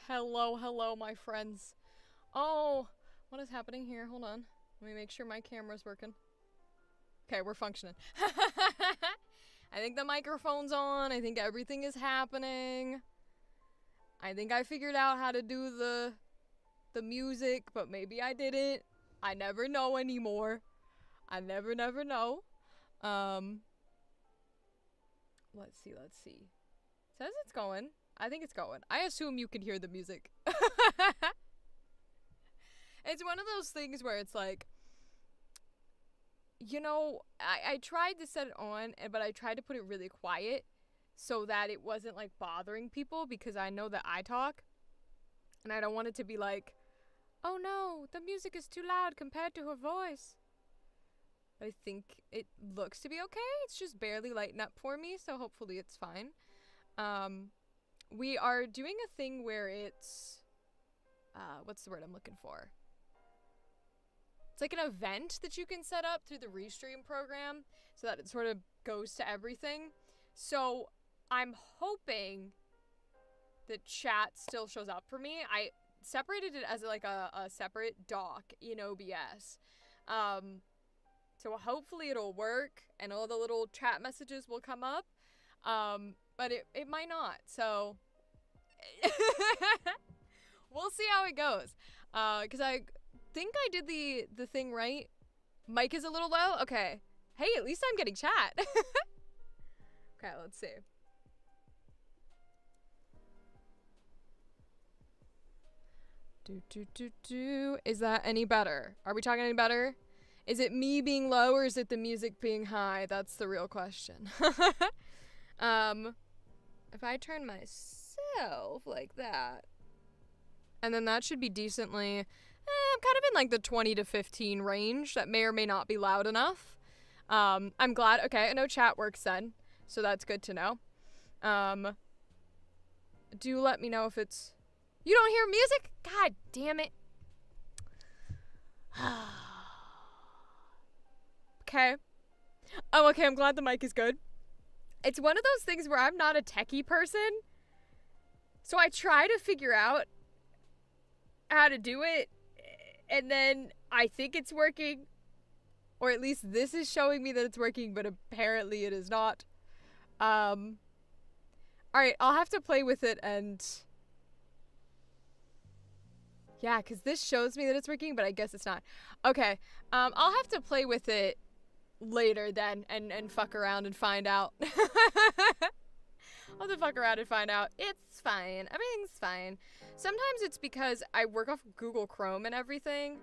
Hello, hello, my friends. Oh, what is happening here? Hold on. Let me make sure my camera's working. Okay, we're functioning. I think the microphone's on. I think everything is happening. I think I figured out how to do the music, but maybe I didn't. I never know anymore. I never know. Let's see. Says it's going. I think it's going. I assume you can hear the music. It's one of those things where it's like, you know, I tried to set it on, but I tried to put it really quiet so that it wasn't like bothering people, because I know that I talk and I don't want it to be like, oh no, the music is too loud compared to her voice. I think it looks to be okay. It's just barely lighting up for me, so hopefully it's fine. We are doing a thing where it's, what's the word I'm looking for? It's like an event that you can set up through the Restream program so that it sort of goes to everything. So I'm hoping that chat still shows up for me. I separated it as like a separate doc in OBS. So hopefully it'll work and all the little chat messages will come up. But it might not, so we'll see how it goes. Because I think I did the thing right. Mic is a little low? Okay. Hey, at least I'm getting chat. Okay, let's see. Is that any better? Are we talking any better? Is it me being low or is it the music being high? That's the real question. If I turn myself like that, and then that should be decently, I'm kind of in like the 20 to 15 range. That may or may not be loud enough. I'm glad. Okay, I know chat works then, so that's good to know. Do let me know if it's, you don't hear music? God damn it. Okay. Oh, okay, I'm glad the mic is good. It's one of those things where I'm not a techie person, so I try to figure out how to do it, and then I think it's working, or at least this is showing me that it's working, but apparently it is not. Alright, I'll have to play with it, and yeah, because this shows me that it's working, but I guess it's not. Okay, I'll have to play with it later then and fuck around and find out. I'll have to fuck around and find out. It's fine. Everything's fine. Sometimes it's because I work off Google Chrome and everything,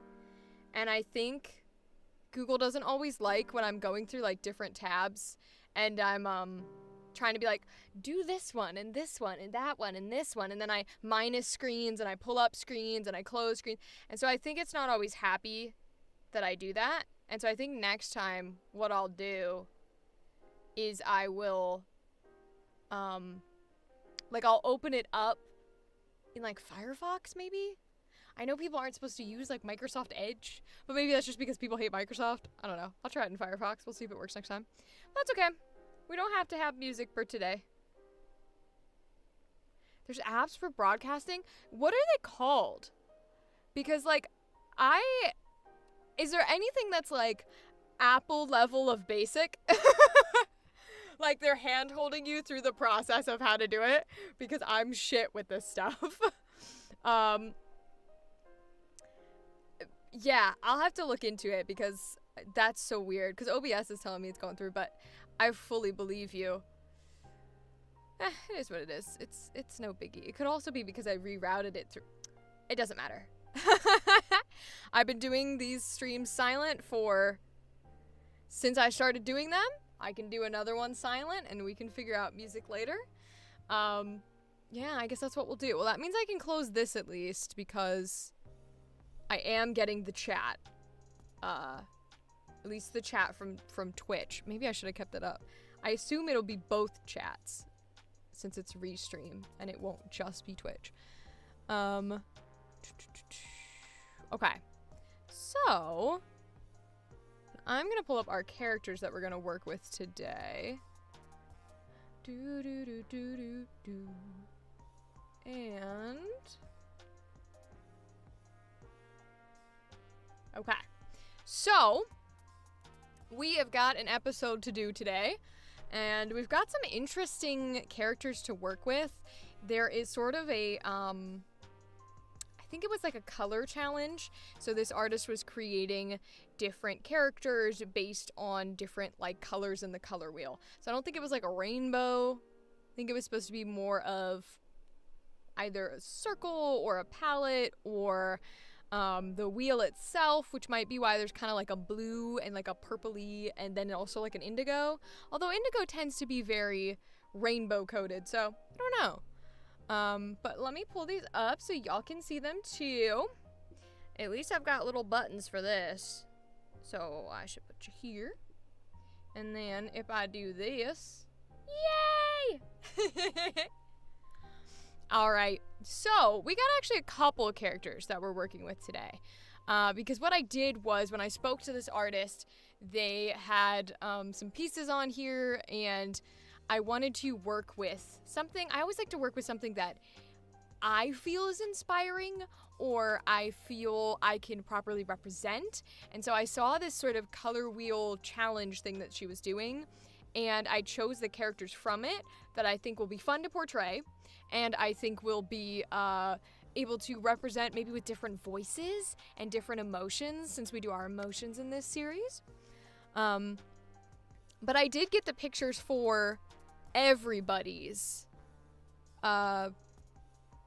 and I think Google doesn't always like when I'm going through like different tabs and I'm trying to be like, do this one and this one and that one and this one, and then I minus screens and I pull up screens and I close screens, and so I think it's not always happy that I do that. And so I think next time what I'll do is I will, like I'll open it up in like Firefox maybe? I know people aren't supposed to use like Microsoft Edge, but maybe that's just because people hate Microsoft. I don't know. I'll try it in Firefox. We'll see if it works next time. That's okay. We don't have to have music for today. There's apps for broadcasting? What are they called? Because like, is there anything that's like Apple level of basic? Like they're hand holding you through the process of how to do it, because I'm shit with this stuff. Yeah, I'll have to look into it because that's so weird, because OBS is telling me it's going through, but I fully believe you. It is what it is. It's no biggie. It could also be because I rerouted it through. It doesn't matter. I've been doing these streams silent since I started doing them. I can do another one silent and we can figure out music later. Yeah, I guess that's what we'll do. Well, that means I can close this at least, because I am getting the chat. At least the chat from Twitch. Maybe I should have kept it up. I assume it'll be both chats since it's Restream and it won't just be Twitch. Okay, so I'm gonna pull up our characters that we're gonna work with today. And Okay. So, we have got an episode to do today, and we've got some interesting characters to work with. There is sort of a, I think it was like a color challenge. So this artist was creating different characters based on different like colors in the color wheel. So I don't think it was like a rainbow. I think it was supposed to be more of either a circle or a palette or the wheel itself, which might be why there's kind of like a blue and like a purpley and then also like an indigo. Although indigo tends to be very rainbow coded, so I don't know. But let me pull these up so y'all can see them too. At least I've got little buttons for this. So I should put you here. And then if I do this, yay! Alright, so we got actually a couple of characters that we're working with today. Because what I did was when I spoke to this artist, they had some pieces on here and I wanted to work with something. I always like to work with something that I feel is inspiring or I feel I can properly represent. And so I saw this sort of color wheel challenge thing that she was doing, and I chose the characters from it that I think will be fun to portray and I think will be able to represent maybe with different voices and different emotions since we do our emotions in this series. But I did get the pictures for everybody's, at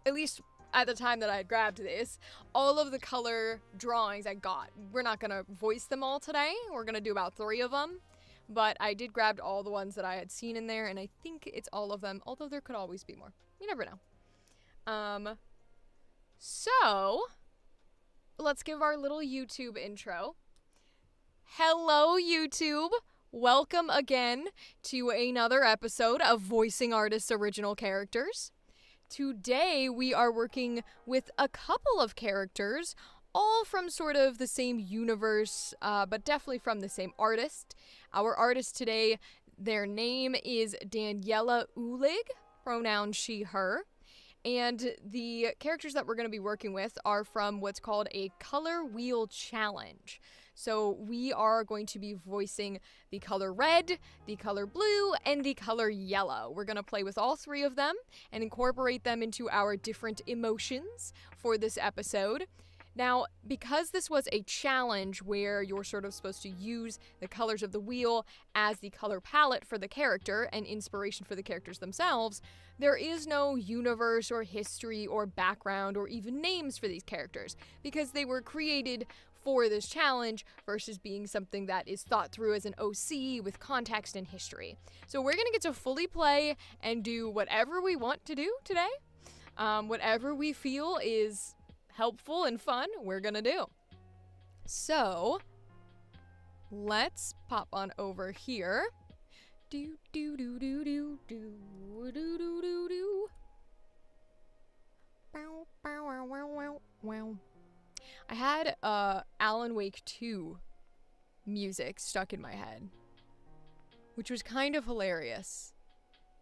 least at the time that I had grabbed this, all of the color drawings I got. We're not gonna voice them all today. We're gonna do about 3 of them. But I did grab all the ones that I had seen in there, and I think it's all of them, although there could always be more. You never know. So, let's give our little YouTube intro. Hello, YouTube! Welcome again to another episode of Voicing Artists' Original Characters. Today, we are working with a couple of characters, all from sort of the same universe, but definitely from the same artist. Our artist today, their name is Daniela Ulig, pronoun she, her. And the characters that we're going to be working with are from what's called a color wheel challenge. So we are going to be voicing the color red, the color blue, and the color yellow. We're going to play with all 3 of them and incorporate them into our different emotions for this episode. Now, because this was a challenge where you're sort of supposed to use the colors of the wheel as the color palette for the character and inspiration for the characters themselves, there is no universe or history or background or even names for these characters because they were created for this challenge versus being something that is thought through as an OC with context and history. So we're going to get to fully play and do whatever we want to do today. Whatever we feel is helpful and fun, we're gonna do. So, let's pop on over here. Do do do do do do do do do do. Bow bow wow wow wow wow. I had Alan Wake 2 music stuck in my head, which was kind of hilarious,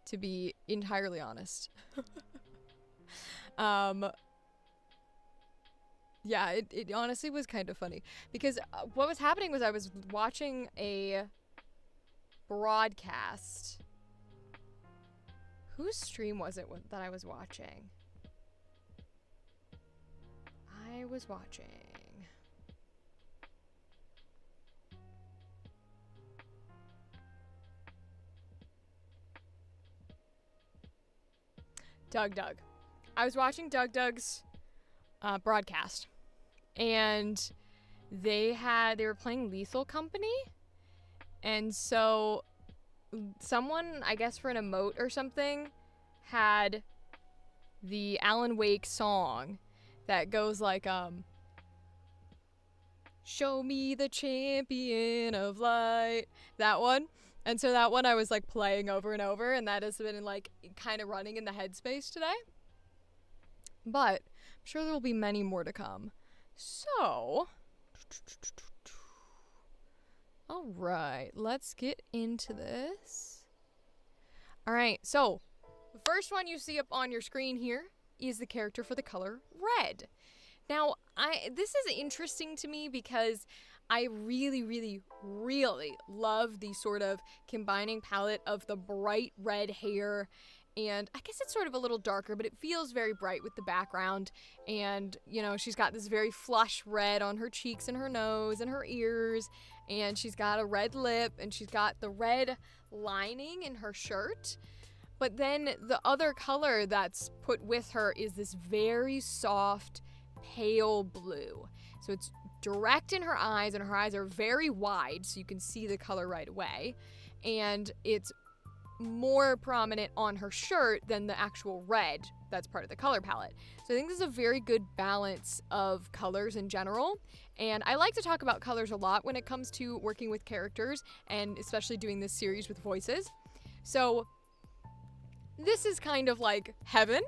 to be entirely honest. Yeah, it honestly was kind of funny because what was happening was I was watching a broadcast. Whose stream was it that I was watching? I was watching Doug. I was watching Doug's broadcast. And they were playing Lethal Company, and so someone, I guess for an emote or something, had the Alan Wake song that goes like, show me the champion of light, that one. And so that one I was like playing over and over, and that has been like kind of running in the headspace today. But I'm sure there will be many more to come. So, all right, let's get into this. All right, so the first one you see up on your screen here is the character for the color red. Now, this is interesting to me because I really, really, really love the sort of combining palette of the bright red hair, and I guess it's sort of a little darker, but it feels very bright with the background. And, you know, she's got this very flush red on her cheeks and her nose and her ears, and she's got a red lip, and she's got the red lining in her shirt. But then the other color that's put with her is this very soft, pale blue. So it's direct in her eyes, and her eyes are very wide, so you can see the color right away. And it's more prominent on her shirt than the actual red that's part of the color palette. So I think this is a very good balance of colors in general. And I like to talk about colors a lot when it comes to working with characters, and especially doing this series with voices. So this is kind of like heaven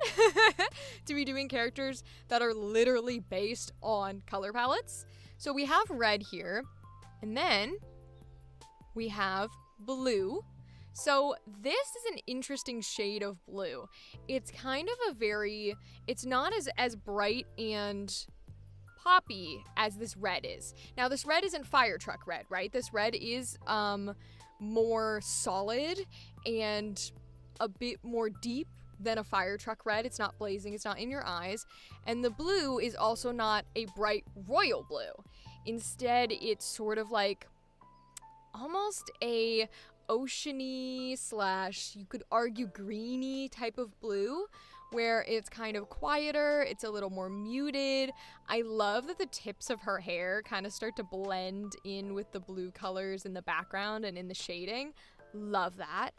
to be doing characters that are literally based on color palettes. So we have red here, and then we have blue. So this is an interesting shade of blue. It's kind of it's not as bright and poppy as this red is. Now this red isn't fire truck red, right? This red is more solid and a bit more deep than a fire truck red. It's not blazing, it's not in your eyes. And the blue is also not a bright royal blue. Instead, it's sort of like almost a oceany / you could argue greeny type of blue, where it's kind of quieter, it's a little more muted. I love that the tips of her hair kind of start to blend in with the blue colors in the background and in the shading. Love that.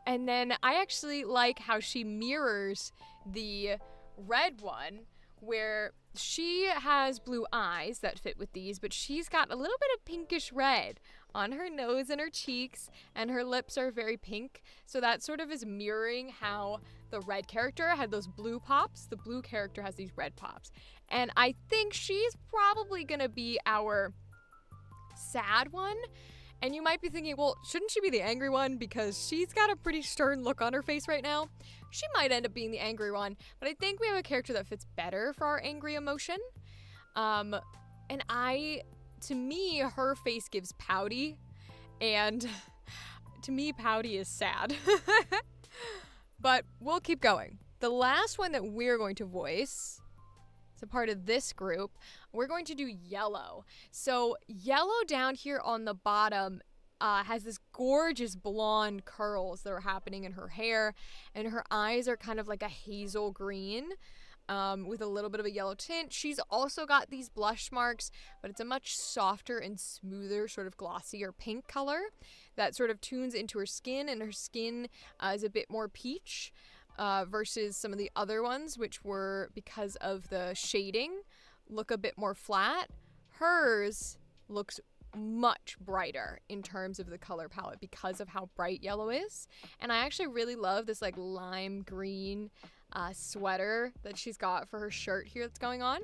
And then I actually like how she mirrors the red one, where she has blue eyes that fit with these, but she's got a little bit of pinkish red on her nose and her cheeks, and her lips are very pink. So that sort of is mirroring how the red character had those blue pops. The blue character has these red pops. And I think she's probably gonna be our sad one. And you might be thinking, well, shouldn't she be the angry one? Because she's got a pretty stern look on her face right now. She might end up being the angry one, but I think we have a character that fits better for our angry emotion. To me, her face gives pouty, and to me, pouty is sad. But we'll keep going. The last one that we're going to voice, it's a part of this group, we're going to do yellow. So yellow down here on the bottom has this gorgeous blonde curls that are happening in her hair, and her eyes are kind of like a hazel green with a little bit of a yellow tint. She's also got these blush marks, but it's a much softer and smoother, sort of glossier pink color that sort of tunes into her skin, and her skin is a bit more peach. Versus some of the other ones, which were, because of the shading, look a bit more flat. Hers looks much brighter in terms of the color palette because of how bright yellow is. And I actually really love this like lime green sweater that she's got for her shirt here that's going on.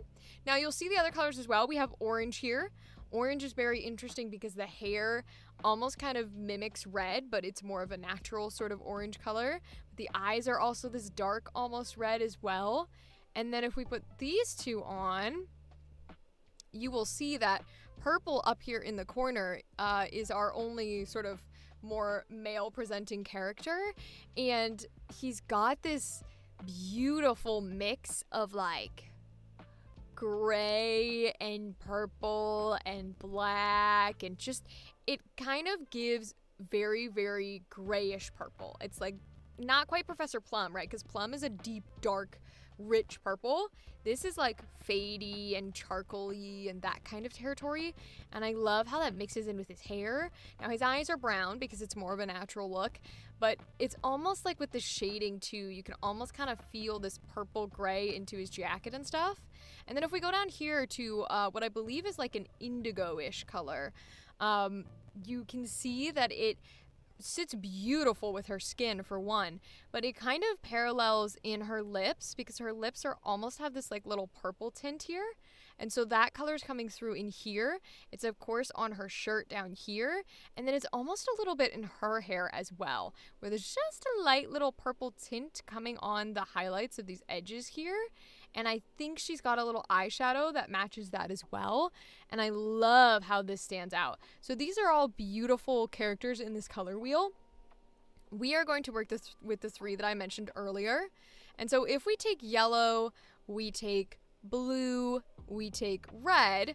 Now you'll see the other colors as well. We have orange here. Orange is very interesting because the hair almost kind of mimics red, but it's more of a natural sort of orange color. The eyes are also this dark, almost red as well. And then if we put these two on, you will see that purple up here in the corner is our only sort of more male presenting character. And he's got this beautiful mix of like gray and purple and black, and just it kind of gives very, very grayish purple. It's like not quite Professor Plum, right? Because Plum is a deep, dark, rich purple. This is like fadey and charcoaly and that kind of territory, and I love how that mixes in with his hair. Now his eyes are brown because it's more of a natural look, but it's almost like with the shading too, you can almost kind of feel this purple gray into his jacket and stuff. And then if we go down here to what I believe is like an indigo-ish color, you can see that it sits beautiful with her skin for one, but it kind of parallels in her lips because her lips are almost have this like little purple tint here. And so that color is coming through in here. It's of course on her shirt down here. And then it's almost a little bit in her hair as well, where there's just a light little purple tint coming on the highlights of these edges here. And I think she's got a little eyeshadow that matches that as well. And I love how this stands out. So these are all beautiful characters in this color wheel. We are going to work this with the 3 that I mentioned earlier. And so if we take yellow, we take blue, we take red,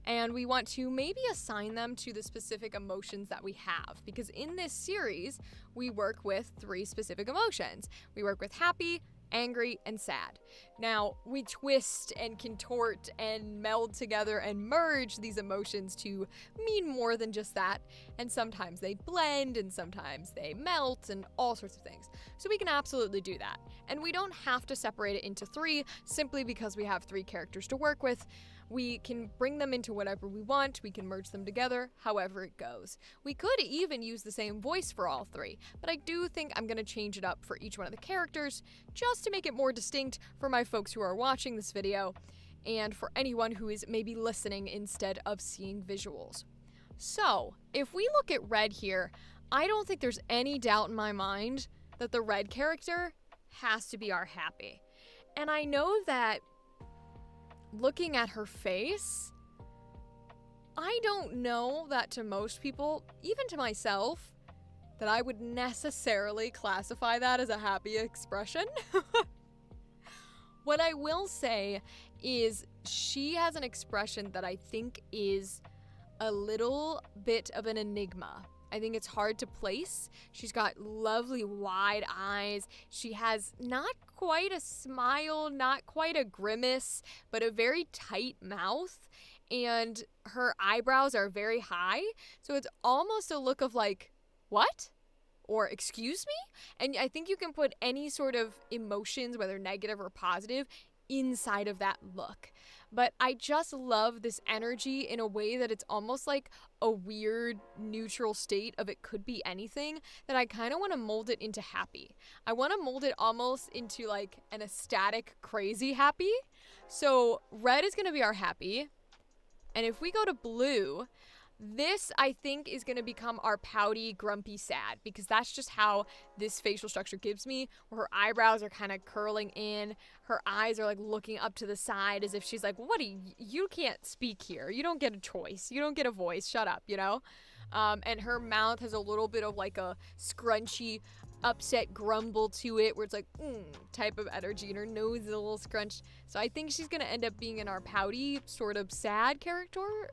and we want to maybe assign them to the specific emotions that we have. Because in this series, we work with 3 specific emotions. We work with happy, angry, and sad. Now, we twist and contort and meld together and merge these emotions to mean more than just that. And sometimes they blend and sometimes they melt and all sorts of things. So we can absolutely do that. And we don't have to separate it into 3 simply because we have 3 characters to work with. We can bring them into whatever we want. We can merge them together, however it goes. We could even use the same voice for all 3, but I do think I'm going to change it up for each one of the characters just to make it more distinct for my folks who are watching this video and for anyone who is maybe listening instead of seeing visuals. So, if we look at red here, I don't think there's any doubt in my mind that the red character has to be our happy. And I know that looking at her face, I don't know that to most people, even to myself, that I would necessarily classify that as a happy expression. What I will say is she has an expression that I think is a little bit of an enigma. I think it's hard to place. She's got lovely wide eyes. She has not quite a smile, not quite a grimace, but a very tight mouth. And her eyebrows are very high. So it's almost a look of like, what? Or excuse me? And I think you can put any sort of emotions, whether negative or positive, inside of that look. But I just love this energy in a way that it's almost like a weird neutral state of it could be anything, that I kind of want to mold it into happy. I want to mold it almost into like an ecstatic, crazy happy. So red is going to be our happy. And if we go to blue, this, I think, is going to become our pouty, grumpy, sad, because that's just how this facial structure gives me, where her eyebrows are kind of curling in, her eyes are like looking up to the side as if she's like, what do you can't speak here. You don't get a choice. You don't get a voice. Shut up, you know? And her mouth has a little bit of like a scrunchy, upset grumble to it, where it's like, type of energy, and her nose is a little scrunched. So I think she's going to end up being in our pouty, sort of sad character.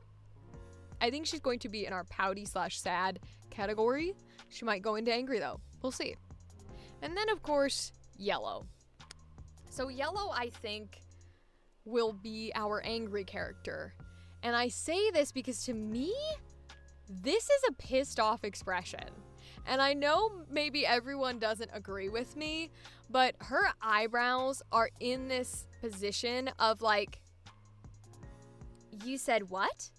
I think she's going to be in our pouty/sad category. She might go into angry though. We'll see. And then of course, yellow. So yellow, I think, will be our angry character. And I say this because to me, this is a pissed off expression. And I know maybe everyone doesn't agree with me, but her eyebrows are in this position of like, you said what?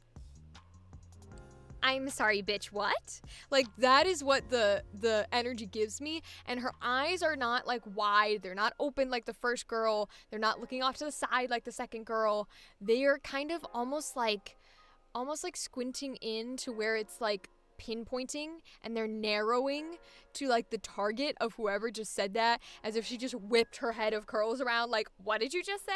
I'm sorry, bitch, what? Like, that is what the energy gives me. And her eyes are not, like, wide. They're not open like the first girl. They're not looking off to the side like the second girl. They are kind of almost like squinting in to where it's, like, pinpointing, and they're narrowing to, like, the target of whoever just said that, as if she just whipped her head of curls around, like, what did you just say?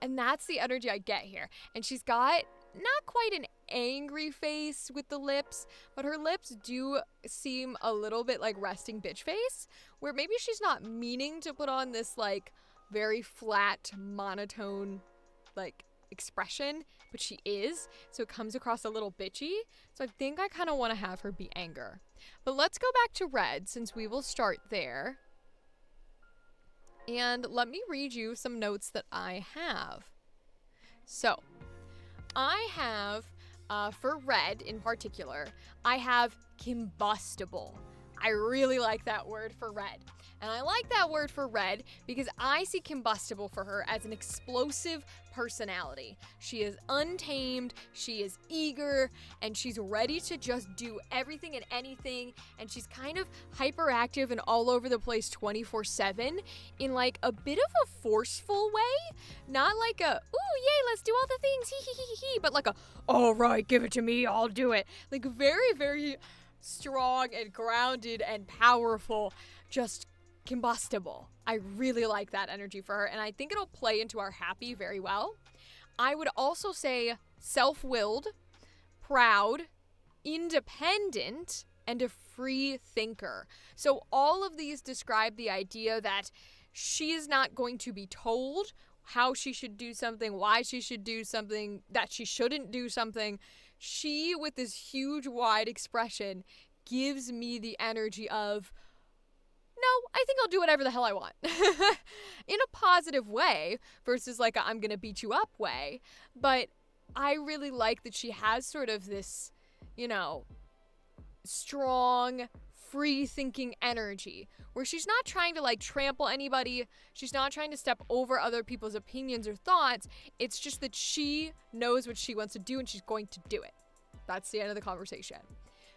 And that's the energy I get here. And she's got not quite an angry face with the lips, but her lips do seem a little bit like resting bitch face, where maybe she's not meaning to put on this like very flat monotone like expression, but she is, so it comes across a little bitchy. So I think I kind of want to have her be anger. But let's go back to red, since we will start there, and let me read you some notes that I have. So I have, for red in particular, I have combustible. I really like that word for red. And I like that word for red because I see combustible for her as an explosive personality. She is untamed, she is eager, and she's ready to just do everything and anything. And she's kind of hyperactive and all over the place 24/7 in like a bit of a forceful way. Not like a, ooh, yay, let's do all the things, hee hee hee hee, but like a, all right, give it to me, I'll do it. Like very, very strong and grounded and powerful, just combustible. I really like that energy for her, and I think it'll play into our happy very well. I would also say self-willed, proud, independent, and a free thinker. So all of these describe the idea that she is not going to be told how she should do something, why she should do something, that she shouldn't do something. She, with this huge wide expression, gives me the energy of, no, I think I'll do whatever the hell I want. In a positive way versus like a I'm gonna beat you up way. But I really like that she has sort of this, strong, free-thinking energy where she's not trying to like trample anybody. She's not trying to step over other people's opinions or thoughts. It's just that she knows what she wants to do and she's going to do it. That's the end of the conversation.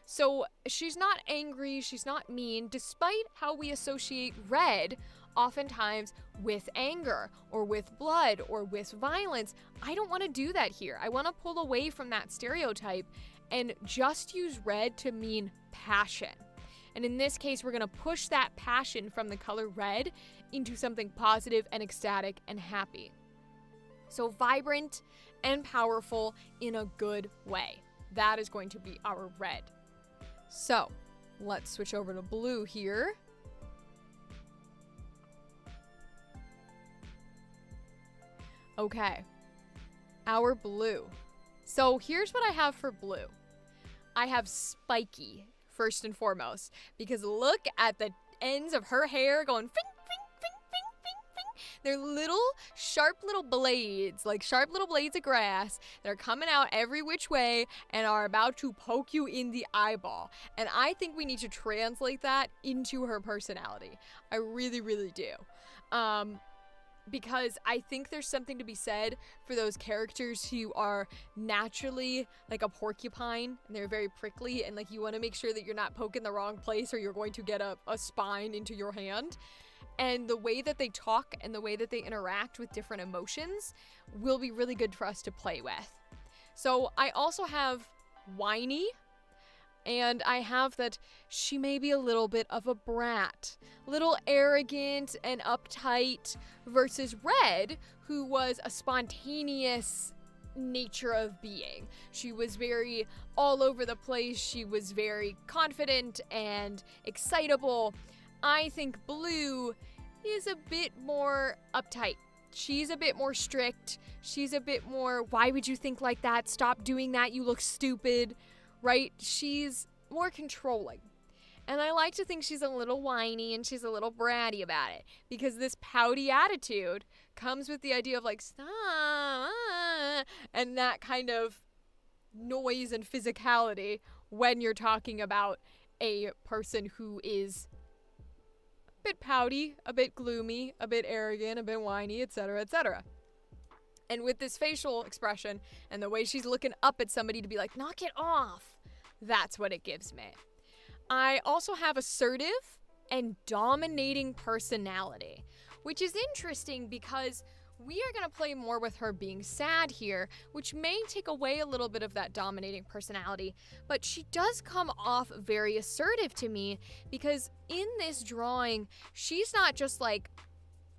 So she's not angry, she's not mean, despite how we associate red oftentimes with anger or with blood or with violence. I don't want to do that here. I want to pull away from that stereotype and just use red to mean passion. And in this case, we're going to push that passion from the color red into something positive and ecstatic and happy. So vibrant and powerful in a good way. That is going to be our red. So let's switch over to blue here. Okay, our blue. So here's what I have for blue. I have spiky, first and foremost, because look at the ends of her hair going fing, fing, fing, fing, fing, fing. They're little, sharp little blades, like sharp little blades of grass that are coming out every which way and are about to poke you in the eyeball. And I think we need to translate that into her personality. I really, really do. Because I think there's something to be said for those characters who are naturally like a porcupine and they're very prickly and like you want to make sure that you're not poking the wrong place or you're going to get a spine into your hand. And the way that they talk and the way that they interact with different emotions will be really good for us to play with. So I also have whiny. And I have that she may be a little bit of a brat, little arrogant and uptight, versus Red, who was a spontaneous nature of being. She was very all over the place. She was very confident and excitable. I think Blue is a bit more uptight. She's a bit more strict. She's a bit more, why would you think like that? Stop doing that. You look stupid. Right? She's more controlling. And I like to think she's a little whiny and she's a little bratty about it because this pouty attitude comes with the idea of like, stop, and that kind of noise and physicality when you're talking about a person who is a bit pouty, a bit gloomy, a bit arrogant, a bit whiny, etc., etc. And with this facial expression and the way she's looking up at somebody to be like, knock it off, that's what it gives me. I also have assertive and dominating personality, which is interesting because we are going to play more with her being sad here, which may take away a little bit of that dominating personality, but she does come off very assertive to me because in this drawing, she's not just like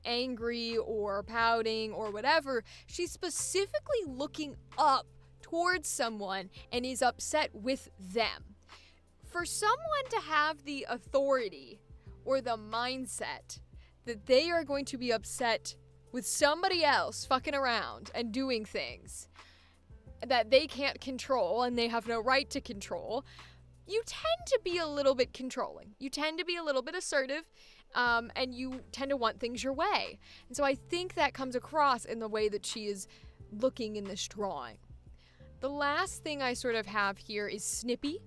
angry or pouting or whatever. She's specifically looking up towards someone and is upset with them. For someone to have the authority or the mindset that they are going to be upset with somebody else fucking around and doing things that they can't control and they have no right to control, you tend to be a little bit controlling. You tend to be a little bit assertive. And you tend to want things your way. And so I think that comes across in the way that she is looking in this drawing. The last thing I sort of have here is snippy,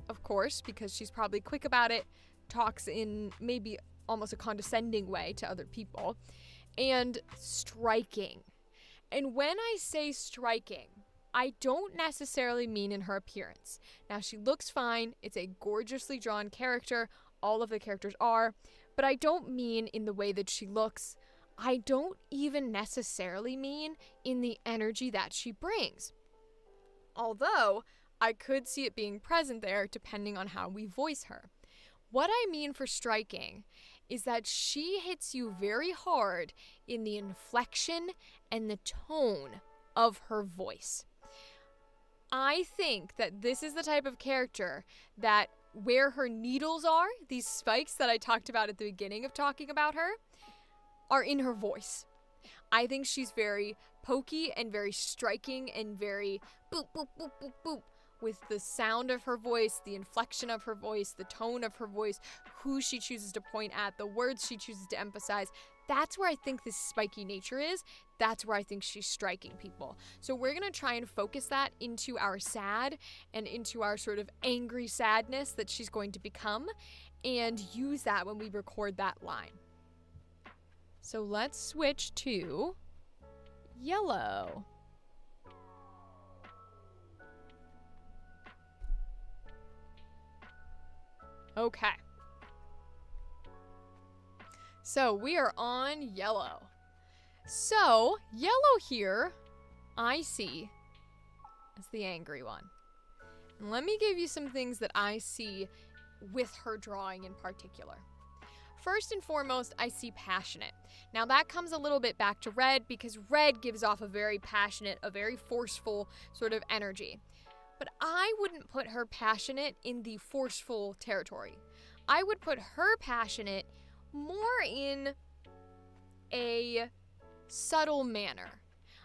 of course, because she's probably quick about it, talks in maybe almost a condescending way to other people, and striking. And when I say striking, I don't necessarily mean in her appearance. Now, she looks fine. It's a gorgeously drawn character. All of the characters are. But I don't mean in the way that she looks. I don't even necessarily mean in the energy that she brings. Although, I could see it being present there depending on how we voice her. What I mean for striking is that she hits you very hard in the inflection and the tone of her voice. I think that this is the type of character that where her needles are, these spikes that I talked about at the beginning of talking about her, are in her voice. I think she's very pokey and very striking and very boop, boop, boop, boop, boop, with the sound of her voice, the inflection of her voice, the tone of her voice, who she chooses to point at, the words she chooses to emphasize. That's where I think this spiky nature is. That's where I think she's striking people. So we're going to try and focus that into our sad and into our sort of angry sadness that she's going to become, and use that when we record that line. So let's switch to yellow. Okay. So we are on yellow. So yellow here, I see as the angry one. And let me give you some things that I see with her drawing in particular. First and foremost, I see passionate. Now that comes a little bit back to red because red gives off a very passionate, a very forceful sort of energy. But I wouldn't put her passionate in the forceful territory. I would put her passionate more in a subtle manner.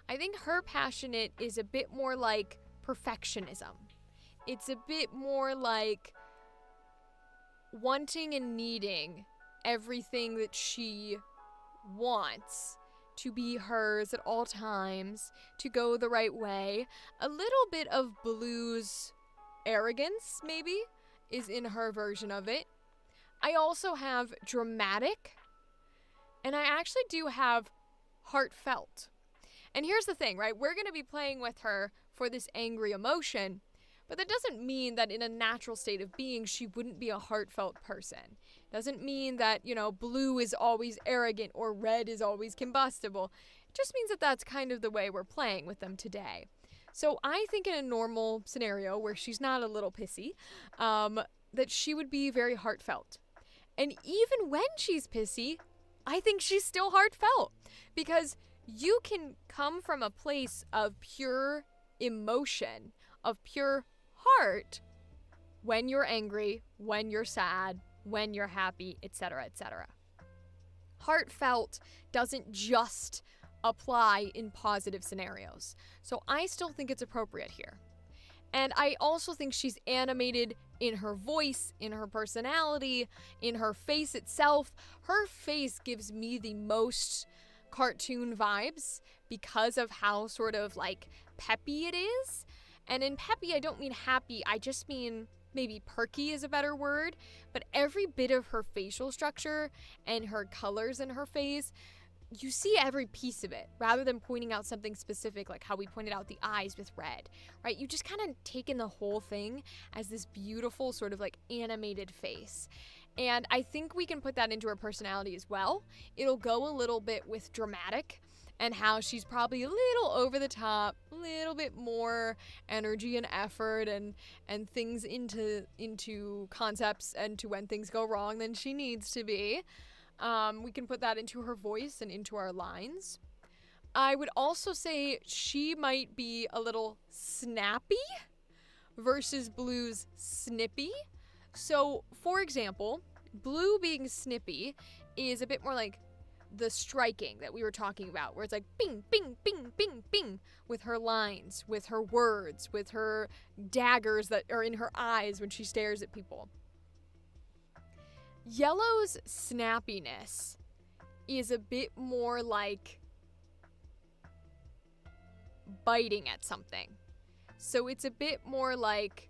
I think her passionate is a bit more like perfectionism. It's a bit more like wanting and needing everything that she wants to be hers at all times, to go the right way. A little bit of Blue's arrogance, maybe, is in her version of it. I also have dramatic, and I actually do have heartfelt. And here's the thing, right? We're going to be playing with her for this angry emotion, but that doesn't mean that in a natural state of being, she wouldn't be a heartfelt person. Doesn't mean that, blue is always arrogant or red is always combustible. It just means that that's kind of the way we're playing with them today. So I think in a normal scenario where she's not a little pissy, that she would be very heartfelt. And even when she's pissy, I think she's still heartfelt, because you can come from a place of pure emotion, of pure heart, when you're angry, when you're sad, when you're happy, etc., etc. Heartfelt doesn't just apply in positive scenarios. So I still think it's appropriate here. And I also think she's animated in her voice, in her personality, in her face itself. Her face gives me the most cartoon vibes because of how sort of like peppy it is. And in peppy, I don't mean happy, I just mean maybe perky is a better word. But every bit of her facial structure and her colors in her face, you see every piece of it rather than pointing out something specific like how we pointed out the eyes with red, right? You just kind of take in the whole thing as this beautiful sort of like animated face. And I think we can put that into her personality as well. It'll go a little bit with dramatic and how she's probably a little over the top, a little bit more energy and effort and things into concepts and to when things go wrong than she needs to be. We can put that into her voice and into our lines. I would also say she might be a little snappy versus Blue's snippy. So, for example, Blue being snippy is a bit more like the striking that we were talking about, where it's like bing, bing, bing, bing, bing, with her lines, with her words, with her daggers that are in her eyes when she stares at people. Yellow's snappiness is a bit more like biting at something. So it's a bit more like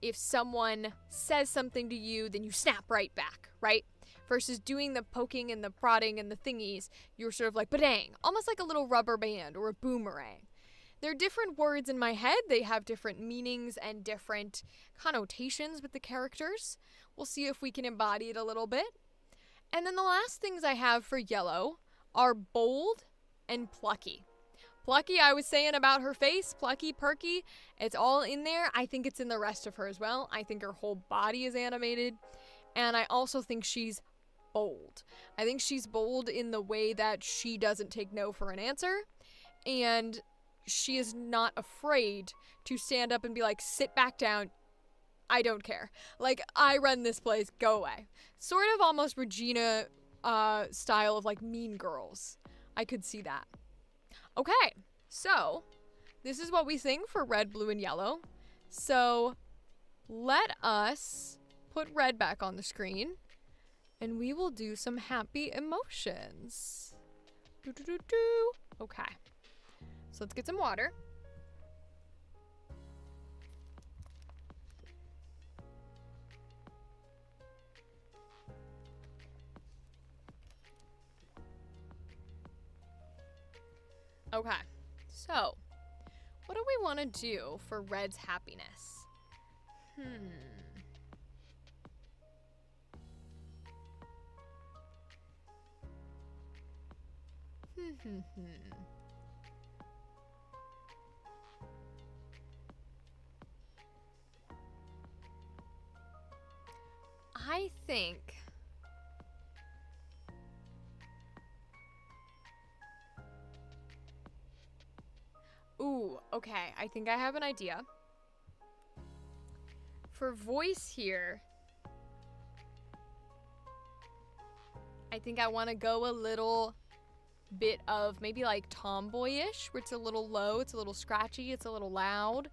if someone says something to you, then you snap right back, right? Versus doing the poking and the prodding and the thingies, you're sort of like badang, almost like a little rubber band or a boomerang. They're different words in my head. They have different meanings and different connotations with the characters. We'll see if we can embody it a little bit. And then the last things I have for yellow are bold and plucky. Plucky, I was saying about her face, plucky, perky, it's all in there. I think it's in the rest of her as well. I think her whole body is animated. And I also think she's bold. I think she's bold in the way that she doesn't take no for an answer, and she is not afraid to stand up and be like, sit back down. I don't care. Like, I run this place. Go away. Sort of almost Regina style of like Mean Girls. I could see that. Okay, so this is what we sing for red, blue, and yellow. So let us put red back on the screen and we will do some happy emotions. Okay, so let's get some water. Okay, so what do we want to do for red's happiness? I think ooh, okay, I think I have an idea. For voice here, I think I want to go a little bit of maybe like tomboyish, where it's a little low, it's a little scratchy, it's a little loud.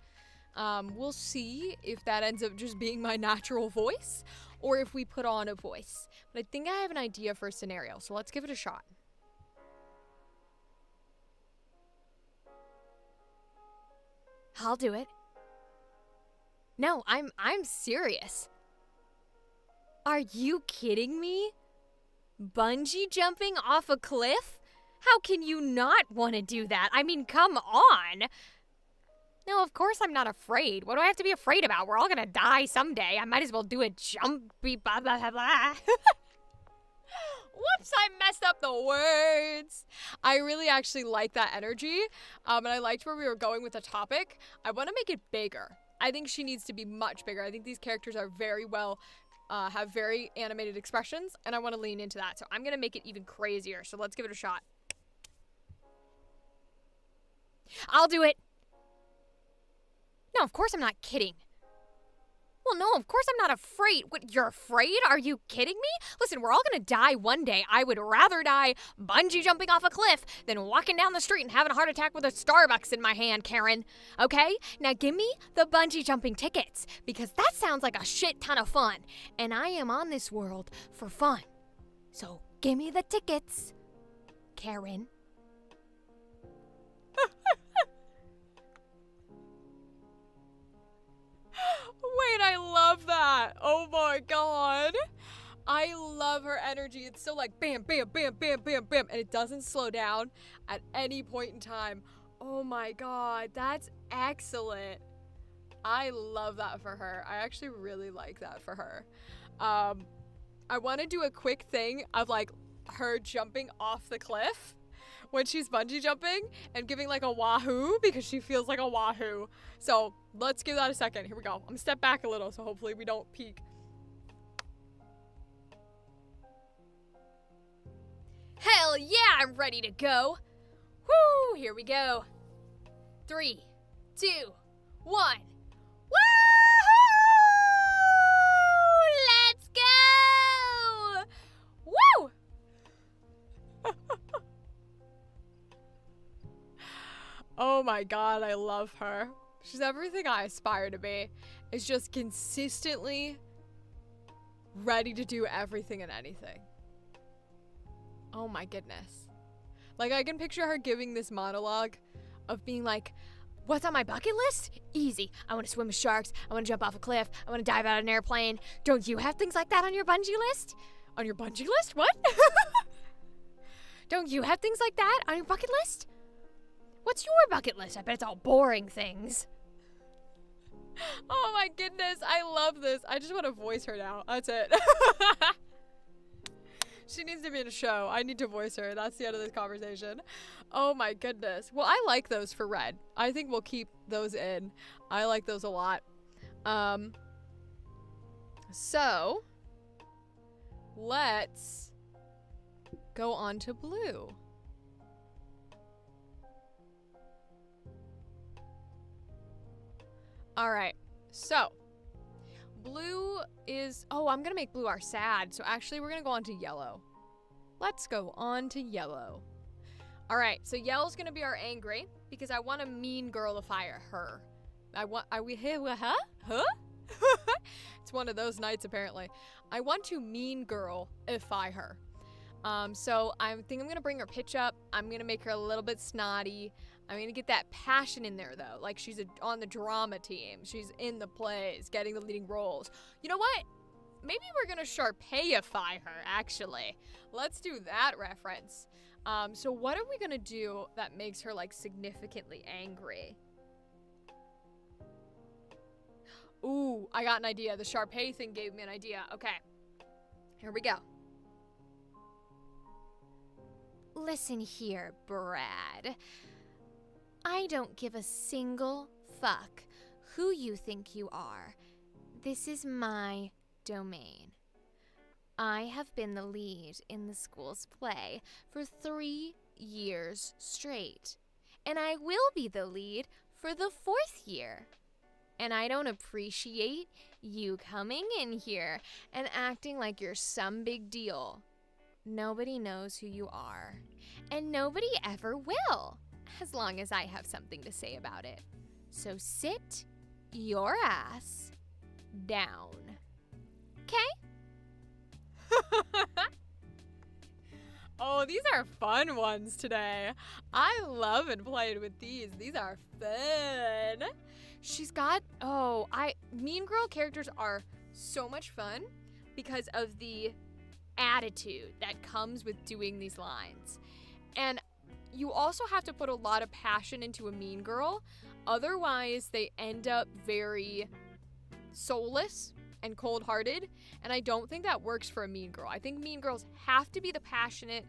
We'll see if that ends up just being my natural voice or if we put on a voice. But I think I have an idea for a scenario, so let's give it a shot. I'll do it. No, I'm serious. Are you kidding me? Bungee jumping off a cliff? How can you not want to do that? I mean, come on. No, of course I'm not afraid. What do I have to be afraid about? We're all gonna die someday. I might as well do a jumpy blah blah blah blah. Whoops, I messed up the words. I really actually like that energy. And I liked where we were going with the topic. I want to make it bigger. I think she needs to be much bigger. I think these characters are very well, have very animated expressions, and I want to lean into that. So I'm going to make it even crazier. So let's give it a shot. I'll do it. No, of course I'm not kidding. Well, no, of course I'm not afraid. What, you're afraid? Are you kidding me? Listen, we're all gonna die one day. I would rather die bungee jumping off a cliff than walking down the street and having a heart attack with a Starbucks in my hand, Karen. Okay? Now give me the bungee jumping tickets, because that sounds like a shit ton of fun. And I am on this world for fun. So give me the tickets, Karen. Wait, I love that. Oh my god. I love her energy. It's so like bam, bam, bam, bam, bam, bam. And it doesn't slow down at any point in time. Oh my god. That's excellent. I love that for her. I actually really like that for her. I want to do a quick thing of like her jumping off the cliff when she's bungee jumping and giving like a wahoo because she feels like a wahoo. So let's give that a second. Here we go. I'm gonna step back a little so hopefully we don't peek. Hell yeah, I'm ready to go. Woo, here we go. 3, 2, 1. Woo! Let's go! Woo! Oh my god, I love her. She's everything I aspire to be. Is just consistently ready to do everything and anything. Oh my goodness. Like, I can picture her giving this monologue of being like, what's on my bucket list? Easy. I want to swim with sharks. I want to jump off a cliff. I want to dive out of an airplane. Don't you have things like that on your bungee list? On your bungee list? What? Don't you have things like that on your bucket list? What's your bucket list? I bet it's all boring things. Oh my goodness, I love this. I just want to voice her now. That's it. She needs to be in a show. I need to voice her. That's the end of this conversation. Oh my goodness. Well, I like those for red. I think we'll keep those in. I like those a lot. So let's go on to blue. All right, so blue is, oh, I'm gonna make blue our sad. So actually we're gonna go on to yellow. Let's go on to yellow. All right, so yellow's gonna be our angry because I want a mean girlify her. Huh? It's one of those nights apparently. I want to mean girlify her. So I think I'm gonna bring her pitch up. I'm gonna make her a little bit snotty. I'm gonna get that passion in there though, like she's on the drama team. She's in the plays, getting the leading roles. You know what? Maybe we're gonna Sharpayify her, actually. Let's do that reference. So what are we gonna do that makes her like significantly angry? Ooh, I got an idea. The Sharpay thing gave me an idea. Okay, here we go. Listen here, Brad. I don't give a single fuck who you think you are. This is my domain. I have been the lead in the school's play for 3 years straight, and I will be the lead for the 4th year. And I don't appreciate you coming in here and acting like you're some big deal. Nobody knows who you are, and nobody ever will, as long as I have something to say about it. So sit your ass down. Okay? Oh, these are fun ones today. I love and played with these. These are fun. She's got, Mean Girl characters are so much fun because of the attitude that comes with doing these lines. And you also have to put a lot of passion into a mean girl. Otherwise, they end up very soulless and cold-hearted, and I don't think that works for a mean girl. I think mean girls have to be passionate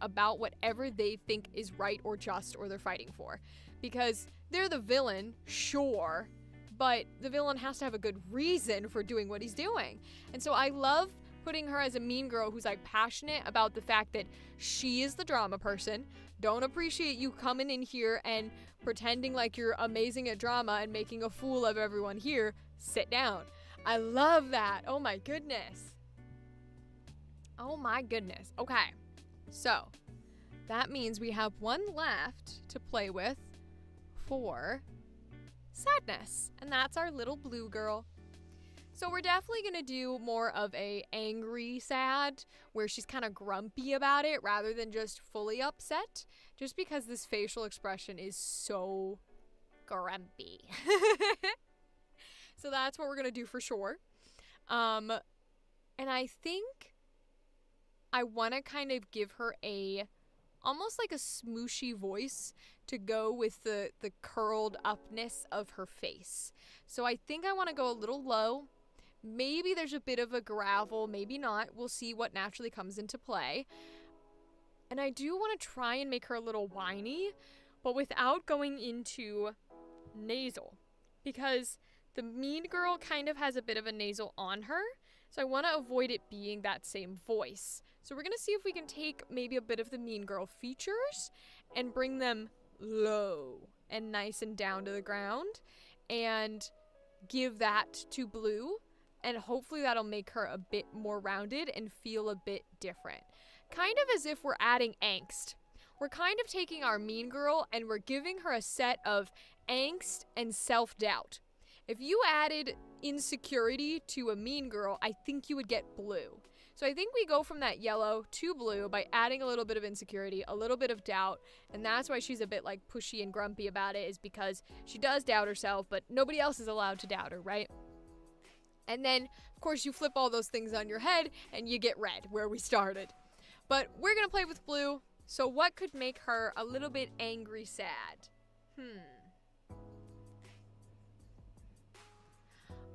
about whatever they think is right or just or they're fighting for. Because they're the villain, sure, but the villain has to have a good reason for doing what he's doing. And so I love putting her as a mean girl who's like passionate about the fact that she is the drama person. Don't appreciate you coming in here and pretending like you're amazing at drama and making a fool of everyone here. Sit down. I love that. Oh my goodness. Oh my goodness. Okay. So that means we have one left to play with for sadness. And that's our little blue girl. So we're definitely going to do more of a angry sad, where she's kind of grumpy about it rather than just fully upset, just because this facial expression is so grumpy. So that's what we're going to do for sure. And I think I want to kind of give her almost like a smooshy voice to go with the curled upness of her face. So I think I want to go a little low. Maybe there's a bit of a gravel, maybe not. We'll see what naturally comes into play. And I do want to try and make her a little whiny, but without going into nasal. Because the mean girl kind of has a bit of a nasal on her, so I want to avoid it being that same voice. So we're going to see if we can take maybe a bit of the mean girl features and bring them low and nice and down to the ground and give that to blue. And hopefully that'll make her a bit more rounded and feel a bit different. Kind of as if we're adding angst. We're kind of taking our mean girl and we're giving her a set of angst and self-doubt. If you added insecurity to a mean girl, I think you would get blue. So I think we go from that yellow to blue by adding a little bit of insecurity, a little bit of doubt, and that's why she's a bit like pushy and grumpy about it, is because she does doubt herself, but nobody else is allowed to doubt her, right? And then, of course, you flip all those things on your head and you get red, where we started. But we're going to play with blue, so what could make her a little bit angry sad?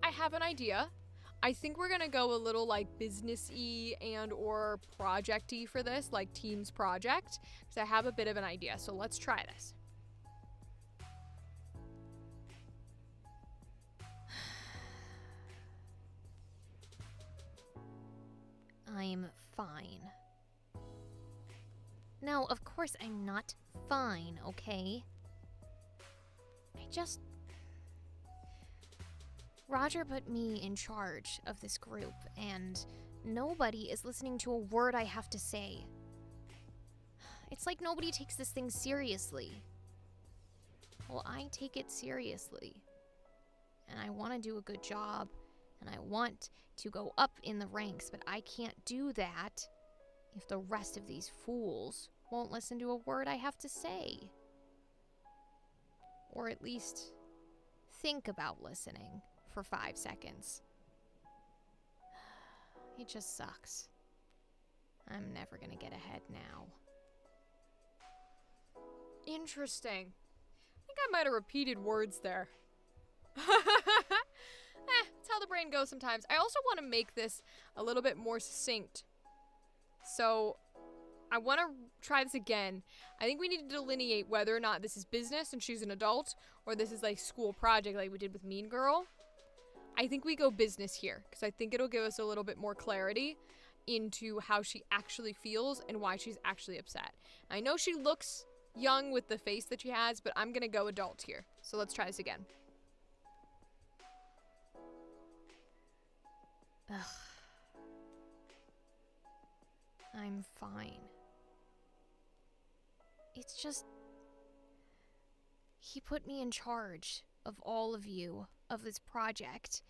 I have an idea. I think we're going to go a little like business-y and or project-y for this, like Teams Project, because I have a bit of an idea. So let's try this. I'm fine. No, of course I'm not fine, okay? Roger put me in charge of this group, and nobody is listening to a word I have to say. It's like nobody takes this thing seriously. Well, I take it seriously. And I want to do a good job, and I want to go up in the ranks, but I can't do that if the rest of these fools won't listen to a word I have to say. Or at least think about listening for 5 seconds. It just sucks. I'm never gonna get ahead now. Interesting. I think I might have repeated words there. That's how the brain goes sometimes. I also want to make this a little bit more succinct. So I want to try this again. I think we need to delineate whether or not this is business and she's an adult, or this is like school project like we did with Mean Girl. I think we go business here, because I think it'll give us a little bit more clarity into how she actually feels and why she's actually upset. I know she looks young with the face that she has, but I'm going to go adult here. So let's try this again. Ugh. I'm fine. It's just... He put me in charge of all of you, of this project,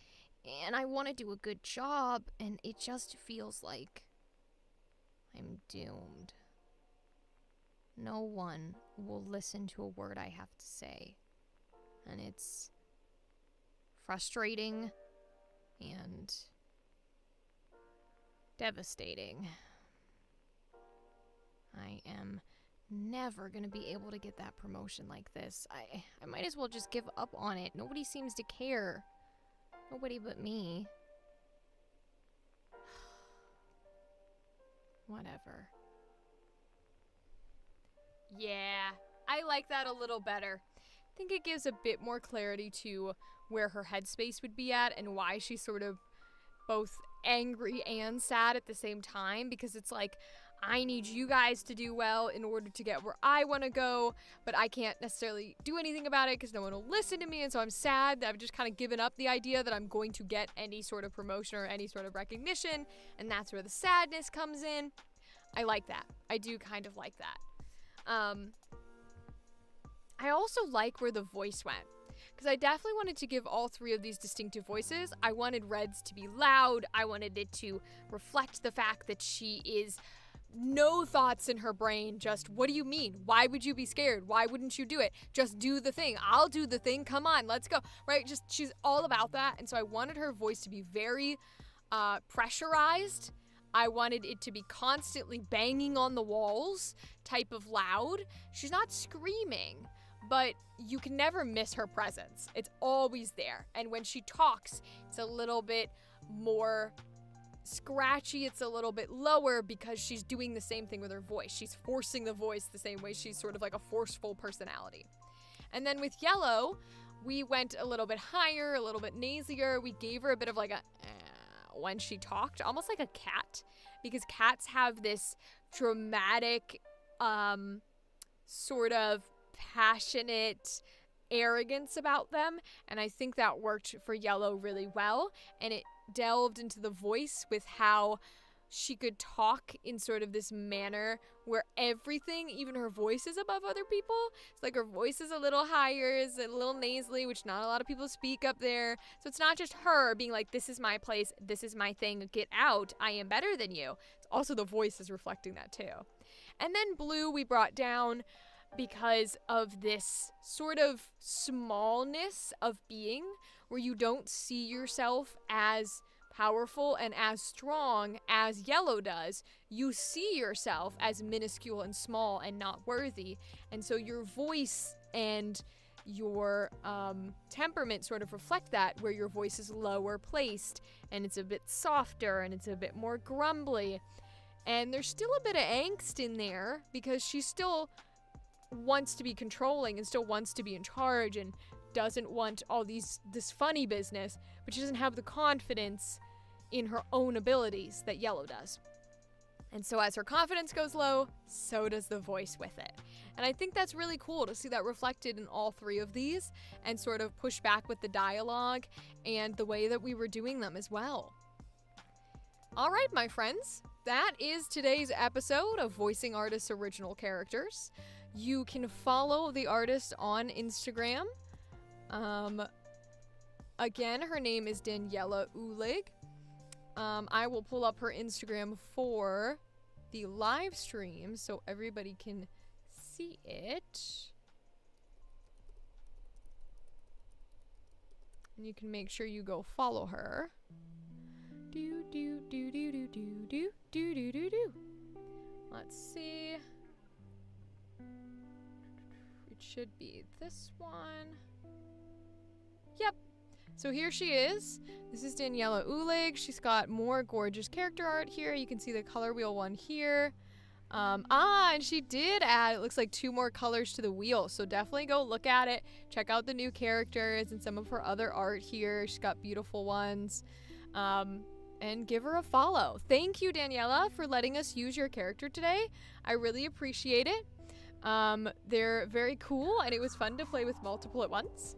and I want to do a good job, and it just feels like I'm doomed. No one will listen to a word I have to say, and it's frustrating and devastating. I am never gonna be able to get that promotion like this. I might as well just give up on it. Nobody seems to care. Nobody but me. Whatever. Yeah, I like that a little better. I think it gives a bit more clarity to where her headspace would be at and why she's sort of both angry and sad at the same time, because it's like, I need you guys to do well in order to get where I want to go, but I can't necessarily do anything about it because no one will listen to me, and so I'm sad that I've just kind of given up the idea that I'm going to get any sort of promotion or any sort of recognition, and that's where the sadness comes in. I like that. I do kind of like that. I also like where the voice went, because I definitely wanted to give all three of these distinctive voices. I wanted Red's to be loud. I wanted it to reflect the fact that she is no thoughts in her brain, just, what do you mean? Why would you be scared? Why wouldn't you do it? Just do the thing. I'll do the thing. Come on, let's go. Right? Just, she's all about that. And so I wanted her voice to be very pressurized. I wanted it to be constantly banging on the walls type of loud. She's not screaming, but you can never miss her presence. It's always there. And when she talks, it's a little bit more scratchy, it's a little bit lower, because she's doing the same thing with her voice. She's forcing the voice the same way. She's sort of like a forceful personality. And then with Yellow, we went a little bit higher, a little bit nasalier. We gave her a bit of like a when she talked, almost like a cat, because cats have this dramatic sort of passionate arrogance about them, and I think that worked for Yellow really well, and it delved into the voice with how she could talk in sort of this manner where everything, even her voice, is above other people. It's like her voice is a little higher, is a little nasally, which not a lot of people speak up there. So it's not just her being like, this is my place, this is my thing, get out, I am better than you. It's also the voice is reflecting that too. And then Blue we brought down because of this sort of smallness of being, where you don't see yourself as powerful and as strong as Yellow does. You see yourself as minuscule and small and not worthy. And so your voice and your temperament sort of reflect that, where your voice is lower placed and it's a bit softer and it's a bit more grumbly. And there's still a bit of angst in there, because she still wants to be controlling and still wants to be in charge and doesn't want all this funny business, but she doesn't have the confidence in her own abilities that Yellow does. And so as her confidence goes low, so does the voice with it. And I think that's really cool to see that reflected in all three of these and sort of push back with the dialogue and the way that we were doing them as well. All right, my friends, that is today's episode of Voicing Artists' Original Characters. You can follow the artist on Instagram. Again, her name is Daniela Ulig. I will pull up her Instagram for the live stream so everybody can see it. And you can make sure you go follow her. Do do do do do do do do do do do. Let's see. It should be this one. Yep. So here she is. This is Daniela Ulig. She's got more gorgeous character art here. You can see the color wheel one here. And she did add, it looks like 2 more colors to the wheel. So definitely go look at it. Check out the new characters and some of her other art here. She's got beautiful ones. And give her a follow. Thank you, Daniela, for letting us use your character today. I really appreciate it. They're very cool, and it was fun to play with multiple at once.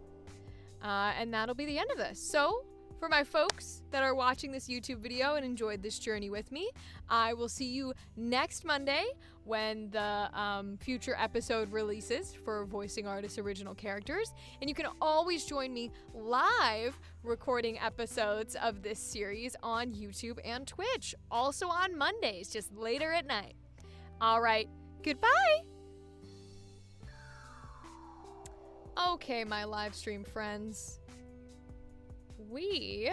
And that'll be the end of this. So, for my folks that are watching this YouTube video and enjoyed this journey with me, I will see you next Monday when the future episode releases for Voicing Artists' Original Characters. And you can always join me live recording episodes of this series on YouTube and Twitch. Also on Mondays, just later at night. All right, goodbye! Okay, my live stream friends. We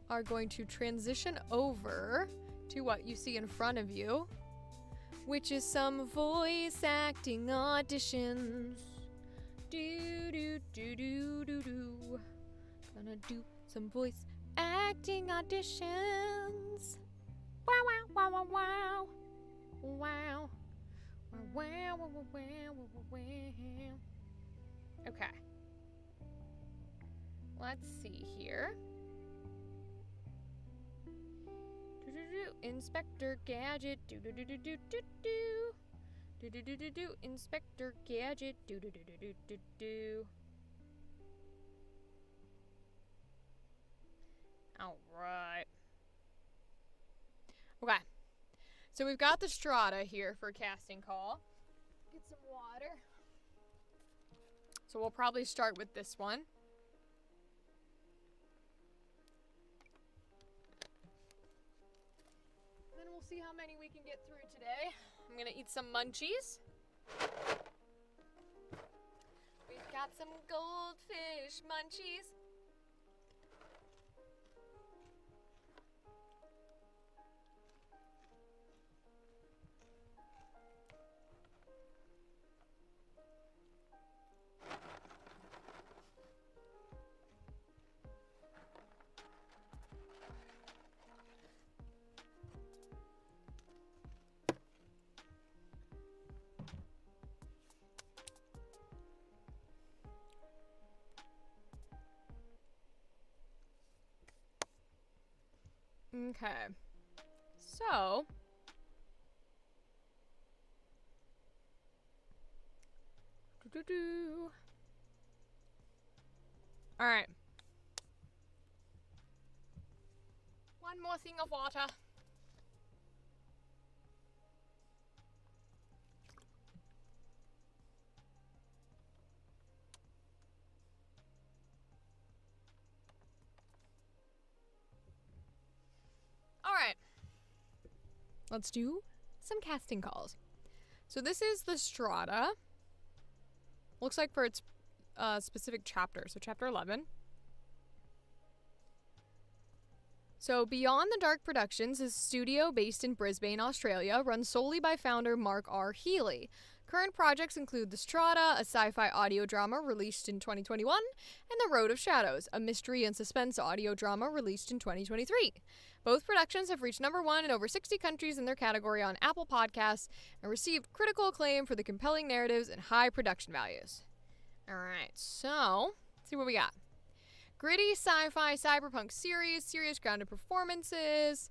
are going to transition over to what you see in front of you, which is some voice acting auditions. Do do do do do do. Gonna do some voice acting auditions. Wow wow wow wow wow. Wow. Wow, wow, wow, wow, wow, wow. Okay. Let's see here. Inspector Gadget. Do do do do do do do. Do do do do do. Inspector Gadget. Do do do do do do do. All right. Okay. So we've got the strata here for casting call. Get some water. So we'll probably start with this one. Then we'll see how many we can get through today. I'm gonna eat some munchies. We've got some goldfish munchies. Okay, so all right, one more thing of water. Alright, let's do some casting calls. So this is the strata. Looks like for its specific chapter, so chapter 11. So Beyond the Dark Productions is a studio based in Brisbane, Australia, run solely by founder Mark R. Healy. Current projects include The Strata, a sci-fi audio drama released in 2021, and The Road of Shadows, a mystery and suspense audio drama released in 2023. Both productions have reached #1 in over 60 countries in their category on Apple Podcasts and received critical acclaim for the compelling narratives and high production values. Alright, so let's see what we got. Gritty sci-fi cyberpunk series, serious grounded performances.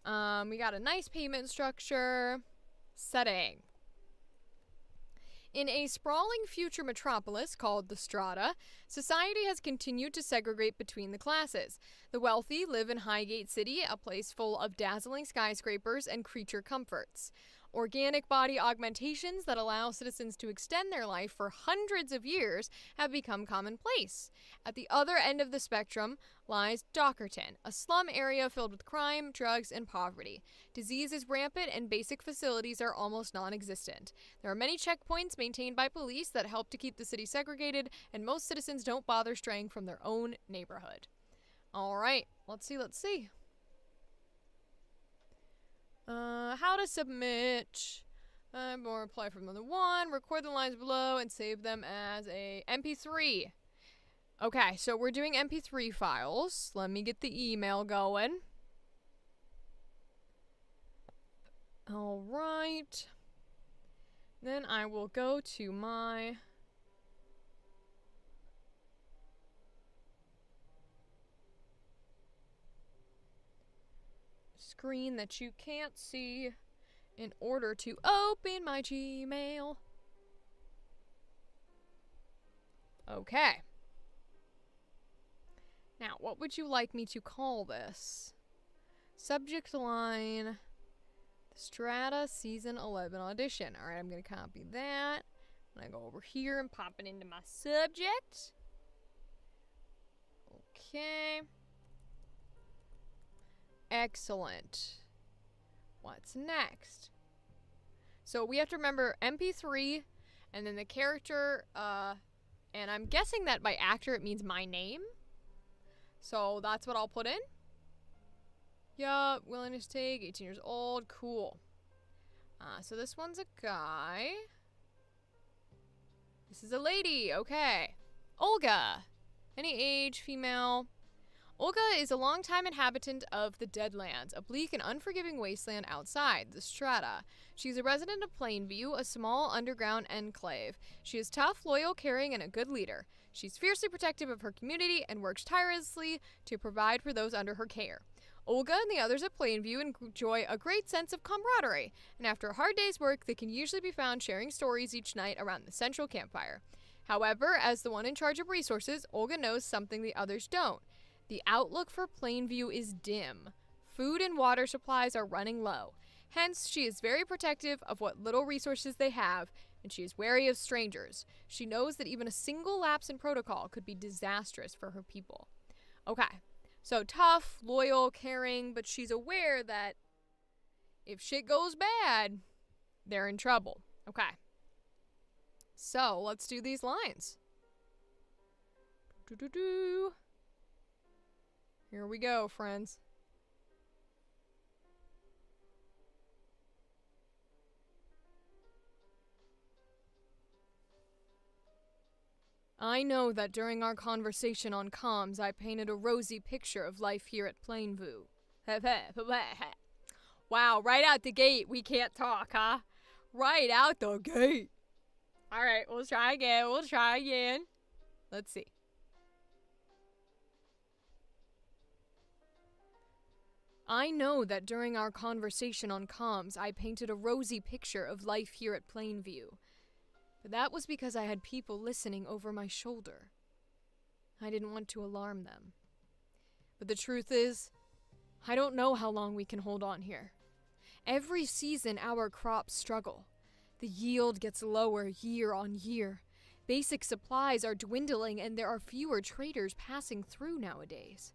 We got a nice payment structure. Setting. In a sprawling future metropolis called the Strata, society has continued to segregate between the classes. The wealthy live in Highgate City, a place full of dazzling skyscrapers and creature comforts. Organic body augmentations that allow citizens to extend their life for hundreds of years have become commonplace. At the other end of the spectrum lies Dockerton, a slum area filled with crime, drugs, and poverty. Disease is rampant and basic facilities are almost non-existent. There are many checkpoints maintained by police that help to keep the city segregated, and most citizens don't bother straying from their own neighborhood. All right, let's see. How to submit. Or apply for another one. Record the lines below and save them as a MP3. Okay, so we're doing MP3 files. Let me get the email going. All right. Then I will go to my screen that you can't see in order to open my Gmail. Okay. Now, what would you like me to call this? Subject line, Strata Season 11 Audition. Alright, I'm going to copy that. I'm going to go over here and pop it into my subject. Okay. Excellent. What's next? So we have to remember MP3 and then the character, and I'm guessing that by actor it means my name. So that's what I'll put in. Yup, willingness to take, 18 years old, cool. So this one's a guy. This is a lady, okay. Olga. Any age, female. Olga is a longtime inhabitant of the Deadlands, a bleak and unforgiving wasteland outside the Strata. She's a resident of Plainview, a small underground enclave. She is tough, loyal, caring, and a good leader. She's fiercely protective of her community and works tirelessly to provide for those under her care. Olga and the others at Plainview enjoy a great sense of camaraderie, and after a hard day's work, they can usually be found sharing stories each night around the central campfire. However, as the one in charge of resources, Olga knows something the others don't. The outlook for Plainview is dim. Food and water supplies are running low. Hence, she is very protective of what little resources they have, and she is wary of strangers. She knows that even a single lapse in protocol could be disastrous for her people. Okay, so tough, loyal, caring, but she's aware that if shit goes bad, they're in trouble. Okay. So, let's do these lines. Here we go, friends. I know that during our conversation on comms, I painted a rosy picture of life here at Plainview. Wow, right out the gate, we can't talk, huh? Right out the gate. Alright, we'll try again. Let's see. I know that during our conversation on comms, I painted a rosy picture of life here at Plainview. But that was because I had people listening over my shoulder. I didn't want to alarm them. But the truth is, I don't know how long we can hold on here. Every season, our crops struggle. The yield gets lower year on year. Basic supplies are dwindling, and there are fewer traders passing through nowadays.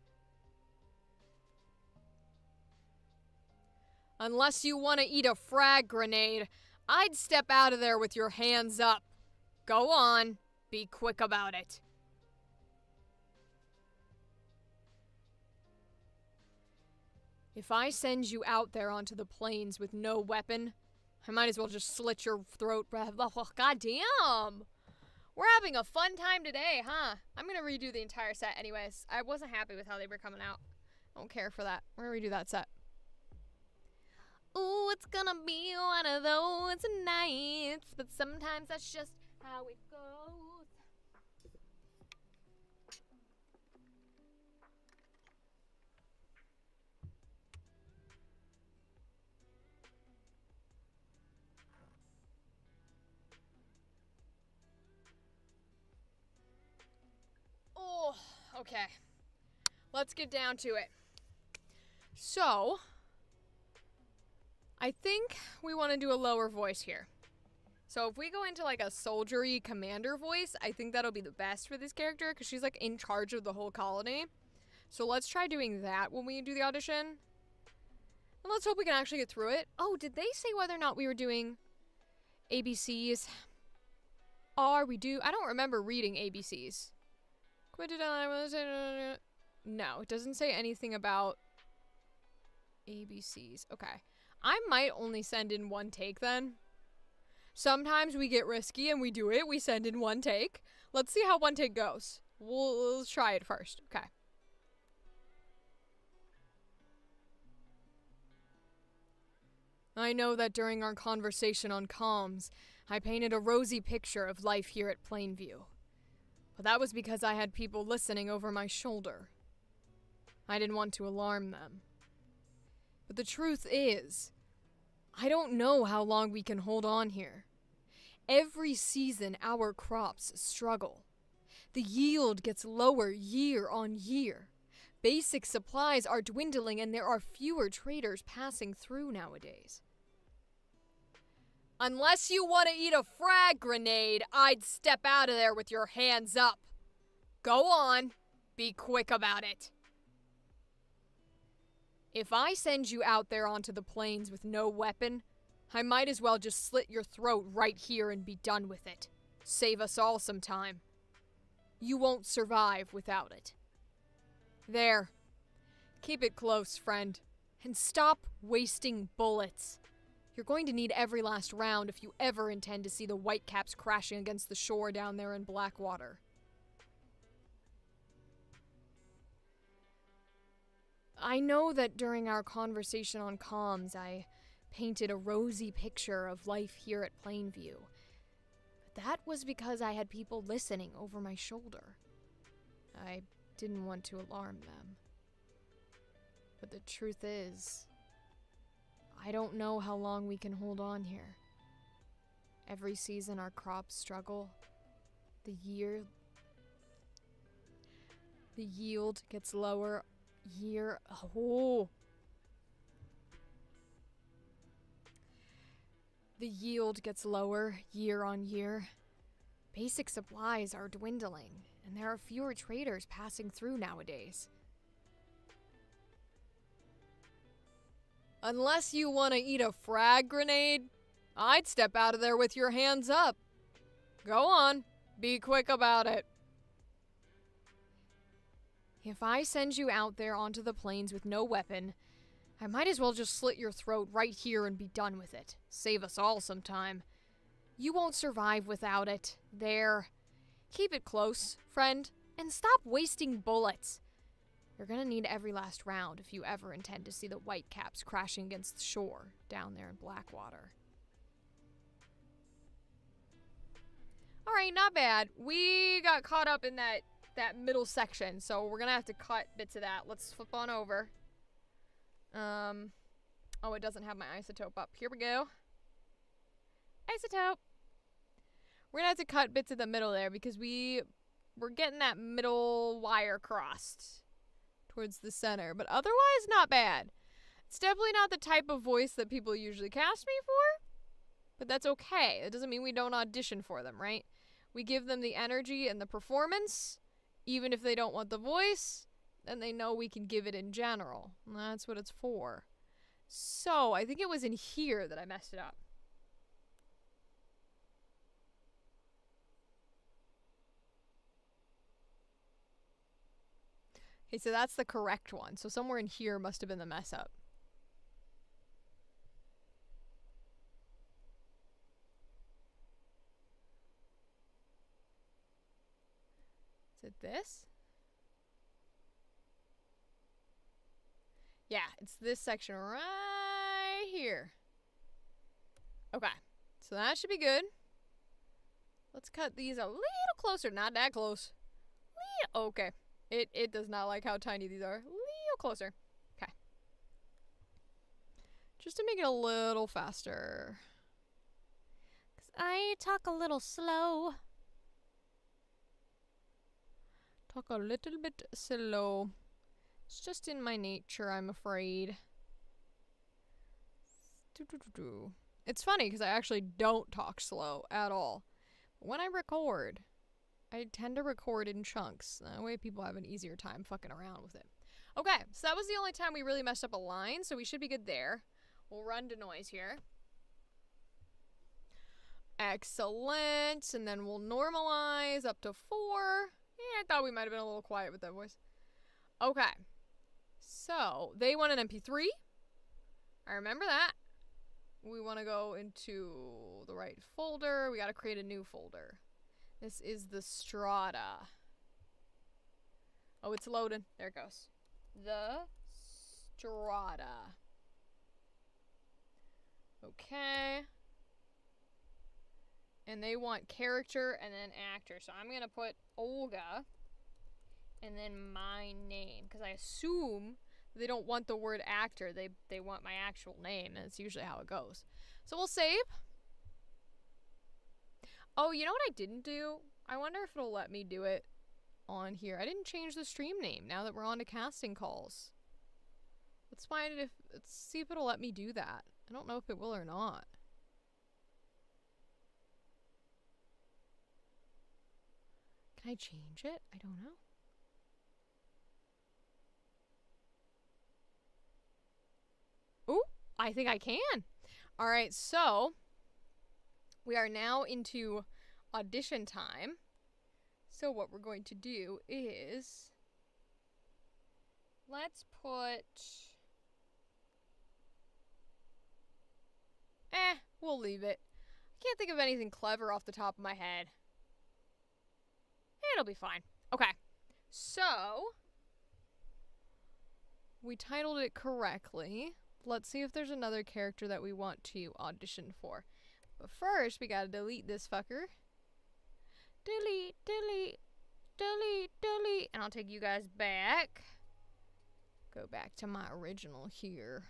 Unless you want to eat a frag grenade, I'd step out of there with your hands up. Go on, be quick about it. If I send you out there onto the plains with no weapon, I might as well just slit your throat. Oh, goddamn! We're having a fun time today, huh? I'm gonna redo the entire set anyways. I wasn't happy with how they were coming out. I don't care for that. We're gonna redo that set. Ooh, it's gonna be one of those nights, but sometimes that's just how it goes. Okay. Let's get down to it. So, I think we want to do a lower voice here. So if we go into like a soldiery commander voice, I think that'll be the best for this character because she's like in charge of the whole colony. So let's try doing that when we do the audition. And let's hope we can actually get through it. Oh, did they say whether or not we were doing ABCs? I don't remember reading ABCs. No, it doesn't say anything about ABCs. Okay. I might only send in one take then. Sometimes we get risky and we do it. We send in one take. Let's see how one take goes. We'll try it first. Okay. I know that during our conversation on comms, I painted a rosy picture of life here at Plainview. But that was because I had people listening over my shoulder. I didn't want to alarm them. But the truth is, I don't know how long we can hold on here. Every season, our crops struggle. The yield gets lower year on year. Basic supplies are dwindling and there are fewer traders passing through nowadays. Unless you want to eat a frag grenade, I'd step out of there with your hands up. Go on. Be quick about it. If I send you out there onto the plains with no weapon, I might as well just slit your throat right here and be done with it. Save us all some time. You won't survive without it. There. Keep it close, friend. And stop wasting bullets. You're going to need every last round if you ever intend to see the Whitecaps crashing against the shore down there in Blackwater. I know that during our conversation on comms, I painted a rosy picture of life here at Plainview. But that was because I had people listening over my shoulder. I didn't want to alarm them. But the truth is, I don't know how long we can hold on here. Every season our crops struggle. The yield gets lower The yield gets lower year on year. Basic supplies are dwindling, and there are fewer traders passing through nowadays. Unless you want to eat a frag grenade, I'd step out of there with your hands up. Go on, be quick about it. If I send you out there onto the plains with no weapon, I might as well just slit your throat right here and be done with it. Save us all some time. You won't survive without it. There. Keep it close, friend, and stop wasting bullets. You're gonna need every last round if you ever intend to see the Whitecaps crashing against the shore down there in Blackwater. Alright, not bad. We got caught up in that middle section, so we're gonna have to cut bits of that. Let's flip on over. Oh, it doesn't have my isotope up. Here we go. Isotope! We're gonna have to cut bits of the middle there because we're getting that middle wire crossed towards the center, but otherwise not bad. It's definitely not the type of voice that people usually cast me for, but that's okay. It doesn't mean we don't audition for them, right? We give them the energy and the performance, even if they don't want the voice, then they know we can give it in general. And that's what it's for. So, I think it was in here that I messed it up. Okay, so that's the correct one. So somewhere in here must have been the mess up. Is it this? Yeah, it's this section right here. Okay, so that should be good. Let's cut these a little closer. Not that close. Okay. It does not like how tiny these are. A little closer. Okay. Just to make it a little faster. 'Cause I talk a little slow. Talk a little bit slow. It's just in my nature, I'm afraid. It's funny because I actually don't talk slow at all. When I record, I tend to record in chunks. That way people have an easier time fucking around with it. Okay, so that was the only time we really messed up a line, so we should be good there. We'll run to noise here. Excellent. And then we'll normalize up to 4. Yeah, I thought we might have been a little quiet with that voice. Okay. So, they want an MP3. I remember that. We want to go into the right folder. We got to create a new folder. This is the Strata. Oh, it's loading. There it goes. The Strata. Okay. And they want character and then actor. So I'm going to put Olga and then my name. Because I assume they don't want the word actor. They want my actual name. And it's usually how it goes. So we'll save. Oh, you know what I didn't do? I wonder if it'll let me do it on here. I didn't change the stream name now that we're on to casting calls. Let's see if it'll let me do that. I don't know if it will or not. Can I change it? I don't know. Ooh, I think I can. All right, so we are now into audition time. So what we're going to do is let's put we'll leave it. I can't think of anything clever off the top of my head. It'll be fine. Okay. So we titled it correctly. Let's see if there's another character that we want to audition for. But first, we gotta delete this fucker. Delete, delete, delete, delete. And I'll take you guys back. Go back to my original here.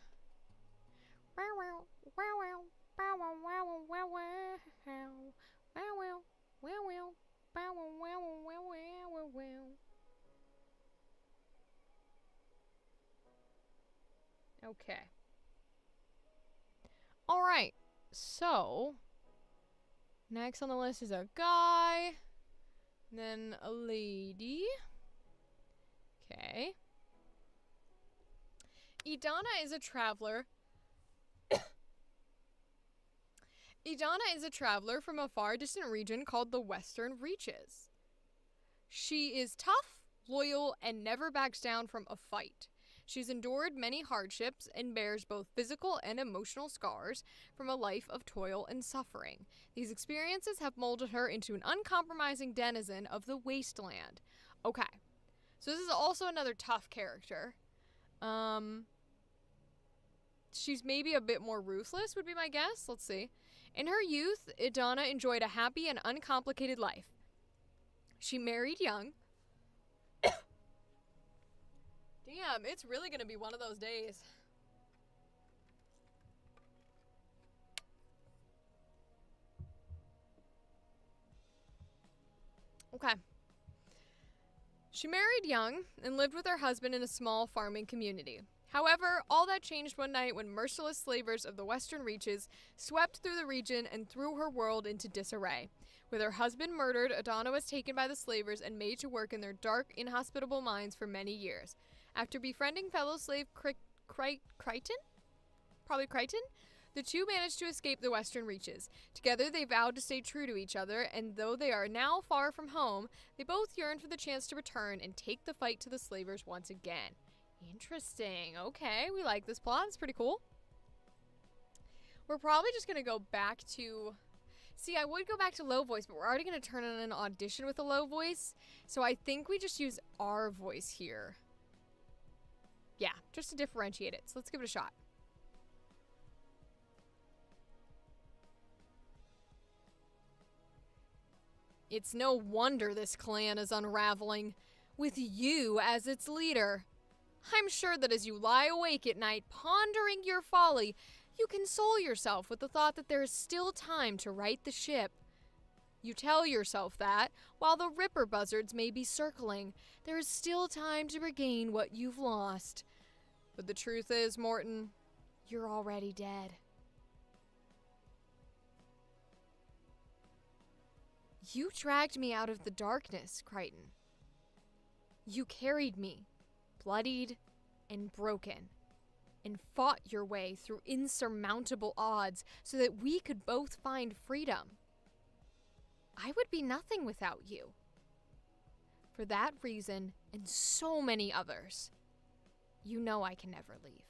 Okay. Alright, so next on the list is a guy, then a lady. Okay. Idana is a traveler. Idana is a traveler from a far distant region called the Western Reaches. She is tough, loyal, and never backs down from a fight. She's endured many hardships and bears both physical and emotional scars from a life of toil and suffering. These experiences have molded her into an uncompromising denizen of the wasteland. Okay, so this is also another tough character. She's maybe a bit more ruthless, would be my guess. Let's see. In her youth, Idana enjoyed a happy and uncomplicated life. She married young. Damn, it's really gonna be one of those days. Okay. She married young and lived with her husband in a small farming community. However, all that changed one night when merciless slavers of the Western Reaches swept through the region and threw her world into disarray. With her husband murdered, Idana was taken by the slavers and made to work in their dark, inhospitable mines for many years. After befriending fellow slave Crichton? Probably Crichton? The two managed to escape the Western Reaches. Together, they vowed to stay true to each other, and though they are now far from home, they both yearn for the chance to return and take the fight to the slavers once again. Interesting. Okay, we like this plot. It's pretty cool. We're probably just going to go back to... See, I would go back to low voice, but we're already going to turn on an audition with a low voice, so I think we just use our voice here. Yeah, just to differentiate it. So let's give it a shot. It's no wonder this clan is unraveling, with you as its leader. I'm sure that as you lie awake at night pondering your folly, you console yourself with the thought that there is still time to right the ship. You tell yourself that, while the Ripper buzzards may be circling, there is still time to regain what you've lost. But the truth is, Morton, you're already dead. You dragged me out of the darkness, Crichton. You carried me, bloodied and broken, and fought your way through insurmountable odds so that we could both find freedom. I would be nothing without you. For that reason, and so many others, you know I can never leave.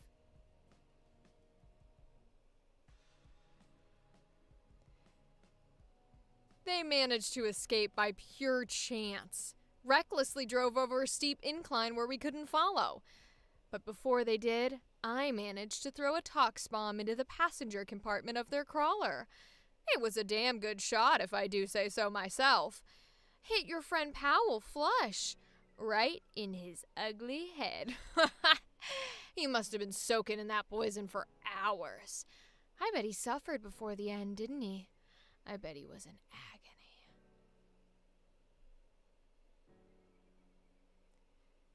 They managed to escape by pure chance. Recklessly drove over a steep incline where we couldn't follow. But before they did, I managed to throw a tox bomb into the passenger compartment of their crawler. It was a damn good shot, if I do say so myself. Hit your friend Powell flush, right in his ugly head. He must have been soaking in that poison for hours. I bet he suffered before the end, didn't he? I bet he was in agony.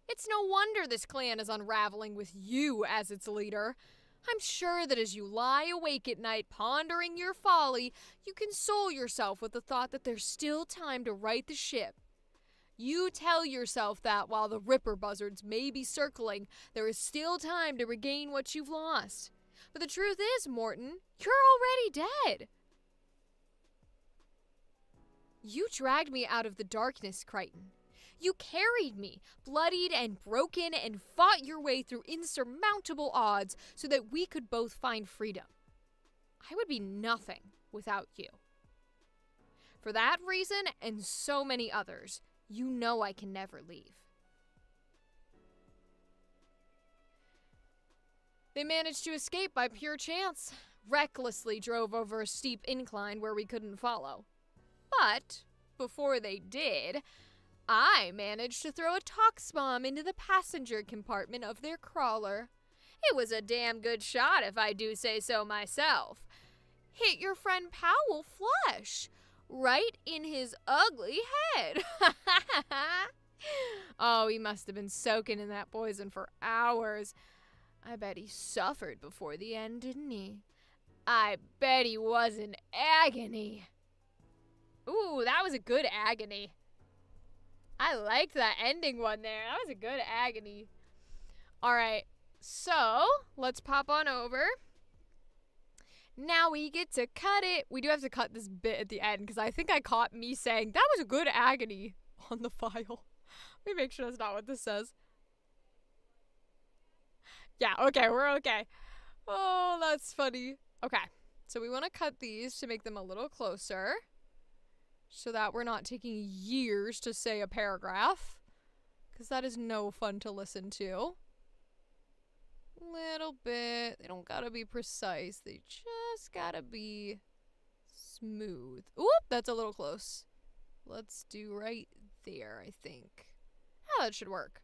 It's no wonder this clan is unraveling with you as its leader. I'm sure that as you lie awake at night pondering your folly, you console yourself with the thought that there's still time to right the ship. You tell yourself that while the Ripper buzzards may be circling, there is still time to regain what you've lost. But the truth is, Morton, you're already dead. You dragged me out of the darkness, Crichton. You carried me, bloodied and broken, and fought your way through insurmountable odds so that we could both find freedom. I would be nothing without you. For that reason, and so many others, you know I can never leave. They managed to escape by pure chance. Recklessly drove over a steep incline where we couldn't follow. But before they did, I managed to throw a tox bomb into the passenger compartment of their crawler. It was a damn good shot, if I do say so myself. Hit your friend Powell flush, right in his ugly head. Oh, he must have been soaking in that poison for hours. I bet he suffered before the end, didn't he? I bet he was in agony. Ooh, that was a good agony. I liked that ending one there. That was a good agony. Alright, so let's pop on over. Now we get to cut it. We do have to cut this bit at the end because I think I caught me saying that was a good agony on the file. Let me make sure that's not what this says. Yeah, okay, we're okay. Oh, that's funny. Okay, so we want to cut these to make them a little closer so that we're not taking years to say a paragraph, because that is no fun to listen to. Little bit. They don't gotta be precise. They just gotta be smooth. Oop, that's a little close. Let's do right there, I think. Oh, that should work.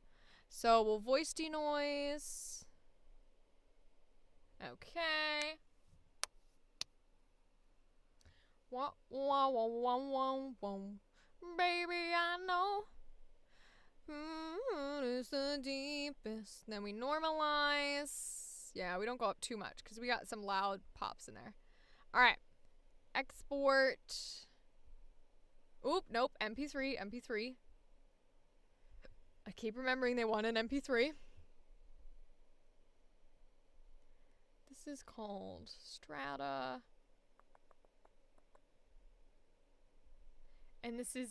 So we'll voice denoise. Okay. Wah, wah, wah, wah, wah, wah. Baby, I know. It's the deepest. Then we normalize. Yeah, we don't go up too much because we got some loud pops in there. Alright. Export. Oop, nope. MP3, MP3. I keep remembering they want an MP3. This is called Strata. And this is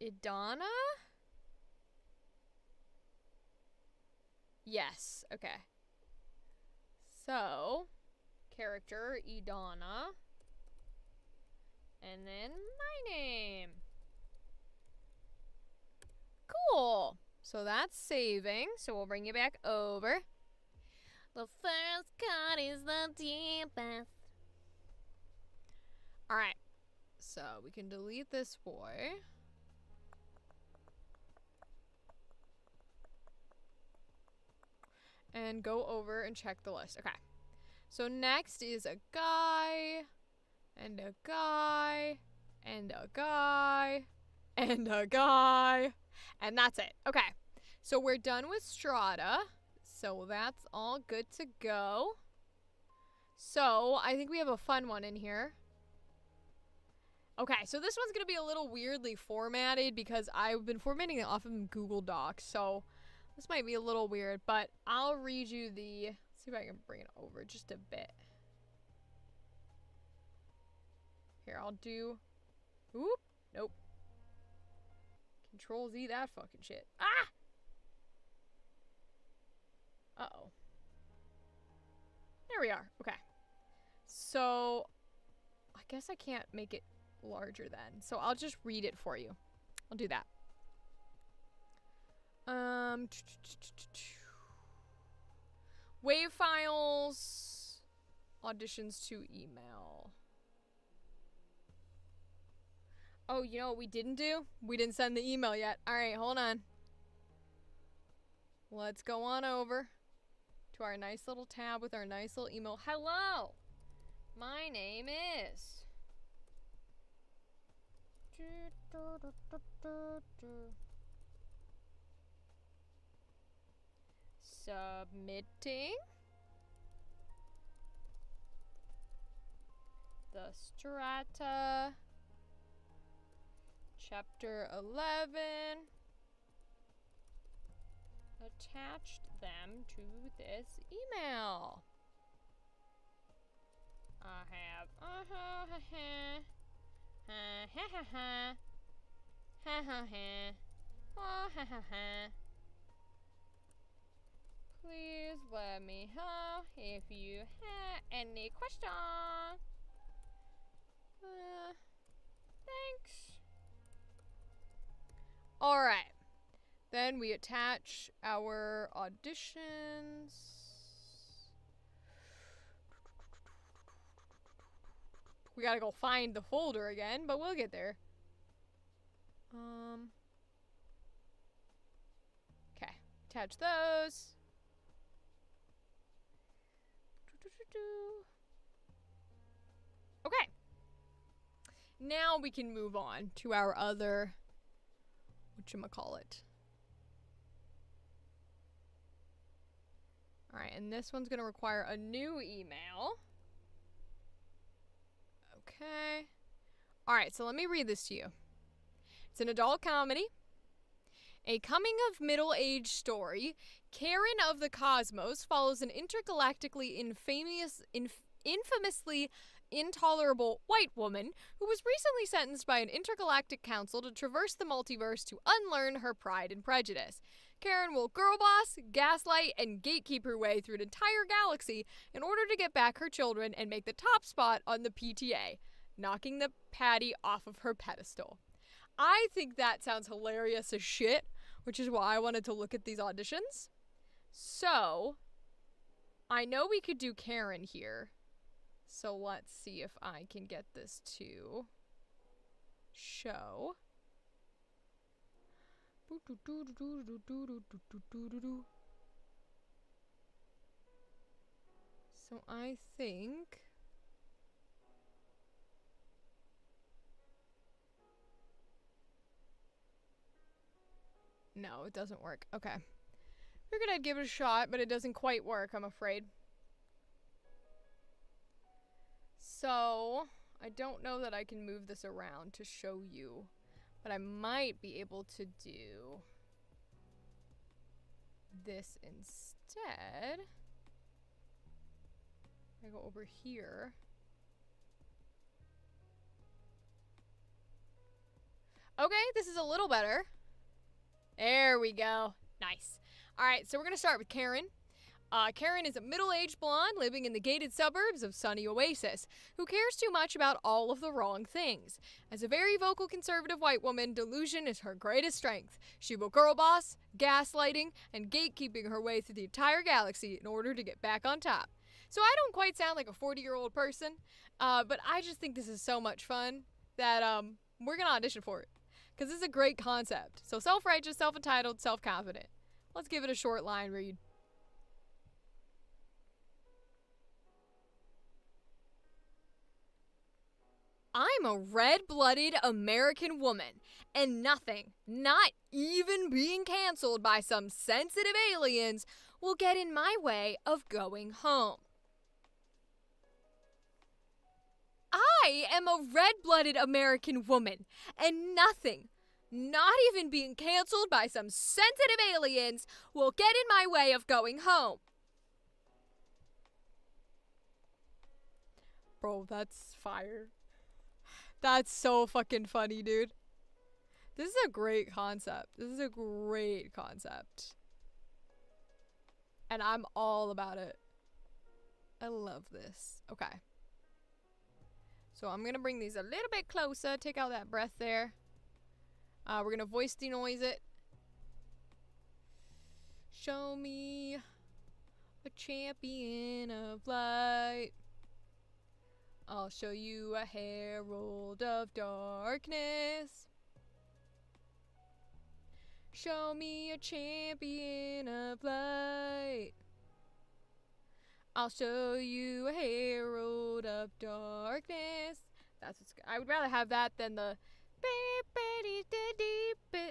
Idana? Yes, okay. So, character Idana. And then my name. Cool. So that's saving. So we'll bring you back over. The first cut is the deepest. Alright. So we can delete this boy. And go over and check the list. Okay. So next is a guy. And a guy. and a guy, and a guy, and that's it. Okay, so we're done with Strata, so that's all good to go. So I think we have a fun one in here. Okay, so this one's gonna be a little weirdly formatted because I've been formatting it off of Google Docs, so this might be a little weird, but I'll read you the, let's see if I can bring it over just a bit. Here, I'll do, oop, nope. Control Z that fucking shit. Ah! Uh-oh. There we are, okay. So, I guess I can't make it larger then, so I'll just read it for you. I'll do that. Wave files, auditions to email. Oh, you know what we didn't do? We didn't send the email yet. All right, hold on. Let's go on over to our nice little tab with our nice little email. Hello, my name is... Submitting the Strata Chapter 11. Attached them to this email. I have please let me know if you have any questions. Thanks. Alright. Then we attach our auditions. We gotta go find the folder again, but we'll get there. Okay. Attach those. Okay. Now we can move on to our other, whatchamacallit. Alright, and this one's gonna require a new email. Okay. Alright, so let me read this to you. It's an adult comedy. A coming-of-middle-age story, Karen of the Cosmos follows an intergalactically infamously intolerable white woman who was recently sentenced by an intergalactic council to traverse the multiverse to unlearn her pride and prejudice. Karen will girlboss, gaslight, and gatekeep her way through an entire galaxy in order to get back her children and make the top spot on the PTA, knocking the patty off of her pedestal. I think that sounds hilarious as shit, which is why I wanted to look at these auditions. So, I know we could do Karen here. So let's see if I can get this to show. So I think... No, it doesn't work. Okay. Figured I'd give it a shot, but it doesn't quite work, I'm afraid. So, I don't know that I can move this around to show you, but I might be able to do this instead. I go over here. Okay, this is a little better. There we go. Nice. Alright, so we're going to start with Karen. Karen is a middle-aged blonde living in the gated suburbs of sunny Oasis, who cares too much about all of the wrong things. As a very vocal conservative white woman, delusion is her greatest strength. She will girlboss, gaslighting, and gatekeeping her way through the entire galaxy in order to get back on top. So I don't quite sound like a 40-year-old person, but I just think this is so much fun that we're going to audition for it. Because this is a great concept. So self-righteous, self-entitled, self-confident. Let's give it a short line read. I'm a red-blooded American woman, and nothing, not even being canceled by some sensitive aliens, will get in my way of going home. I am a red-blooded American woman, and nothing, not even being canceled by some sensitive aliens, will get in my way of going home. Bro, that's fire. That's so fucking funny, dude. This is a great concept. This is a great concept. And I'm all about it. I love this. Okay. So I'm gonna bring these a little bit closer. Take out that breath there. We're gonna voice denoise it. Show me a champion of light. I'll show you a herald of darkness. Show me a champion of light. I'll show you a herald of darkness. That's what's good. I would rather have that than the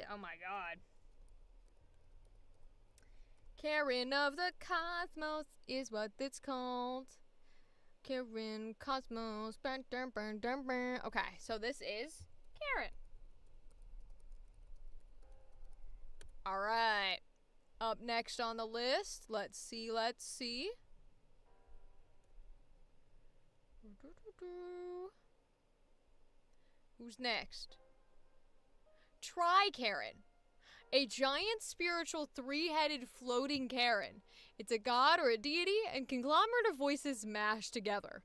oh my god. Karen of the Cosmos is what it's called. Karen Cosmos. Okay, so this is Karen. Alright. Up next on the list. Let's see. Who's next? Try Karen. A giant spiritual three-headed floating Karen. It's a god or a deity and conglomerate of voices mashed together.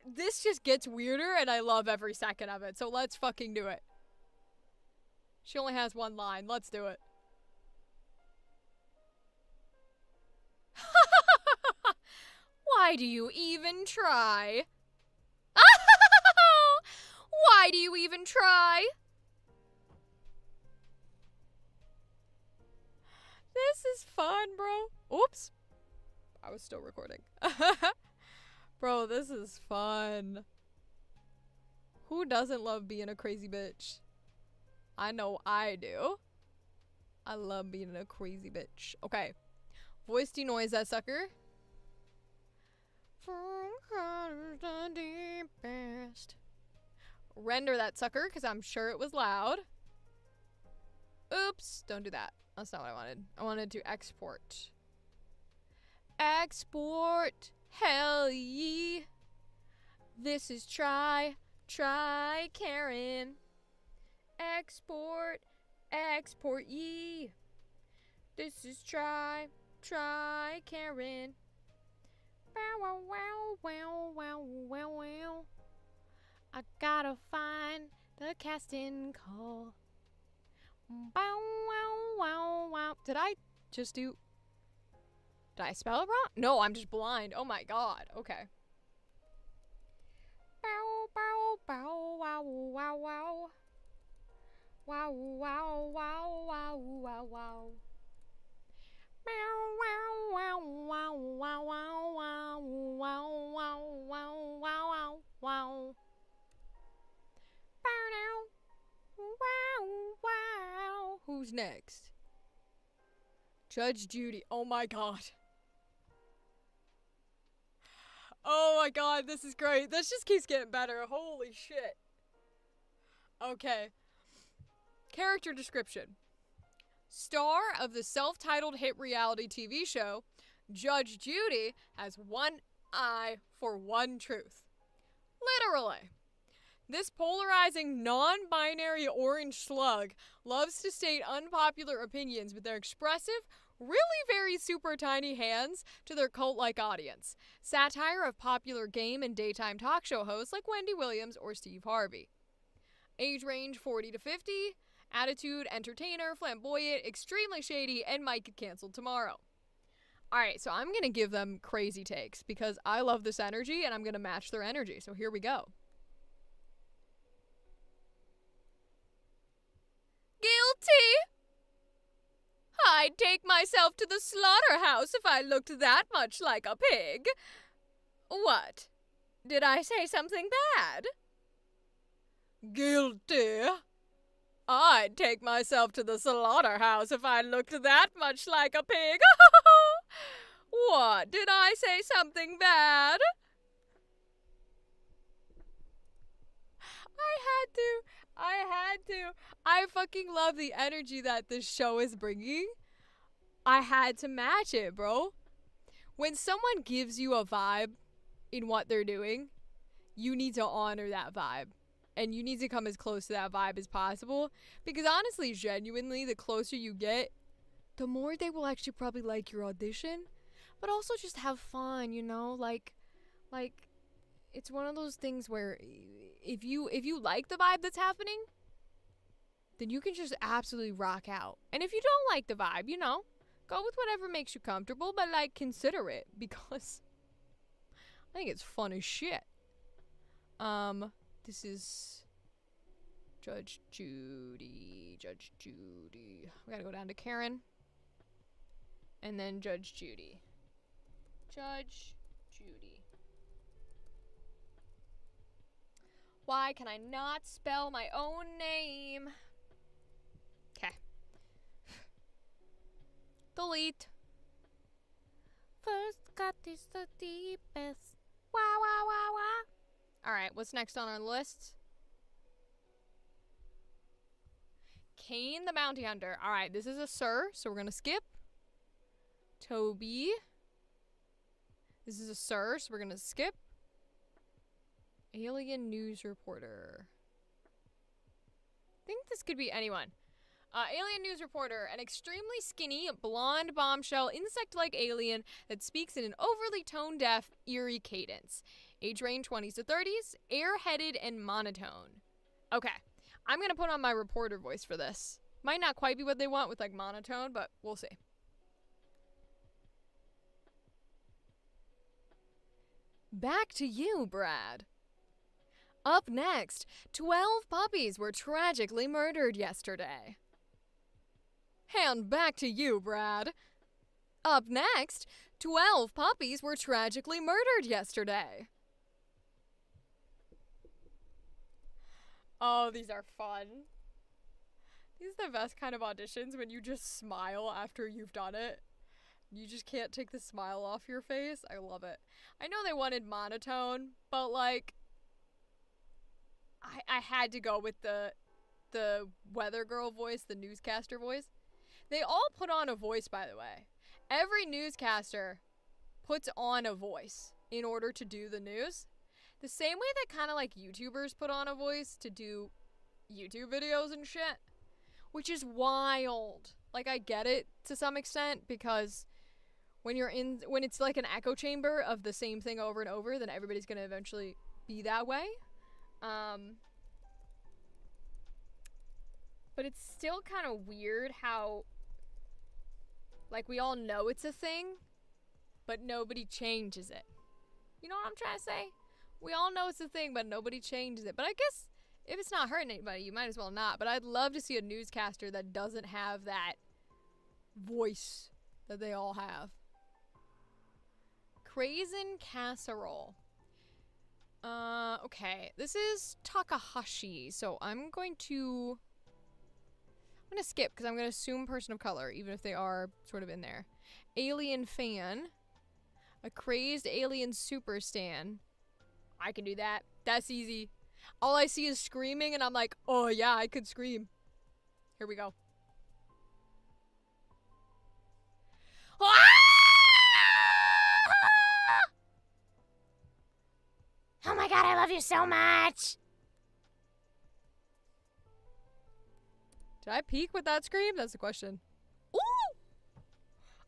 This just gets weirder and I love every second of it, so let's fucking do it. She only has one line. Let's do it. Why do you even try? Why do you even try? This is fun, bro. Oops. I was still recording. Bro, this is fun. Who doesn't love being a crazy bitch? I know I do. I love being a crazy bitch. Okay. Voice denoise that sucker. Render that sucker, because I'm sure it was loud. Oops. Don't do that. That's not what I wanted. I wanted to export. Export. Hell ye. This is try Karen. Export ye. This is try Karen. Wow, wow, wow, wow, wow, wow. I gotta find the casting call. Bow, wow, wow, wow. Did I spell it wrong? No, I'm just blind. Oh my god. Okay. Bow, bow, bow, wow, wow, wow. Wow, wow, wow, wow, wow, wow. Wow, wow, wow, wow, wow, wow, wow, wow, wow, wow, wow. Bow now. Wow, wow. Who's next? Judge Judy. Oh my god. Oh my god, this is great. This just keeps getting better. Holy shit. Okay. Character description. Star of the self-titled hit reality TV show, Judge Judy has one eye for one truth. Literally. This polarizing, non-binary orange slug loves to state unpopular opinions with their expressive, really very super tiny hands to their cult-like audience. Satire of popular game and daytime talk show hosts like Wendy Williams or Steve Harvey. Age range 40 to 50. Attitude, entertainer, flamboyant, extremely shady, and might get canceled tomorrow. Alright, so I'm going to give them crazy takes because I love this energy and I'm going to match their energy. So here we go. Guilty! I'd take myself to the slaughterhouse if I looked that much like a pig. What? Did I say something bad? Guilty? I'd take myself to the slaughterhouse if I looked that much like a pig. What? Did I say something bad? I fucking love the energy that this show is bringing. I had to match it, bro. When someone gives you a vibe in what they're doing, you need to honor that vibe. And you need to come as close to that vibe as possible. Because honestly, genuinely, the closer you get, the more they will actually probably like your audition. But also just have fun, you know? Like it's one of those things where if you like the vibe that's happening, then you can just absolutely rock out. And if you don't like the vibe, you know, go with whatever makes you comfortable, but like consider it because I think it's fun as shit. This is Judge Judy. We gotta go down to Karen. And then Judge Judy. Judge Judy. Why can I not spell my own name? Okay. Delete. First cut is the deepest. Wah, wah, wah, wah. Alright, what's next on our list? Kane the Bounty Hunter. Alright, this is a sir, so we're gonna skip. Toby. This is a sir, so we're gonna skip. Alien news reporter. I think this could be anyone. Alien news reporter, an extremely skinny, blonde bombshell, insect-like alien that speaks in an overly tone-deaf, eerie cadence. Age range 20s to 30s, airheaded and monotone. Okay, I'm gonna put on my reporter voice for this. Might not quite be what they want with like monotone, but we'll see. Back to you, Brad. Up next, 12 puppies were tragically murdered yesterday. And back to you, Brad. Up next, 12 puppies were tragically murdered yesterday. Oh, these are fun. These are the best kind of auditions when you just smile after you've done it. You just can't take the smile off your face. I love it. I know they wanted monotone, but like I had to go with the weather girl voice, the newscaster voice. They all put on a voice, by the way. Every newscaster puts on a voice in order to do the news. The same way that kind of like YouTubers put on a voice to do YouTube videos and shit. Which is wild. Like, I get it to some extent because when it's like an echo chamber of the same thing over and over, then everybody's gonna eventually be that way. But it's still kind of weird how, like, we all know it's a thing, but nobody changes it. You know what I'm trying to say? We all know it's a thing, but nobody changes it. But I guess if it's not hurting anybody, you might as well not. But I'd love to see a newscaster that doesn't have that voice that they all have. Craisin Casserole. Okay. This is Takahashi. So I'm going to skip because I'm going to assume person of color, even if they are sort of in there. Alien fan. A crazed alien super stan. I can do that. That's easy. All I see is screaming and I'm like, oh yeah, I could scream. Here we go. Oh my god, I love you so much! Did I peak with that scream? That's the question. Ooh!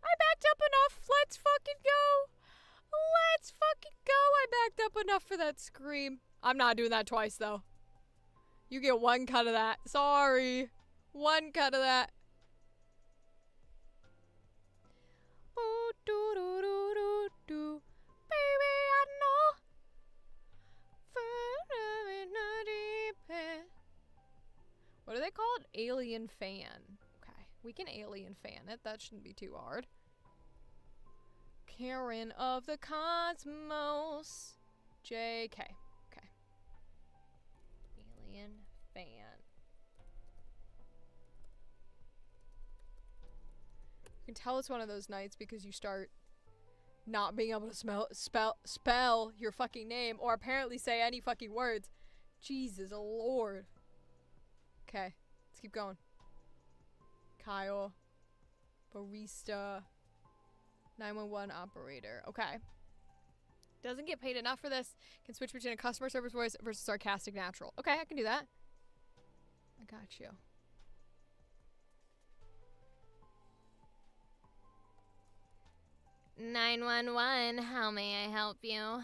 I backed up enough. Let's fucking go. Let's fucking go. I backed up enough for that scream. I'm not doing that twice, though. You get one cut of that. Sorry. One cut of that. Ooh, doo, doo, doo, doo, doo. Baby, I know. What are they called? Alien fan. Okay. We can alien fan it. That shouldn't be too hard. Karen of the Cosmos. JK. Okay. Alien fan. You can tell it's one of those nights because you start not being able to spell your fucking name or apparently say any fucking words. Jesus Lord. Okay, let's keep going. Kyle. Barista. 911 operator. Okay. Doesn't get paid enough for this. Can switch between a customer service voice versus sarcastic natural. Okay, I can do that. I got you. "911, how may I help you?"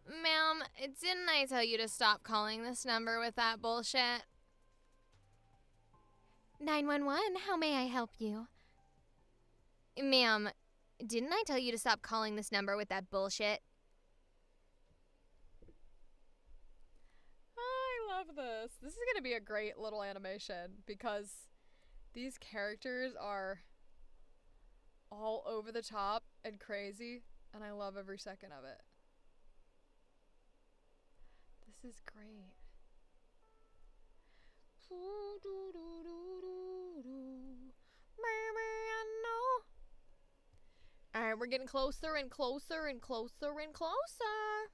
"Ma'am, didn't I tell you to stop calling this number with that bullshit?" "911, how may I help you?" "Ma'am, didn't I tell you to stop calling this number with that bullshit?" I love this. This is going to be a great little animation because these characters are all over the top and crazy, and I love every second of it. This is great. Alright, we're getting closer and closer and closer and closer.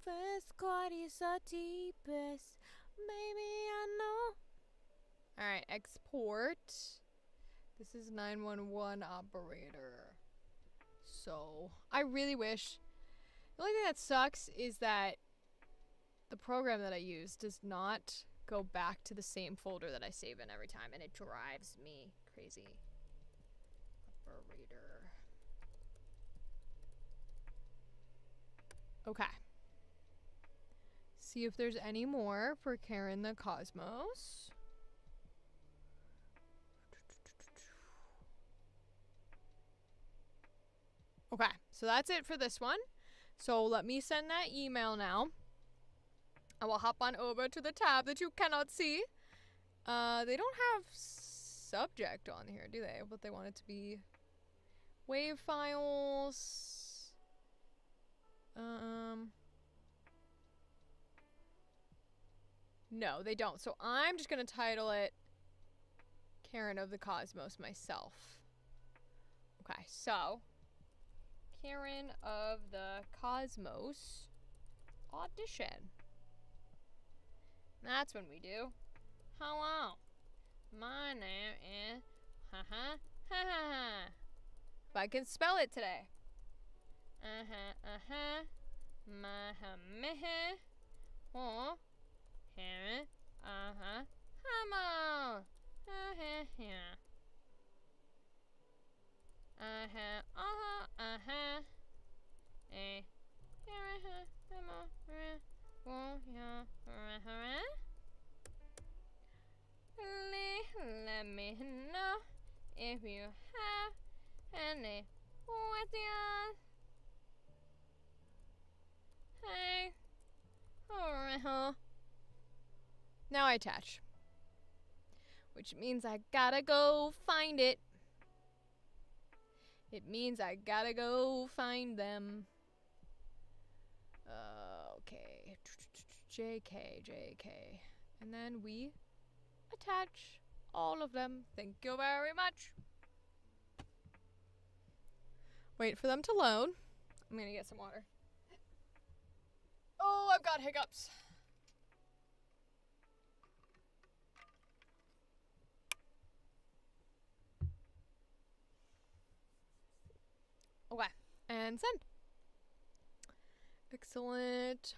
First chord is the deepest. Baby, I know. Alright, export. This is 911 operator. So, I really wish. The only thing that sucks is that the program that I use does not go back to the same folder that I save in every time, and it drives me crazy. Operator. Okay. See if there's any more for Karen the Cosmos. Okay, so that's it for this one. So let me send that email now. I will hop on over to the tab that you cannot see. They don't have subject on here, do they? But they want it to be wave files. No, they don't. So I'm just going to title it Karen of the Cosmos myself. Okay, so Karen of the Cosmos audition. That's when we do. Hello, my name is if I can spell it today. Let me know if you have any questions. Hey. Alright. Now I attach. Which means I gotta go find it. It means I gotta go find them. Okay. JK. And then we attach all of them. Thank you very much. Wait for them to load. I'm gonna get some water. Oh, I've got hiccups. Okay, and send. Excellent.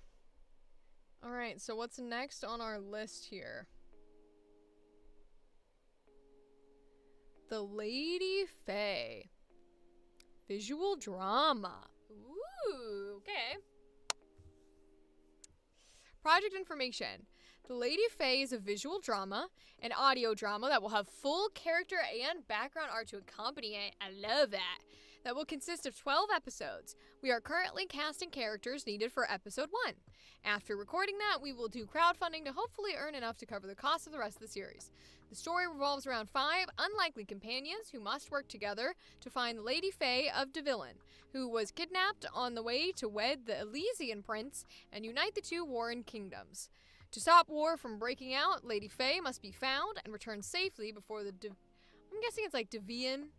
Alright, so what's next on our list here? The Lady Fae. Visual drama. Ooh, okay. Project information. The Lady Fae is a visual drama, an audio drama that will have full character and background art to accompany it. I love that. That will consist of 12 episodes. We are currently casting characters needed for episode 1. After recording that, we will do crowdfunding to hopefully earn enough to cover the cost of the rest of the series. The story revolves around 5 unlikely companions who must work together to find the Lady Fae of Devillin, who was kidnapped on the way to wed the Elysian prince and unite the two warring kingdoms. To stop war from breaking out, Lady Faye must be found and returned safely before the I'm guessing it's like Devian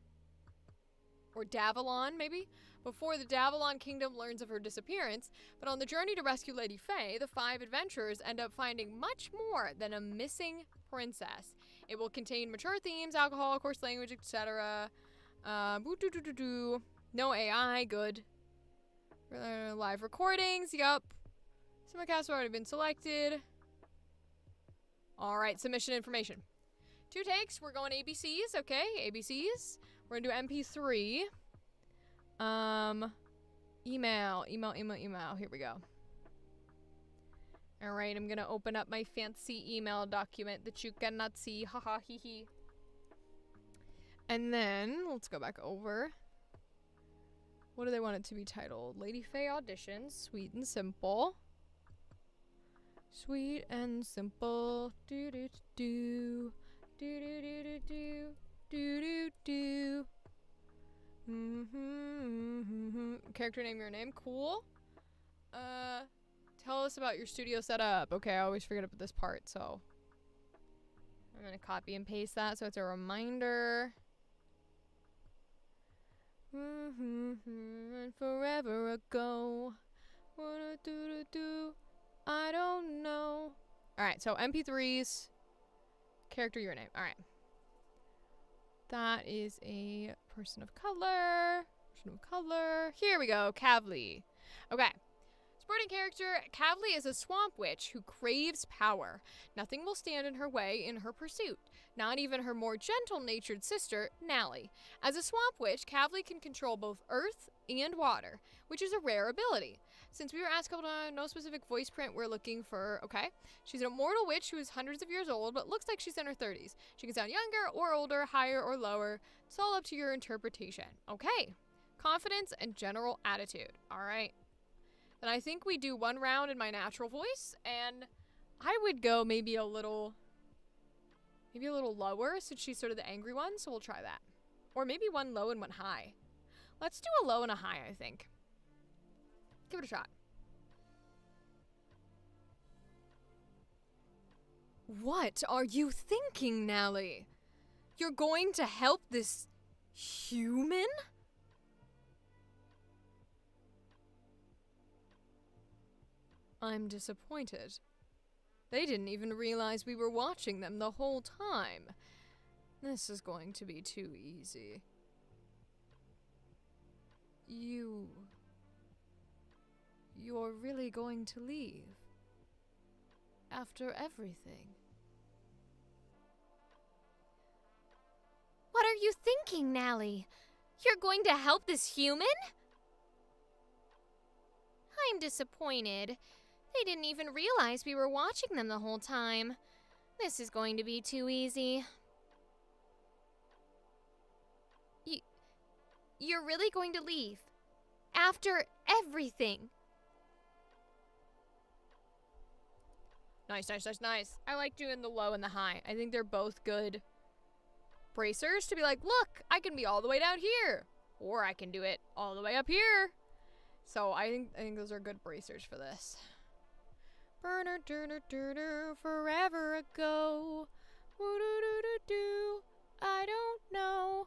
or Davalon, maybe? Before the Davalon kingdom learns of her disappearance. But on the journey to rescue Lady Faye, the 5 adventurers end up finding much more than a missing princess. It will contain mature themes, alcohol, coarse language, etc. No AI, good. Live recordings, yup. Simulcasts have already been selected. Alright, submission information. 2 takes, we're going ABCs, okay, ABCs. We're gonna do MP3. Email. Here we go. Alright, I'm gonna open up my fancy email document that you cannot see. Haha, hee hee. And then, let's go back over. What do they want it to be titled? Lady Faye Auditions. Sweet and simple. Sweet and simple. Do do do do do do do do do do. Character name, your name. Cool. Tell us about your studio setup. Okay, I always forget about this part, so I'm gonna copy and paste that so it's a reminder. And forever ago. What do? I don't know. Alright, so MP3s. Character, your name. Alright. That is a person of color. Here we go. Kavli. Okay. Supporting character, Kavli is a swamp witch who craves power. Nothing will stand in her way in her pursuit. Not even her more gentle-natured sister, Nally. As a swamp witch, Kavli can control both earth and water, which is a rare ability. Since we were asked a couple times, no specific voice print, we're looking for, okay. She's an immortal witch who is hundreds of years old, but looks like she's in her 30s. She can sound younger or older, higher or lower. It's all up to your interpretation. Okay. Confidence and general attitude. All right. Then I think we do 1 round in my natural voice, and I would go maybe a little lower since she's sort of the angry one, so we'll try that. Or maybe 1 low and 1 high. Let's do a low and a high, I think. Give it a shot. What are you thinking, Nally? You're going to help this human? I'm disappointed. They didn't even realize we were watching them the whole time. This is going to be too easy. You're really going to leave? After everything? What are you thinking, Nally? You're going to help this human? I'm disappointed. They didn't even realize we were watching them the whole time. This is going to be too easy. You're really going to leave? After everything? Nice. I like doing the low and the high. I think they're both good bracers to be like, look, I can be all the way down here. Or I can do it all the way up here. So I think those are good bracers for this. Burner, forever ago. Woo-doo-doo-doo-doo. I don't know.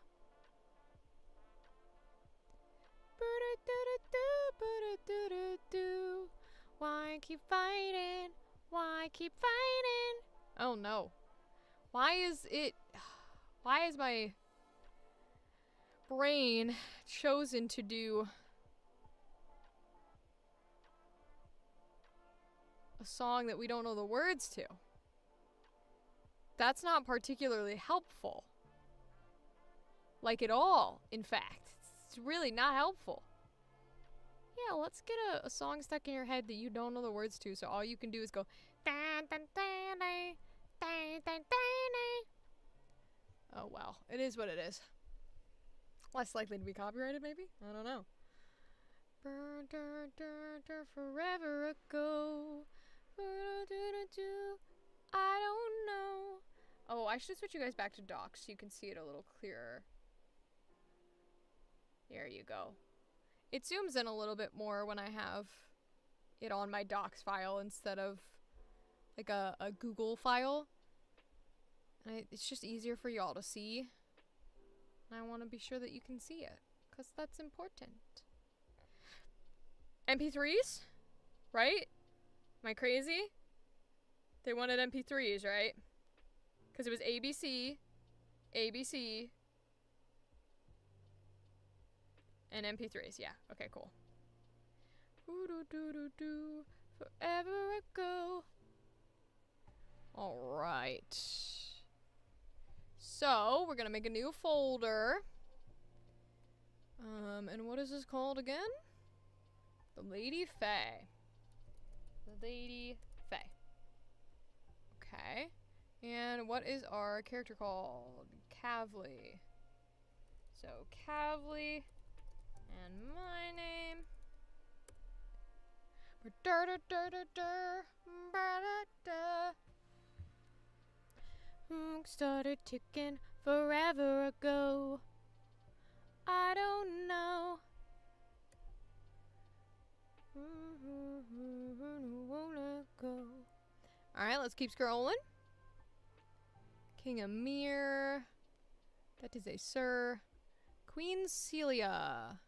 Why keep fighting? Why keep fighting? Oh no. Why is my brain chosen to do a song that we don't know the words to? That's not particularly helpful. Like at all, in fact. It's really not helpful. Yeah, let's get a song stuck in your head that you don't know the words to, so all you can do is go. Oh well, it is what it is. Less likely to be copyrighted, maybe? I don't know. Forever ago. I don't know. Oh, I should switch you guys back to docs so you can see it a little clearer. There you go. It zooms in a little bit more when I have it on my docs file instead of like a Google file. And it's just easier for y'all to see. And I want to be sure that you can see it, because that's important. MP3s? Right? Am I crazy? They wanted MP3s, right? Because it was ABC, ABC, and MP3s. Yeah. Okay, cool. Ooh-doo-doo-doo-doo, forever ago. All right. So, we're going to make a new folder. And what is this called again? The Lady Fae. The Lady Fae. Okay. And what is our character called? Kavli. So, Kavli. And my name. Started ticking forever ago. I don't know. Won't let go. Alright, let's keep scrolling. King Amir. That is a sir. Queen Celia.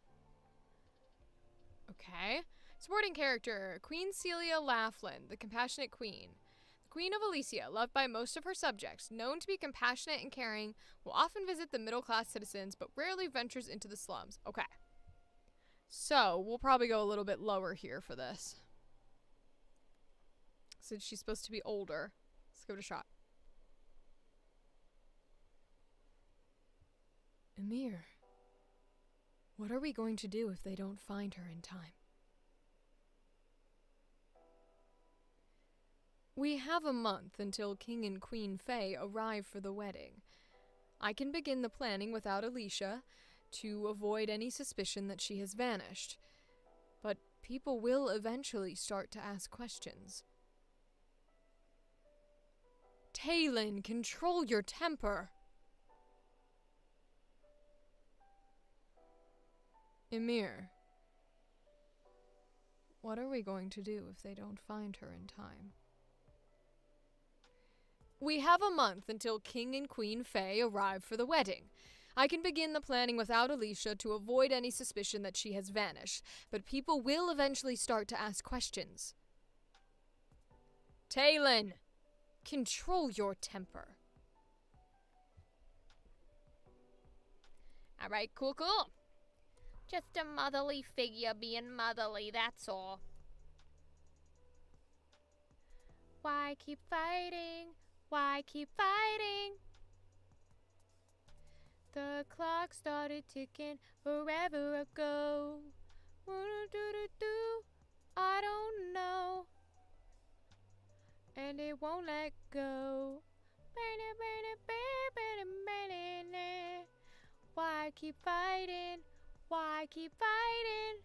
Okay. Supporting character. Queen Celia Laughlin, the compassionate queen. The Queen of Elysia, loved by most of her subjects, known to be compassionate and caring, will often visit the middle-class citizens, but rarely ventures into the slums. Okay. So, we'll probably go a little bit lower here for this. Since she's supposed to be older. Let's give it a shot. Amir, what are we going to do if they don't find her in time? We have a month until King and Queen Fae arrive for the wedding. I can begin the planning without Alicia to avoid any suspicion that she has vanished. But people will eventually start to ask questions. Talon, control your temper! Emir, what are we going to do if they don't find her in time? We have a month until King and Queen Fae arrive for the wedding. I can begin the planning without Alicia to avoid any suspicion that she has vanished, but people will eventually start to ask questions. Talon, control your temper. Alright, cool. Just a motherly figure being motherly, that's all. Why keep fighting? Why keep fighting? The clock started ticking forever ago. I don't know. And it won't let go. Why keep fighting? Why keep fighting?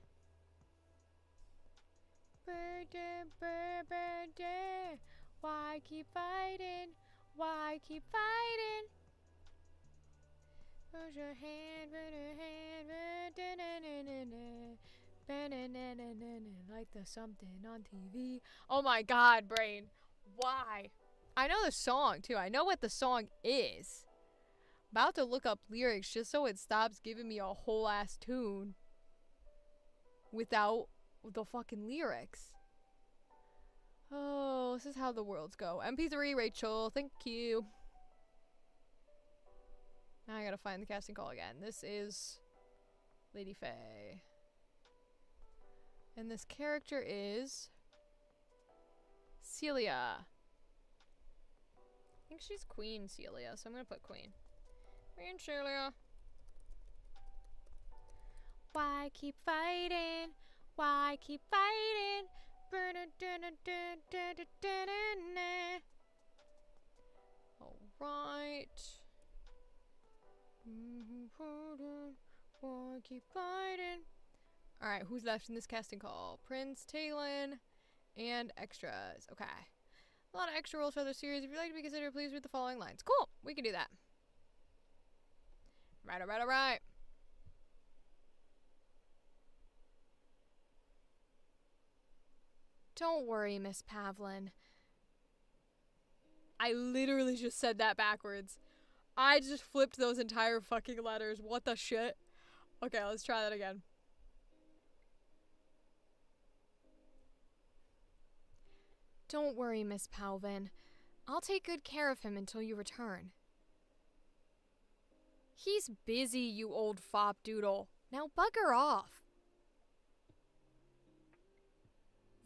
Why keep fighting? Why keep fighting? Put your hand, like the something on TV. Oh my god, brain. Why? I know the song too. I know what the song is. About to look up lyrics just so it stops giving me a whole ass tune without the fucking lyrics. Oh, this is how the worlds go. MP3, Rachel, thank you. Now I gotta find the casting call again. This is Lady Fae. And this character is Celia. I think she's Queen Celia, so I'm gonna put Queen. Queen Celia. Why keep fighting? Why keep fighting? Alright. Why keep fighting? Alright, who's left in this casting call? Prince, Talon, and extras. Okay. A lot of extra roles for other series. If you'd like to be considered, please read the following lines. Cool! We can do that. Alright. Don't worry, Miss Pavlin. I literally just said that backwards. I just flipped those entire fucking letters. What the shit? Okay, let's try that again. Don't worry, Miss Palvin. I'll take good care of him until you return. He's busy, you old fop doodle. Now bugger off.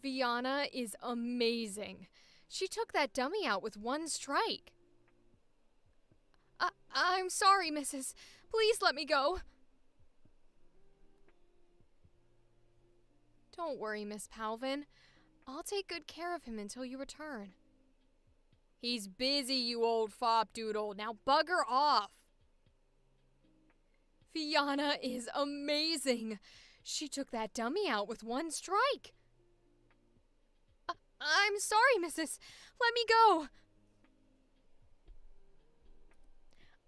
Viana is amazing. She took that dummy out with one strike. I'm sorry, Mrs. Please let me go. Don't worry, Miss Palvin. I'll take good care of him until you return. He's busy, you old fop doodle. Now bugger off. Viana is amazing. She took that dummy out with one strike. I'm sorry, Mrs. Let me go.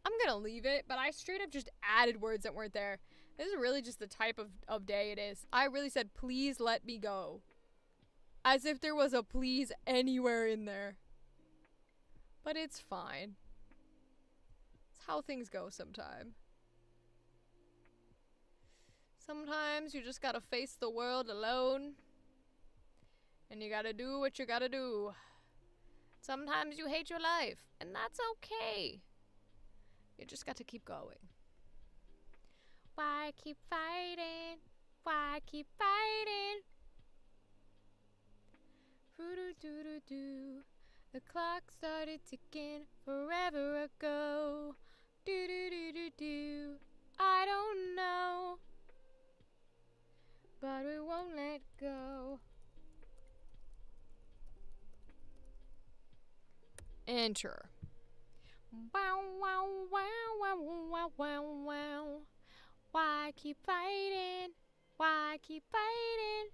I'm gonna leave it, but I straight up just added words that weren't there. This is really just the type of day it is. I really said, please let me go. As if there was a please anywhere in there. But it's fine. It's how things go sometimes. Sometimes you just gotta face the world alone. And you gotta do what you gotta do. Sometimes you hate your life, and that's okay. You just got to keep going. Why keep fighting? Why keep fighting? Do-do-do-do-do. The clock started ticking forever ago. Do-do-do-do-do. I don't know, but we won't let go. Enter. Wow, wow, wow, wow, wow, wow, wow. Why keep fighting? Why keep fighting?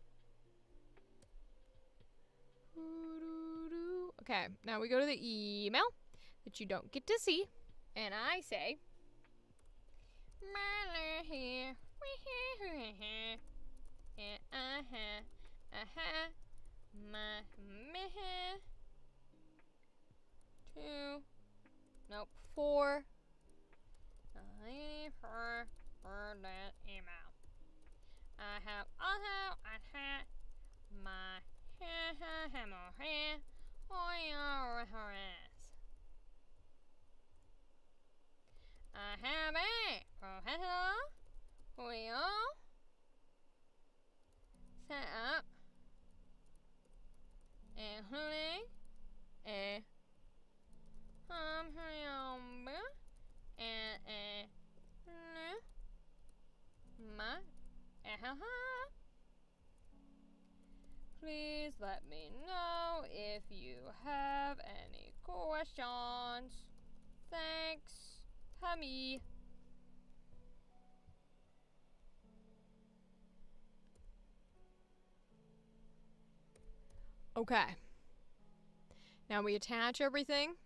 Okay, now we go to the email that you don't get to see. And I say, Marla here. My meh. 2. Nope, 4. I need her for that email. I have also had my hair for your harass. I have a professional wheel set up, including a and a Please let me know if you have any questions. Thanks, Tommy. Okay. Now we attach everything.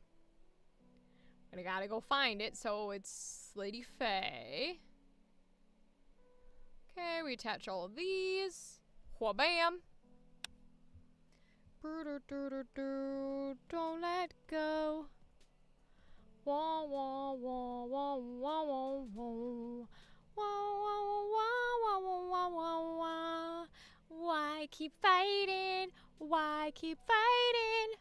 And I gotta go find it, so it's Lady Faye. Okay, we attach all of these. Wha-bam. Don't let go. Wah, wah, wah, wah, wah, wah, wah. Wah, wah, wah, wah, wah, wah, wah. Why keep fighting? Why keep fighting?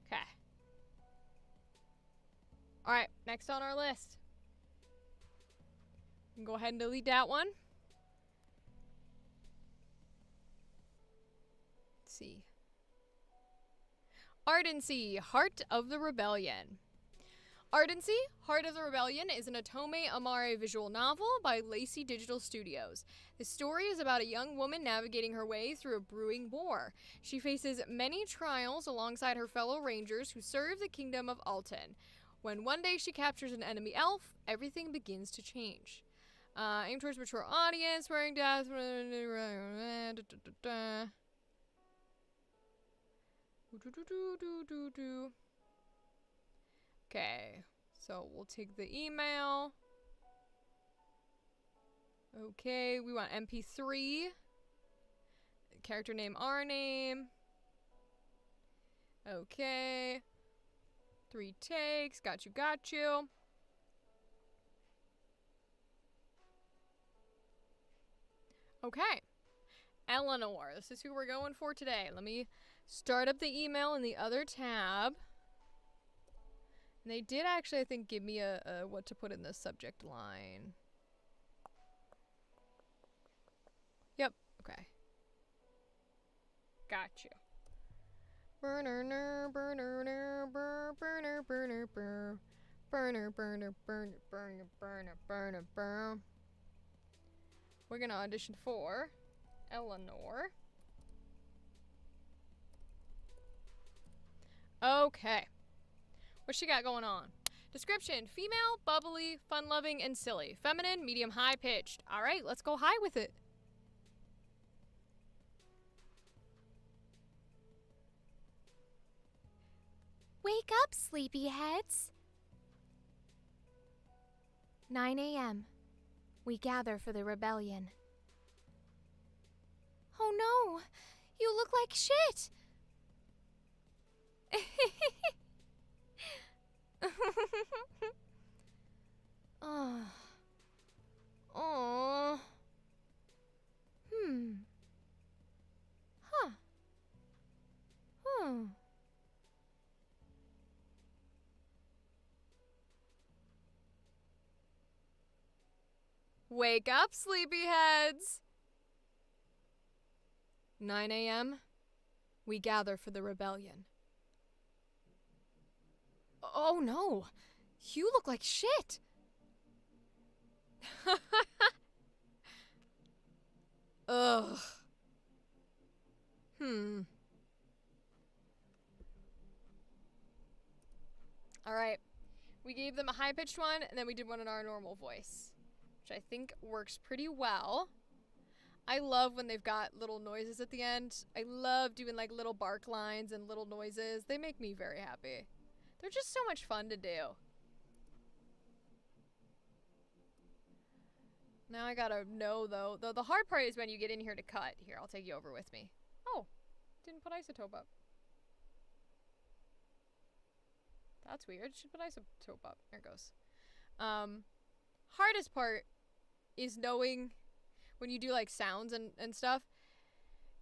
Okay. Alright, next on our list. Go ahead and delete that one. Let's see. Ardency, Heart of the Rebellion. Ardency, Heart of the Rebellion is an Otome Amare visual novel by Lacey Digital Studios. The story is about a young woman navigating her way through a brewing war. She faces many trials alongside her fellow rangers who serve the kingdom of Alton. When one day she captures an enemy elf, everything begins to change. Aim towards mature audience, wearing death. Okay, so we'll take the email. Okay, we want MP3. Character name, our name. Okay. 3 takes. Got you, got you. Okay. Eleanor. This is who we're going for today. Let me start up the email in the other tab. And they did actually, I think, give me a what to put in the subject line. Yep. Okay. Got you. Burner, burner, burner, burner, burner, burner, burner, burner, burner, burner, burner, burner, burner. We're gonna audition for Eleanor. Okay. What she got going on? Description: female, bubbly, fun-loving, and silly. Feminine, medium, high-pitched. All right, let's go high with it. Wake up, sleepyheads. 9 a.m. We gather for the rebellion. Oh no! You look like shit! Oh. Oh. Huh. Wake up, sleepyheads! 9 a.m. We gather for the rebellion. Oh no! You look like shit! Ugh. Alright. We gave them a high-pitched one, and then we did one in our normal voice, which I think works pretty well. I love when they've got little noises at the end. I love doing like little bark lines and little noises. They make me very happy. They're just so much fun to do. Now I gotta know though. The hard part is when you get in here to cut. Here, I'll take you over with me. Oh, didn't put isotope up. That's weird. Should put isotope up. There it goes. Hardest part is knowing when you do like sounds and stuff,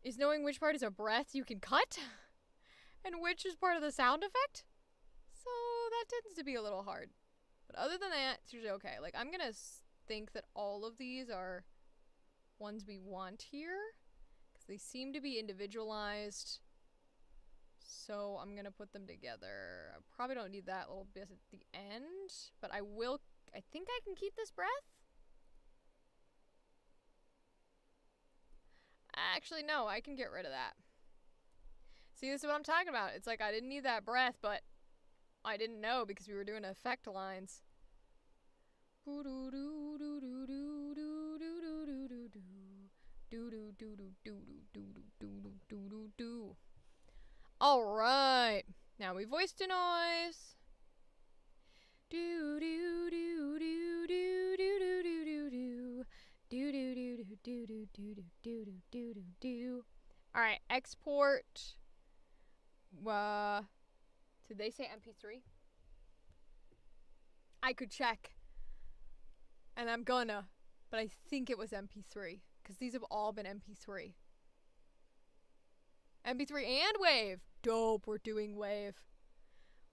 is knowing which part is a breath you can cut and which is part of the sound effect. So that tends to be a little hard. But other than that, it's usually okay. Like I'm gonna think that all of these are ones we want here because they seem to be individualized. So I'm gonna put them together. I probably don't need that little bit at the end, but I think I can keep this breath. Actually, no, I can get rid of that. See, this is what I'm talking about. It's like I didn't need that breath, but I didn't know because we were doing effect lines. Alright. Now we voiced a noise. Do do do do do do do do do do. Do do do do do do do do do do do do. Alright, export. Did they say MP3? I could check. And I'm gonna. But I think it was MP3. Because these have all been MP3. MP3 and Wave. Dope, we're doing Wave.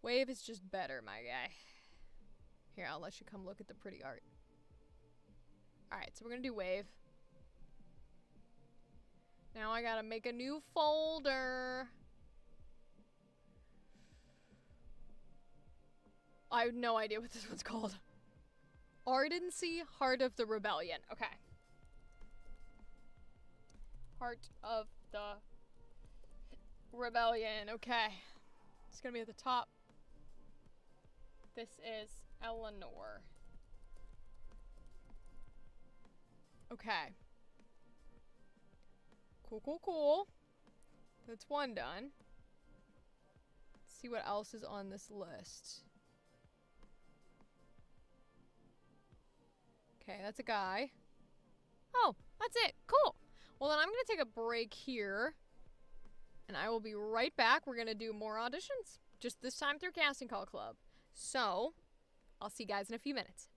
Wave is just better, my guy. Here, I'll let you come look at the pretty art. Alright, so we're gonna do Wave. Now I gotta make a new folder. I have no idea what this one's called. Ardency, Heart of the Rebellion. Okay. Heart of the Rebellion. Okay. It's gonna be at the top. This is Eleanor. Okay. Cool, cool, cool. That's one done. Let's see what else is on this list. Okay, that's a guy. Oh, that's it. Cool. Well, then I'm going to take a break here. And I will be right back. We're going to do more auditions. Just this time through Casting Call Club. So, I'll see you guys in a few minutes.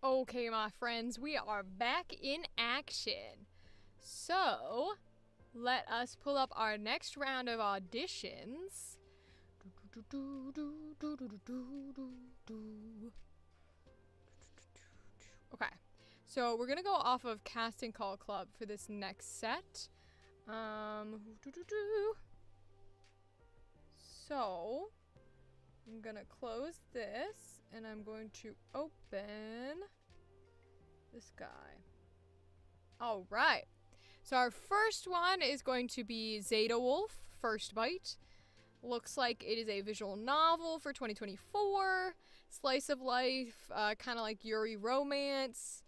Okay, my friends, we are back in action. So, let us pull up our next round of auditions. Okay, so we're gonna go off of Casting Call Club for this next set. So, I'm gonna close this, and I'm going to open this guy. All right. So our first one is going to be Zeta Wolf, First Bite. Looks like it is a visual novel for 2024. Slice of life, kind of like Yuri romance.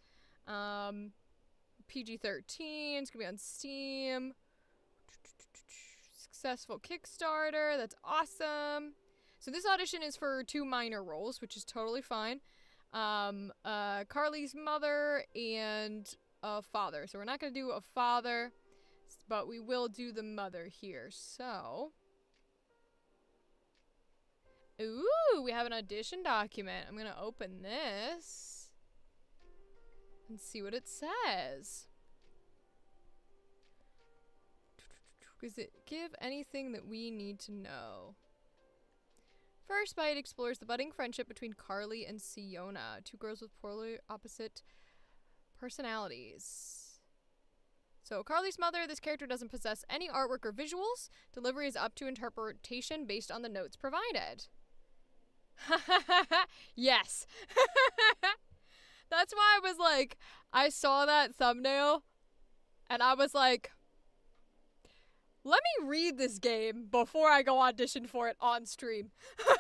PG-13. It's going to be on Steam. Successful Kickstarter. That's awesome. So this audition is for 2 minor roles, which is totally fine. Carly's mother and a father. So we're not going to do a father, but we will do the mother here. So, ooh, we have an audition document. I'm going to open this and see what it says. Does it give anything that we need to know? First Bite explores the budding friendship between Carly and Siona, 2 girls with polarly opposite personalities. So, Carly's mother, this character doesn't possess any artwork or visuals. Delivery is up to interpretation based on the notes provided. Yes. That's why I was like, I saw that thumbnail, and I was like, let me read this game before I go audition for it on stream. I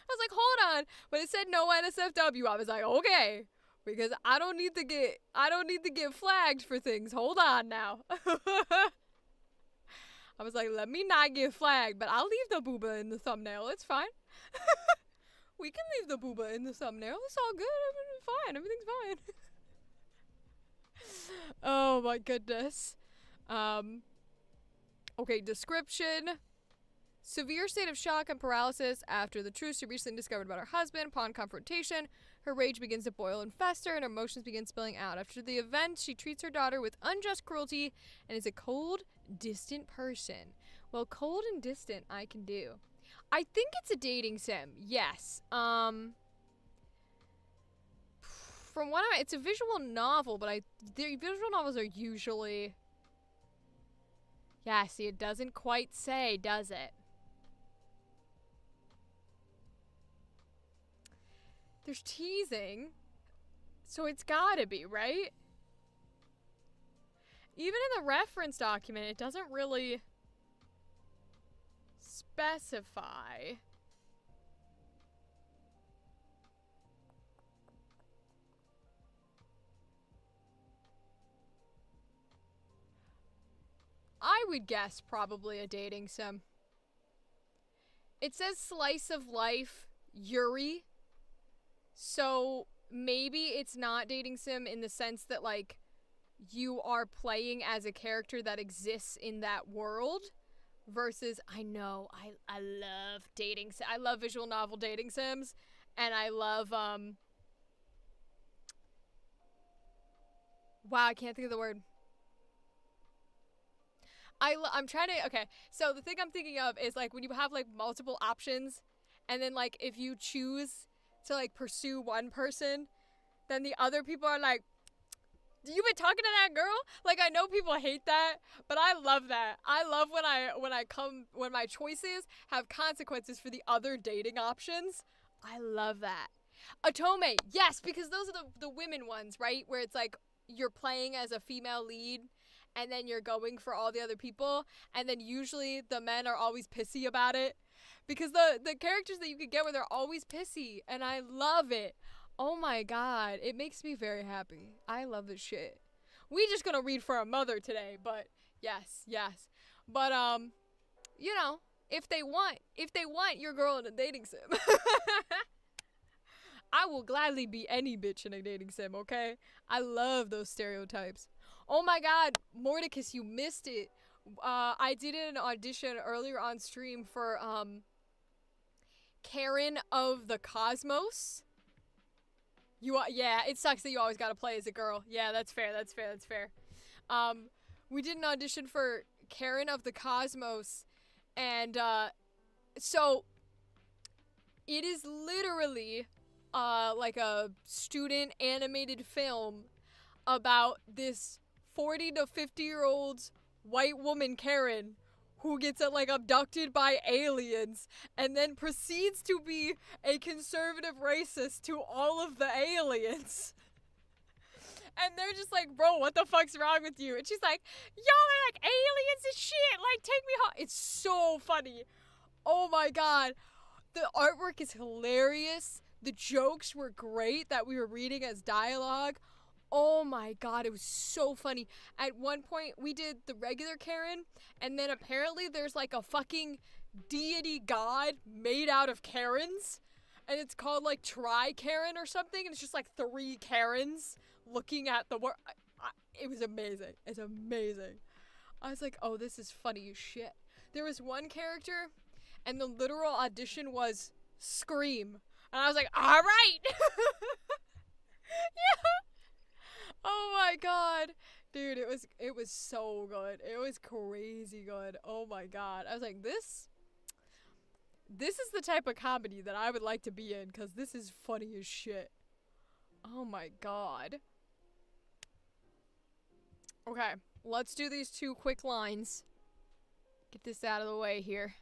was like, hold on. When it said no NSFW, I was like, okay, because I don't need to get flagged for things. Hold on now. I was like, let me not get flagged, but I'll leave the booba in the thumbnail. It's fine. We can leave the booba in the thumbnail. It's all good. Everything's fine. Everything's fine. Oh my goodness. Okay, description. Severe state of shock and paralysis after the truth she recently discovered about her husband. Upon confrontation, her rage begins to boil and fester, and her emotions begin spilling out. After the event, she treats her daughter with unjust cruelty and is a cold, distant person. Well, cold and distant I can do. I think it's a dating sim. Yes. From what it's a visual novel, but the visual novels are usually... Yeah, see, it doesn't quite say, does it? There's teasing, so it's gotta be, right? Even in the reference document, it doesn't really specify. I would guess probably a dating sim. It says slice of life Yuri. So maybe it's not dating sim in the sense that like you are playing as a character that exists in that world versus I know I love dating I love visual novel dating sims, and I love wow, I can't think of the word. I'm trying to, okay, so the thing I'm thinking of is, like, when you have, like, multiple options, and then, like, if you choose to, like, pursue one person, then the other people are like, you been talking to that girl? Like, I know people hate that, but I love that. I love when my choices have consequences for the other dating options. I love that. Otome, yes, because those are the women ones, right? Where it's like, you're playing as a female lead, and then you're going for all the other people, and then usually the men are always pissy about it, because the characters that you could get with are always pissy, and I love it. Oh my god, it makes me very happy. I love this shit. We just gonna read for a mother today, but yes. But you know, if they want your girl in a dating sim, I will gladly be any bitch in a dating sim, okay? I love those stereotypes. Oh my god, Mordecus, you missed it. I did an audition earlier on stream for Karen of the Cosmos. Yeah, it sucks that you always gotta play as a girl. Yeah, that's fair. That's fair. That's fair. We did an audition for Karen of the Cosmos, and so it is literally like a student animated film about this 40 to 50-year-old white woman Karen who gets like abducted by aliens and then proceeds to be a conservative racist to all of the aliens. And they're just like, bro, what the fuck's wrong with you? And she's like, y'all are like aliens and shit. Like, take me home. It's so funny. Oh my god. The artwork is hilarious. The jokes were great that we were reading as dialogue. Oh my god, it was so funny. At one point, we did the regular Karen, and then apparently there's like a fucking deity god made out of Karens, and it's called like Tri-Karen or something, and it's just like 3 Karens looking at the world. It was amazing. It's amazing. I was like, oh, this is funny as shit. There was one character, and the literal audition was Scream. And I was like, all right. Yeah. Oh my god. Dude, it was so good. It was crazy good. Oh my god. I was like, this is the type of comedy that I would like to be in, because this is funny as shit. Oh my god. Okay, let's do these 2 quick lines. Get this out of the way here.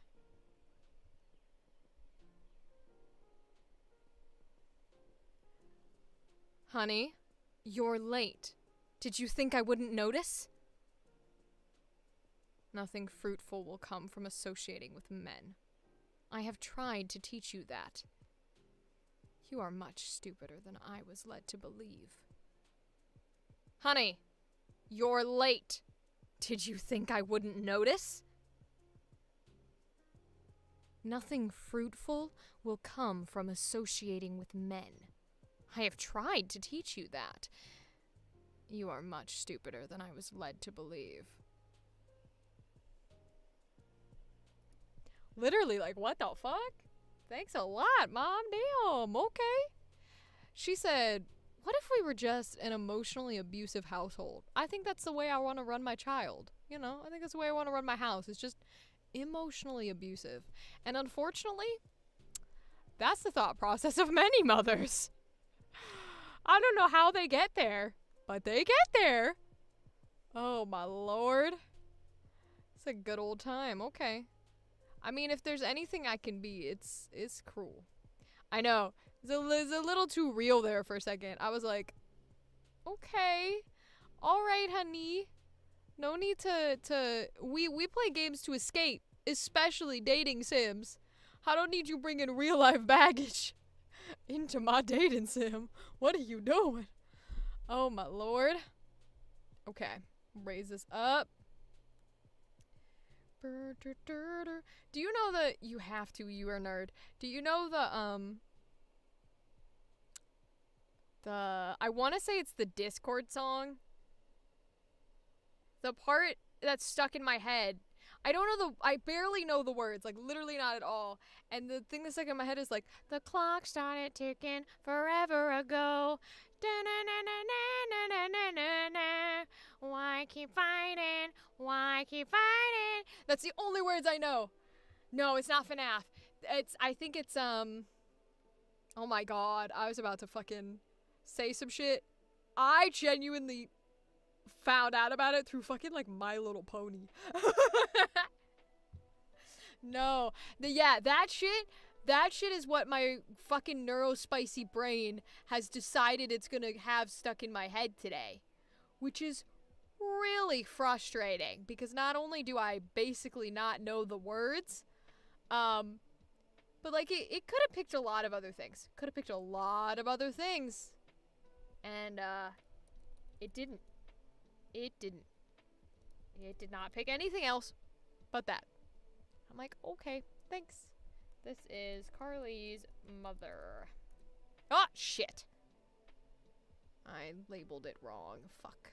Honey, you're late. Did you think I wouldn't notice? Nothing fruitful will come from associating with men. I have tried to teach you that. You are much stupider than I was led to believe. Honey, you're late. Did you think I wouldn't notice? Nothing fruitful will come from associating with men. I have tried to teach you that. You are much stupider than I was led to believe. Literally, like, what the fuck? Thanks a lot, Mom. Damn, okay. She said, what if we were just an emotionally abusive household? I think that's the way I want to run my child. You know, I think that's the way I want to run my house. It's just emotionally abusive. And unfortunately, that's the thought process of many mothers. I don't know how they get there, but they get there. Oh my lord. It's a good old time. Okay. I mean, if there's anything I can be, it's cruel. I know. It's a little too real there for a second. I was like, okay. All right, honey. No need to we play games to escape, especially dating sims. I don't need you bringing real life baggage into my dating sim. What are you doing? Oh my lord. Okay. Raise this up. Do you know that you have to, you are a nerd. Do you know I want to say it's the Discord song. The part that's stuck in my head. I barely know the words, like literally not at all. And the thing that's stuck in my head is like, the clock started ticking forever ago. Why keep fighting? Why keep fighting? That's the only words I know. No, it's not FNAF. I think it's oh my god, I was about to fucking say some shit. I genuinely found out about it through fucking like My Little Pony. No. That shit is what my fucking neurospicy brain has decided it's gonna have stuck in my head today. Which is really frustrating, because not only do I basically not know the words, but like it could have picked a lot of other things. And it didn't. It did not pick anything else but that. I'm like, okay, thanks. This is Carly's mother. Oh, shit. I labeled it wrong. Fuck.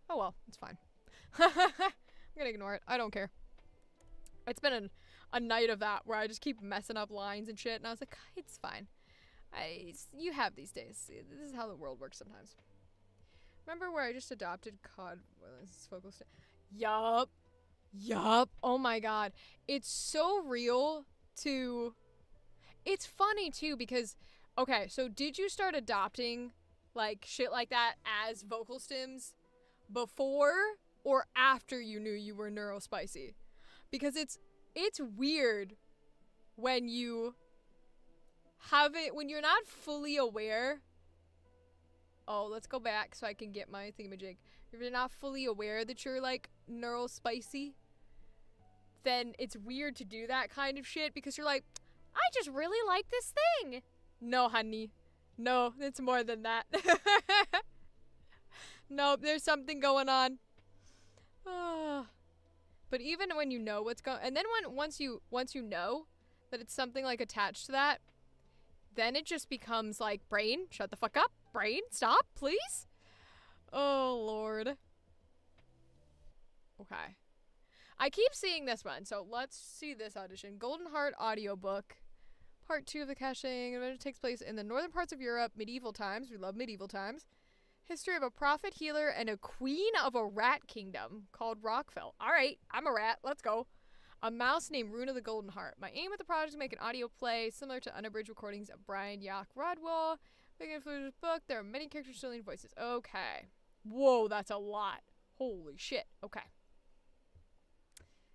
Oh well, it's fine. I'm gonna ignore it. I don't care. It's been a night of that where I just keep messing up lines and shit, and I was like, it's fine. You have these days. This is how the world works sometimes. Remember where I just adopted Cod? Focal Yup. Yup. Oh my god. It's so real to... It's funny too because, okay, so did you start adopting like shit like that as vocal stims before or after you knew you were neurospicy? Because it's weird when you have it, when you're not fully aware. Oh, let's go back so I can get my thingamajig. If you're not fully aware that you're like neurospicy, then it's weird to do that kind of shit because you're like, I just really like this thing. No, honey. No, it's more than that. Nope, there's something going on. But even when you know what's going, and then once you know that it's something like attached to that, then it just becomes like, brain, shut the fuck up. Brain, stop, please. Oh, Lord. Okay. I keep seeing this one, so let's see this audition. Golden Heart audiobook. Part 2 of the caching. It takes place in the northern parts of Europe, medieval times. We love medieval times. History of a prophet, healer, and a queen of a rat kingdom called Rockville. Alright, I'm a rat. Let's go. A mouse named Runa the Golden Heart. My aim with the project is to make an audio play similar to unabridged recordings of Brian Yock Rodwell. Big influence book. There are many characters still in voices. Okay. Whoa, that's a lot. Holy shit. Okay.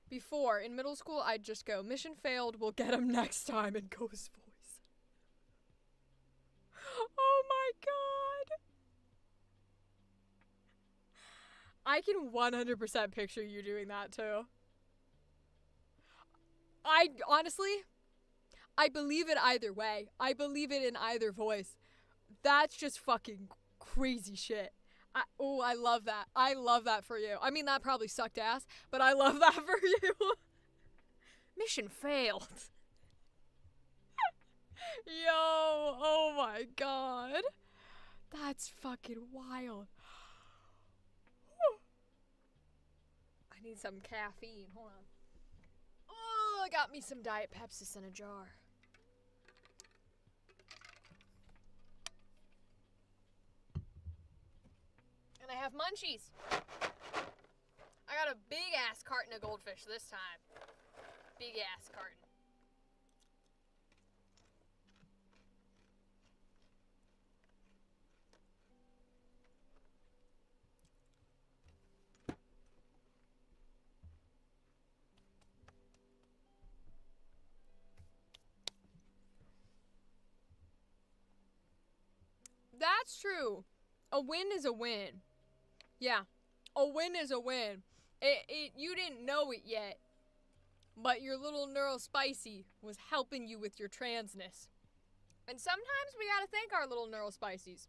Before, in middle school, I'd just go, mission failed, we'll get him next time, in ghost voice. Oh my god. I can 100% picture you doing that too. Honestly, I believe it either way. I believe it in either voice. That's just fucking crazy shit. I love that. I love that for you. I mean, that probably sucked ass, but I love that for you. Mission failed. Yo, oh my god. That's fucking wild. I need some caffeine. Hold on. Oh, I got me some Diet Pepsi in a jar. And I have munchies. I got a big ass carton of goldfish this time. Big ass carton. That's true. A win is a win. Yeah. A win is a win. You didn't know it yet, but your little neurospicy was helping you with your transness. And sometimes we gotta thank our little neurospicies.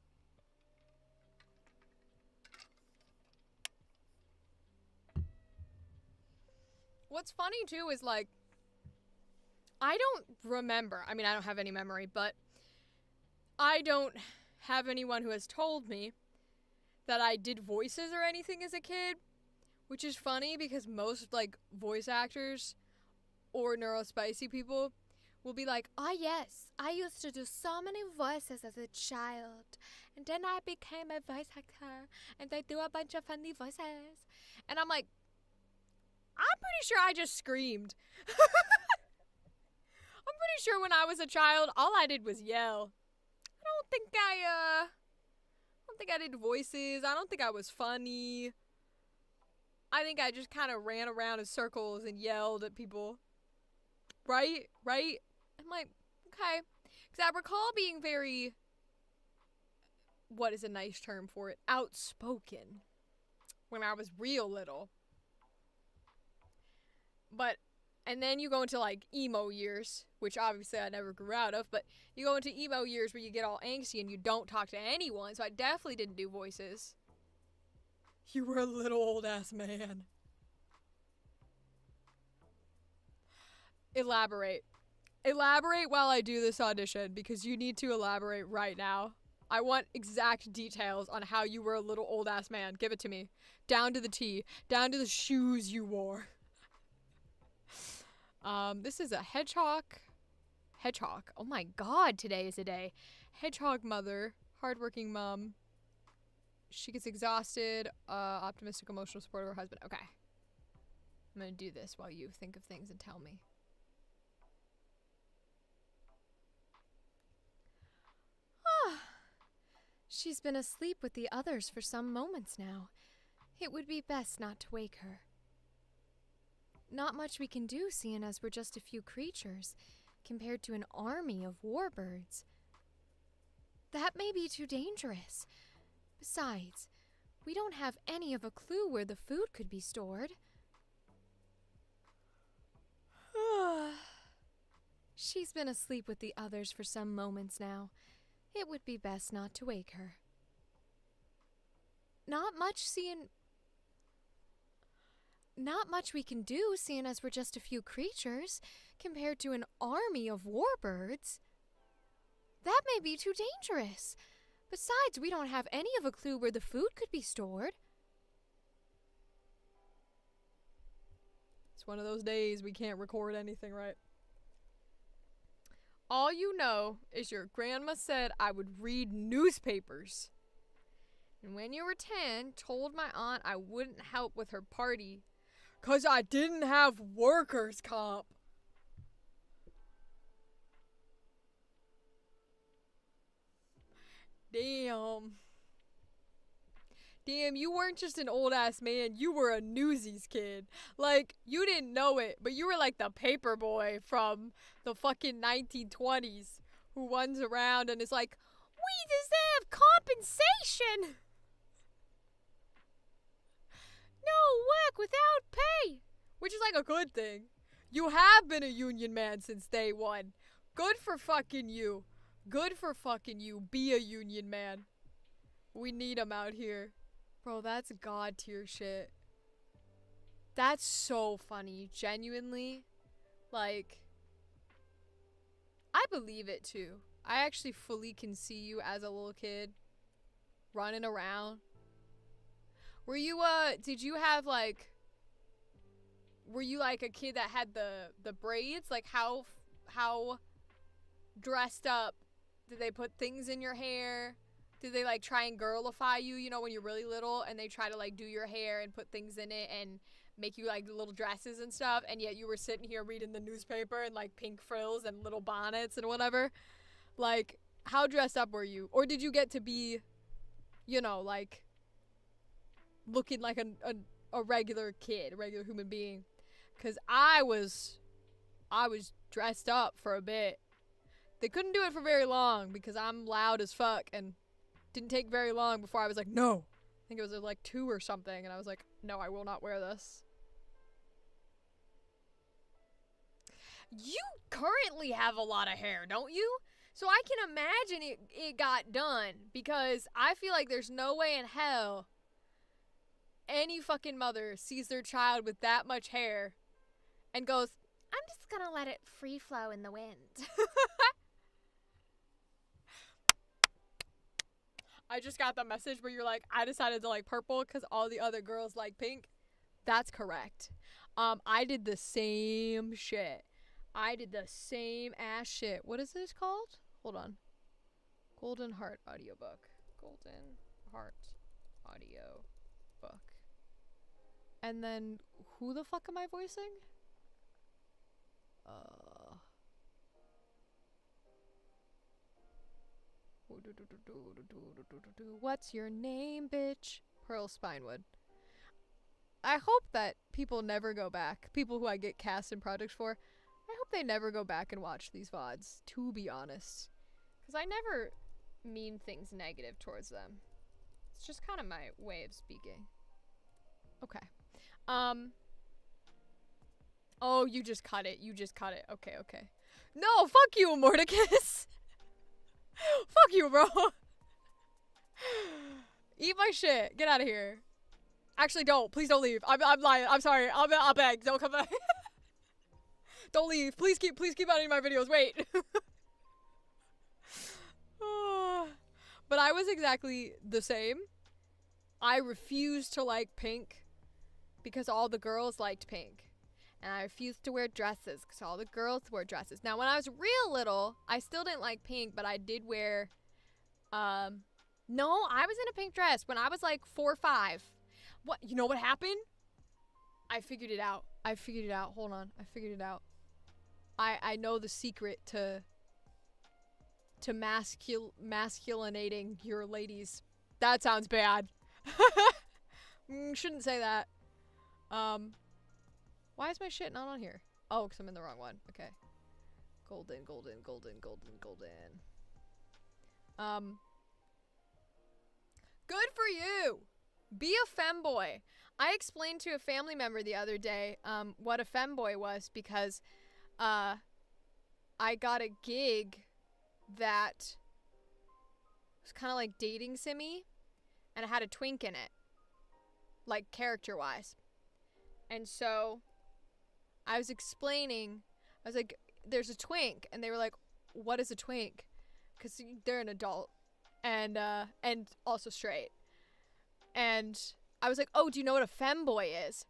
What's funny too is like, I don't remember. I mean, I don't have any memory, but I don't have anyone who has told me that I did voices or anything as a kid, which is funny because most like voice actors or neurospicy people will be like, oh yes, I used to do so many voices as a child, and then I became a voice actor, and I do a bunch of funny voices. And I'm like, I'm pretty sure I just screamed. I'm pretty sure when I was a child, all I did was yell. I don't think I did voices. I don't think I was funny. I think I just kind of ran around in circles and yelled at people. Right? I'm like, okay. Because I recall being very, what is a nice term for it? Outspoken. When I was real little. And then you go into like emo years, which obviously I never grew out of, but you go into emo years where you get all angsty and you don't talk to anyone, so I definitely didn't do voices. You were a little old ass man. Elaborate. Elaborate while I do this audition, because you need to elaborate right now. I want exact details on how you were a little old ass man. Give it to me. Down to the T. Down to the shoes you wore. This is a hedgehog. Hedgehog. Oh my god, today is a day. Hedgehog mother. Hardworking mom. She gets exhausted. Optimistic, emotional support of her husband. Okay. I'm gonna do this while you think of things and tell me. She's been asleep with the others for some moments now. It would be best not to wake her. Not much we can do, seeing as we're just a few creatures, compared to an army of warbirds. That may be too dangerous. Besides, we don't have any of a clue where the food could be stored. She's been asleep with the others for some moments now. It would be best not to wake her. Not much we can do, seeing as we're just a few creatures, compared to an army of warbirds. That may be too dangerous. Besides, we don't have any of a clue where the food could be stored. It's one of those days we can't record anything right. All you know is your grandma said I would read newspapers. And when you were 10, told my aunt I wouldn't help with her party 'cause I didn't have workers' comp. Damn. Damn, you weren't just an old ass man, you were a Newsies kid. Like, you didn't know it, but you were like the paper boy from the fucking 1920s who runs around and is like, we deserve compensation! No work without pay! Which is like a good thing. You have been a union man since day one. Good for fucking you. Good for fucking you. Be a union man. We need 'em out here. Bro, that's god tier shit. That's so funny. Genuinely. Like, I believe it too. I actually fully can see you as a little kid running around. Were you, did you have like, were you like a kid that had the braids? Like how dressed up did they put things in your hair? Did they like try and girlify you, you know, when you're really little and they try to like do your hair and put things in it and make you like little dresses and stuff, and yet you were sitting here reading the newspaper and like pink frills and little bonnets and whatever? Like, how dressed up were you? Or did you get to be, you know, like looking like a regular kid, a regular human being? Because I was dressed up for a bit. They couldn't do it for very long because I'm loud as fuck, and didn't take very long before I was like, no. I think it was like 2 or something, and I was like, no, I will not wear this. You currently have a lot of hair, don't you? So I can imagine it got done, because I feel like there's no way in hell any fucking mother sees their child with that much hair and goes, I'm just gonna let it free flow in the wind. I just got the message where you're like, I decided to like purple because all the other girls like pink. That's correct. I did the same shit. I did the same ass shit. What is this called? Hold on. Golden Heart audiobook. Golden Heart audiobook. And then, who the fuck am I voicing? What's your name, bitch? Pearl Spinewood. I hope that people never go back. People who I get cast in projects for, I hope they never go back and watch these VODs, to be honest. Because I never mean things negative towards them. It's just kind of my way of speaking. Okay. Oh, you just cut it. You just cut it. Okay, okay. No, fuck you, Mordecus. Fuck you, bro. Eat my shit. Get out of here. Actually, don't. Please don't leave. I'm lying. I'm sorry. I'll beg. Don't come back. Don't leave. Please keep editing my videos. Wait. But I was exactly the same. I refused to like pink because all the girls liked pink. And I refused to wear dresses because all the girls wore dresses. Now, when I was real little, I still didn't like pink, but I did wear, no, I was in a pink dress when I was like 4 or 5. What? You know what happened? I figured it out. Hold on. I figured it out. I know the secret to masculinating your ladies. That sounds bad. Shouldn't say that. Why is my shit not on here? Oh, because I'm in the wrong one. Okay. Golden. Good for you! Be a femboy. I explained to a family member the other day, what a femboy was because, I got a gig that was kind of like dating simmy, and it had a twink in it. Like, character-wise. And so, I was explaining, I was like, there's a twink, and they were like, what is a twink? Because they're an adult, and also straight. And I was like, oh, do you know what a femboy is?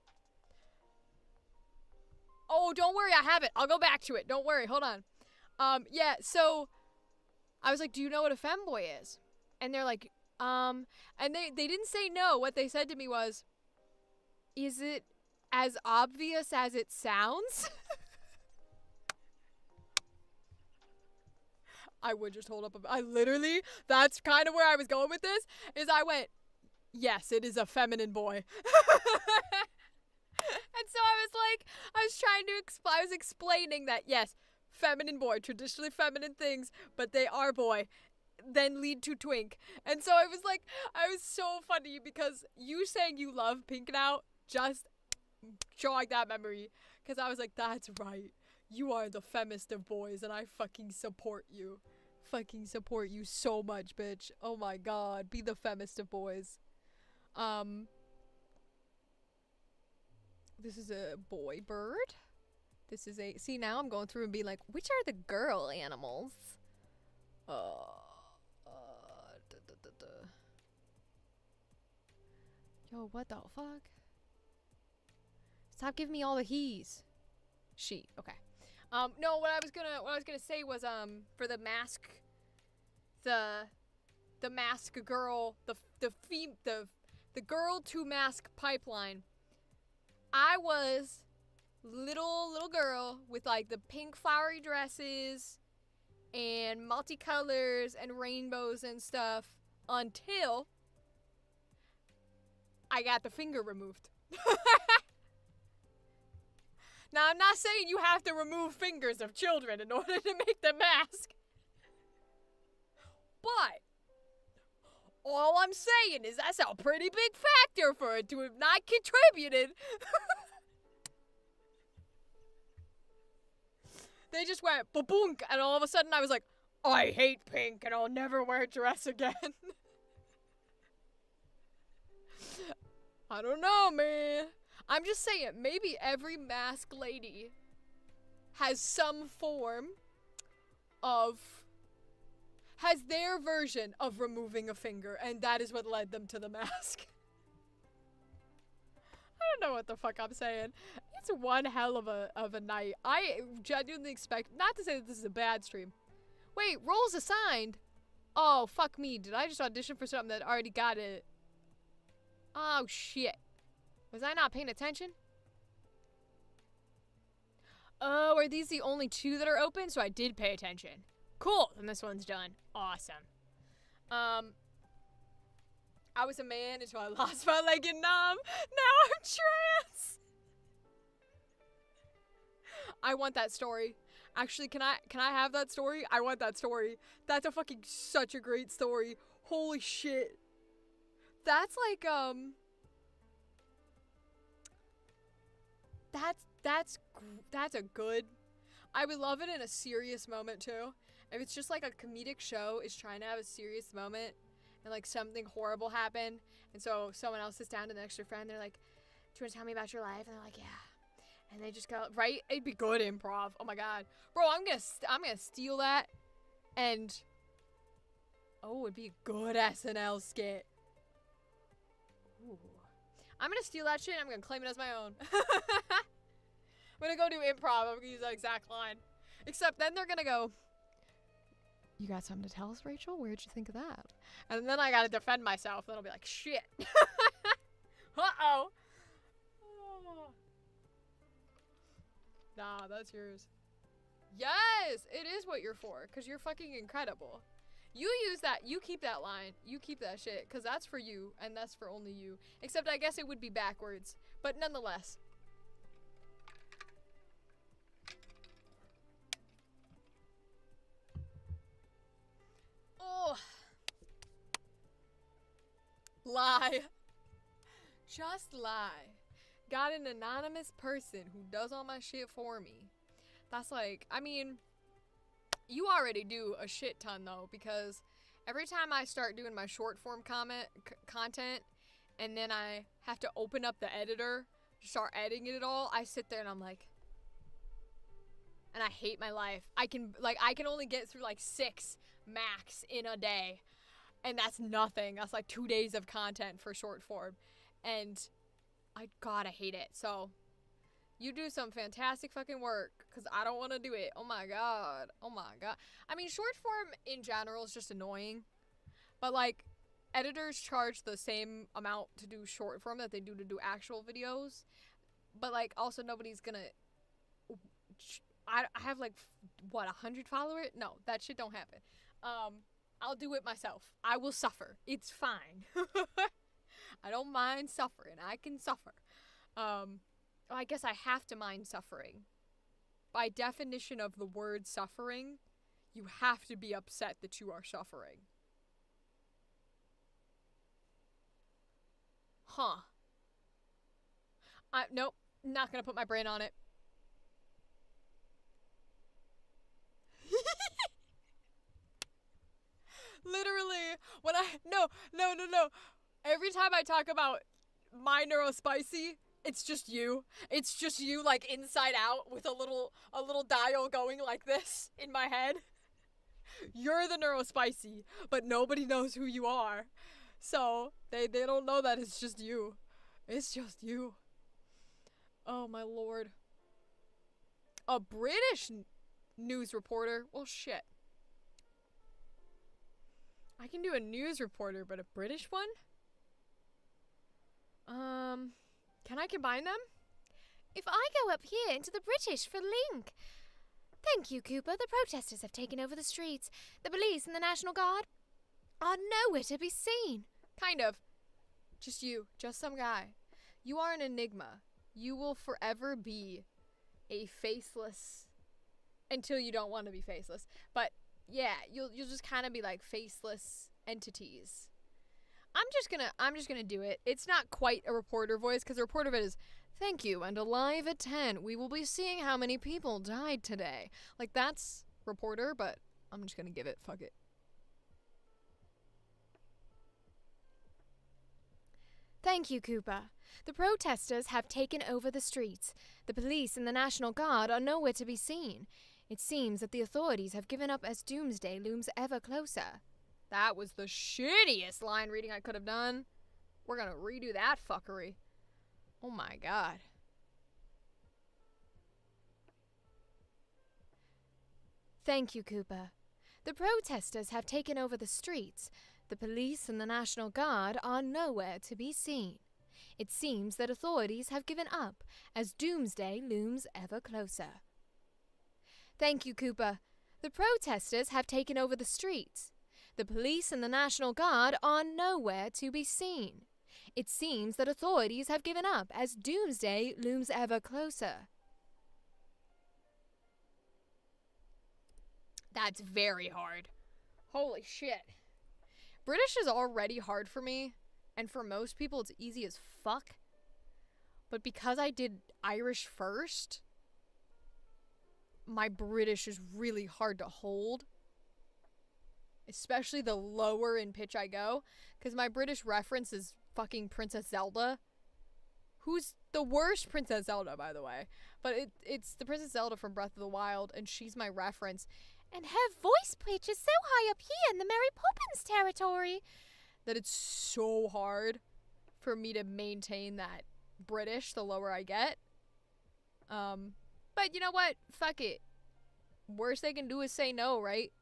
Oh, don't worry, I have it. I'll go back to it. Don't worry, hold on. Yeah, so, I was like, do you know what a femboy is? And they're like, and they didn't say no. What they said to me was, is it as obvious as it sounds? I would just hold up I literally, that's kind of where I was going with this, is I went, yes, it is a feminine boy. And so I was like, I was explaining that, yes, feminine boy, traditionally feminine things, but they are boy, then lead to twink. And so I was like, I was so funny because you saying you love pink now just jogged that memory. Because I was like, that's right. You are the femmest of boys, and I fucking support you. Fucking support you so much, bitch. Oh my god. Be the femmest of boys. This is a boy bird. This is a... See, now I'm going through and being like, which are the girl animals? Yo, what the fuck? Stop giving me all the he's. She. Okay. No, what I was gonna say was, for the mask, the mask girl, the girl to mask pipeline. I was little girl with like the pink flowery dresses and multicolors and rainbows and stuff until I got the finger removed. Now, I'm not saying you have to remove fingers of children in order to make the mask. But all I'm saying is that's a pretty big factor for it to have not contributed. They just went ba-boonk, and all of a sudden I was like, I hate pink and I'll never wear a dress again. I don't know, man. I'm just saying, maybe every mask lady has some form of... has their version of removing a finger, and that is what led them to the mask. I don't know what the fuck I'm saying. It's one hell of a night. I genuinely expect... Not to say that this is a bad stream. Wait, roles assigned? Oh, fuck me. Did I just audition for something that already got it? Oh, shit. Was I not paying attention? Oh, are these the only 2 that are open? So I did pay attention. Cool. And this one's done. Awesome. I was a man until I lost my leg in Nam. Now I'm trans. I want that story. Actually, can I have that story? I want that story. That's a fucking such a great story. Holy shit. That's like, that's a good... I would love it in a serious moment, too. If it's just like a comedic show is trying to have a serious moment and like something horrible happened, and so someone else sits down to the next to their friend, they're like, do you want to tell me about your life? And they're like, yeah. And they just go, right? It'd be good improv. Oh my god. Bro, I'm gonna steal that, and oh, it'd be a good SNL skit. Ooh. I'm gonna steal that shit and I'm gonna claim it as my own. I'm gonna go do improv. I'm gonna use that exact line. Except then they're gonna go, you got something to tell us, Rachel? Where'd you think of that? And then I gotta defend myself. Then I'll be like, shit. Uh-oh. Oh. Nah, that's yours. Yes, it is what you're for, because you're fucking incredible. You use that, you keep that line, you keep that shit, because that's for you, and that's for only you. Except I guess it would be backwards, but nonetheless. Oh. Lie. Just lie. Got an anonymous person who does all my shit for me. That's like, I mean, you already do a shit ton though, because every time I start doing my short form content and then I have to open up the editor to start editing it all, I sit there and I'm like, and I hate my life. I can only get through like 6 max in a day, and that's nothing. That's like 2 days of content for short form, and I hate it. So you do some fantastic fucking work, because I don't want to do it. Oh my god. Oh my god. I mean, short form in general is just annoying. But, like, editors charge the same amount to do short form that they do to do actual videos. But, like, also nobody's gonna... I have, like, what, 100 followers? No, that shit don't happen. I'll do it myself. I will suffer. It's fine. I don't mind suffering. I can suffer. I guess I have to mind suffering. By definition of the word suffering, you have to be upset that you are suffering. Huh. Nope, not gonna put my brain on it. Literally, when no. Every time I talk about my neurospicy, it's just you. It's just you, like, inside out with a little dial going like this in my head. You're the neurospicy, but nobody knows who you are. So, they don't know that it's just you. It's just you. Oh, my lord. A British news reporter? Well, shit. I can do a news reporter, but a British one? Can I combine them? If I go up here into the British for Link. Thank you, Cooper. The protesters have taken over the streets. The police and the National Guard are nowhere to be seen. Kind of. Just you. Just some guy. You are an enigma. You will forever be a faceless... Until you don't want to be faceless. But, yeah, you'll just kind of be like faceless entities. I'm just gonna do it. It's not quite a reporter voice, because the reporter voice is, thank you, and alive at 10. We will be seeing how many people died today. Like, that's reporter, but I'm just gonna give it. Fuck it. Thank you, Cooper. The protesters have taken over the streets. The police and the National Guard are nowhere to be seen. It seems that the authorities have given up as doomsday looms ever closer. That was the shittiest line reading I could have done. We're gonna redo that fuckery. Oh my god. Thank you, Cooper. The protesters have taken over the streets. The police and the National Guard are nowhere to be seen. It seems that authorities have given up as doomsday looms ever closer. Thank you, Cooper. The protesters have taken over the streets. The police and the National Guard are nowhere to be seen. It seems that authorities have given up as doomsday looms ever closer. That's very hard. Holy shit. British is already hard for me, and for most people it's easy as fuck. But because I did Irish first, my British is really hard to hold. Especially the lower in pitch I go. Because my British reference is fucking Princess Zelda. Who's the worst Princess Zelda, by the way. But it's the Princess Zelda from Breath of the Wild, and she's my reference. And her voice pitch is so high up here in the Mary Poppins territory that it's so hard for me to maintain that British the lower I get. But you know what? Fuck it. Worst they can do is say no, right?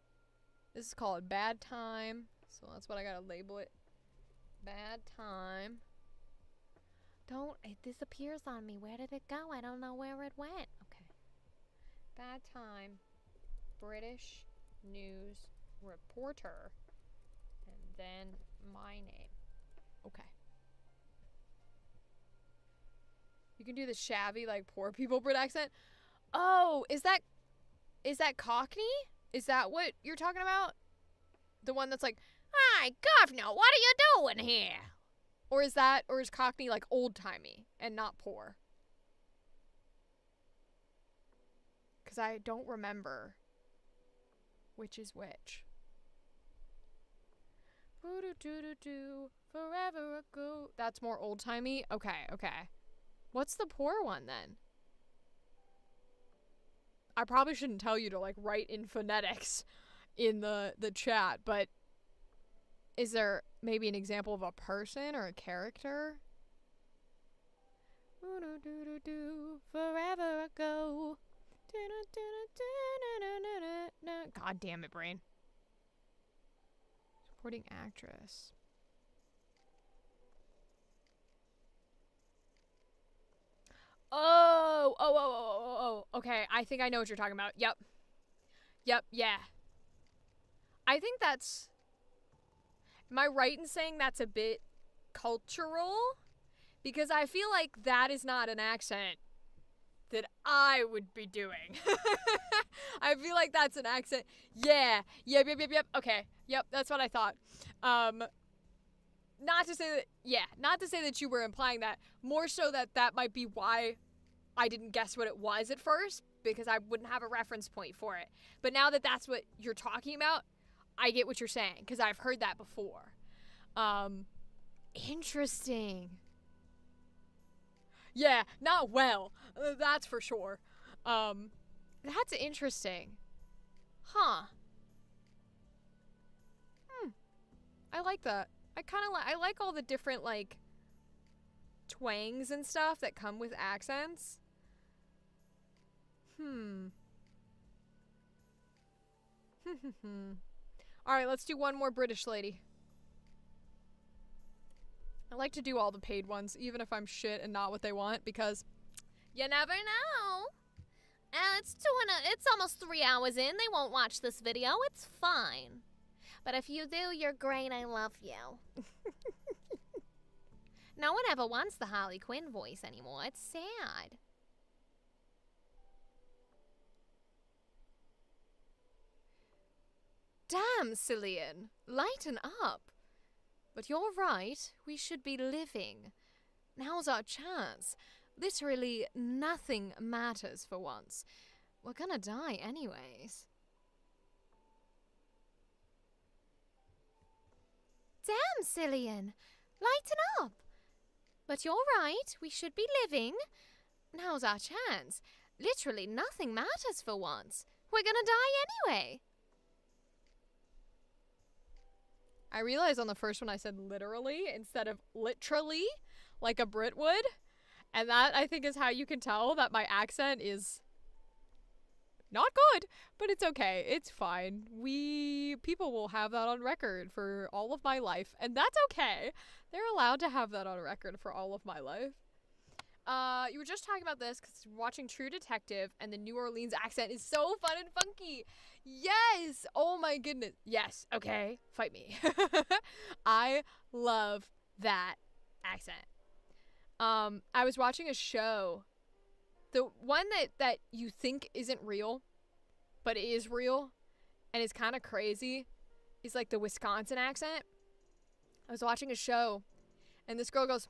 This is called bad time. So that's what I gotta label it. Bad time. It disappears on me. Where did it go? I don't know where it went. Okay. Bad time. British news reporter. And then my name. Okay. You can do the shabby, like, poor people Brit accent. Oh, is that Cockney? Is that what you're talking about? The one that's like, "Hi, governor, what are you doing here?" Or is Cockney like old-timey and not poor? Because I don't remember which is which. Forever ago. That's more old-timey? Okay. What's the poor one then? I probably shouldn't tell you to like write in phonetics in the chat, but is there maybe an example of a person or a character? Forever ago. God damn it, brain. Supporting actress. Oh. Okay, I think I know what you're talking about. Yep, yeah. I think that's... Am I right in saying that's a bit cultural? Because I feel like that is not an accent that I would be doing. I feel like that's an accent. Yeah. Yep. Okay. Yep, that's what I thought. Not to say that you were implying that. More so that might be why I didn't guess what it was at first, because I wouldn't have a reference point for it. But now that that's what you're talking about, I get what you're saying, because I've heard that before. Interesting. Yeah, not well. That's for sure. That's interesting. Huh. I like that. I like all the different, like, twangs and stuff that come with accents. Alright, let's do one more British lady. I like to do all the paid ones, even if I'm shit and not what they want, because you never know. It's almost 3 hours in. They won't watch this video. It's fine. But if you do, you're great. I love you. No one ever wants the Harley Quinn voice anymore. It's sad. Damn, Cillian. Lighten up. But you're right. We should be living. Now's our chance. Literally nothing matters for once. We're gonna die anyways. Damn, Cillian. Lighten up. But you're right. We should be living. Now's our chance. Literally nothing matters for once. We're gonna die anyway. I realized on the first one I said literally instead of literally, like a Brit would. And that, I think, is how you can tell that my accent is not good, but it's okay. It's fine. People will have that on record for all of my life, and that's okay. They're allowed to have that on record for all of my life. You were just talking about this because watching True Detective, and the New Orleans accent is so fun and funky. Yes! Oh my goodness. Yes. Okay. Fight me. I love that accent. I was watching a show. The one that you think isn't real, but is real, and is kind of crazy, is like the Wisconsin accent. I was watching a show, and this girl goes,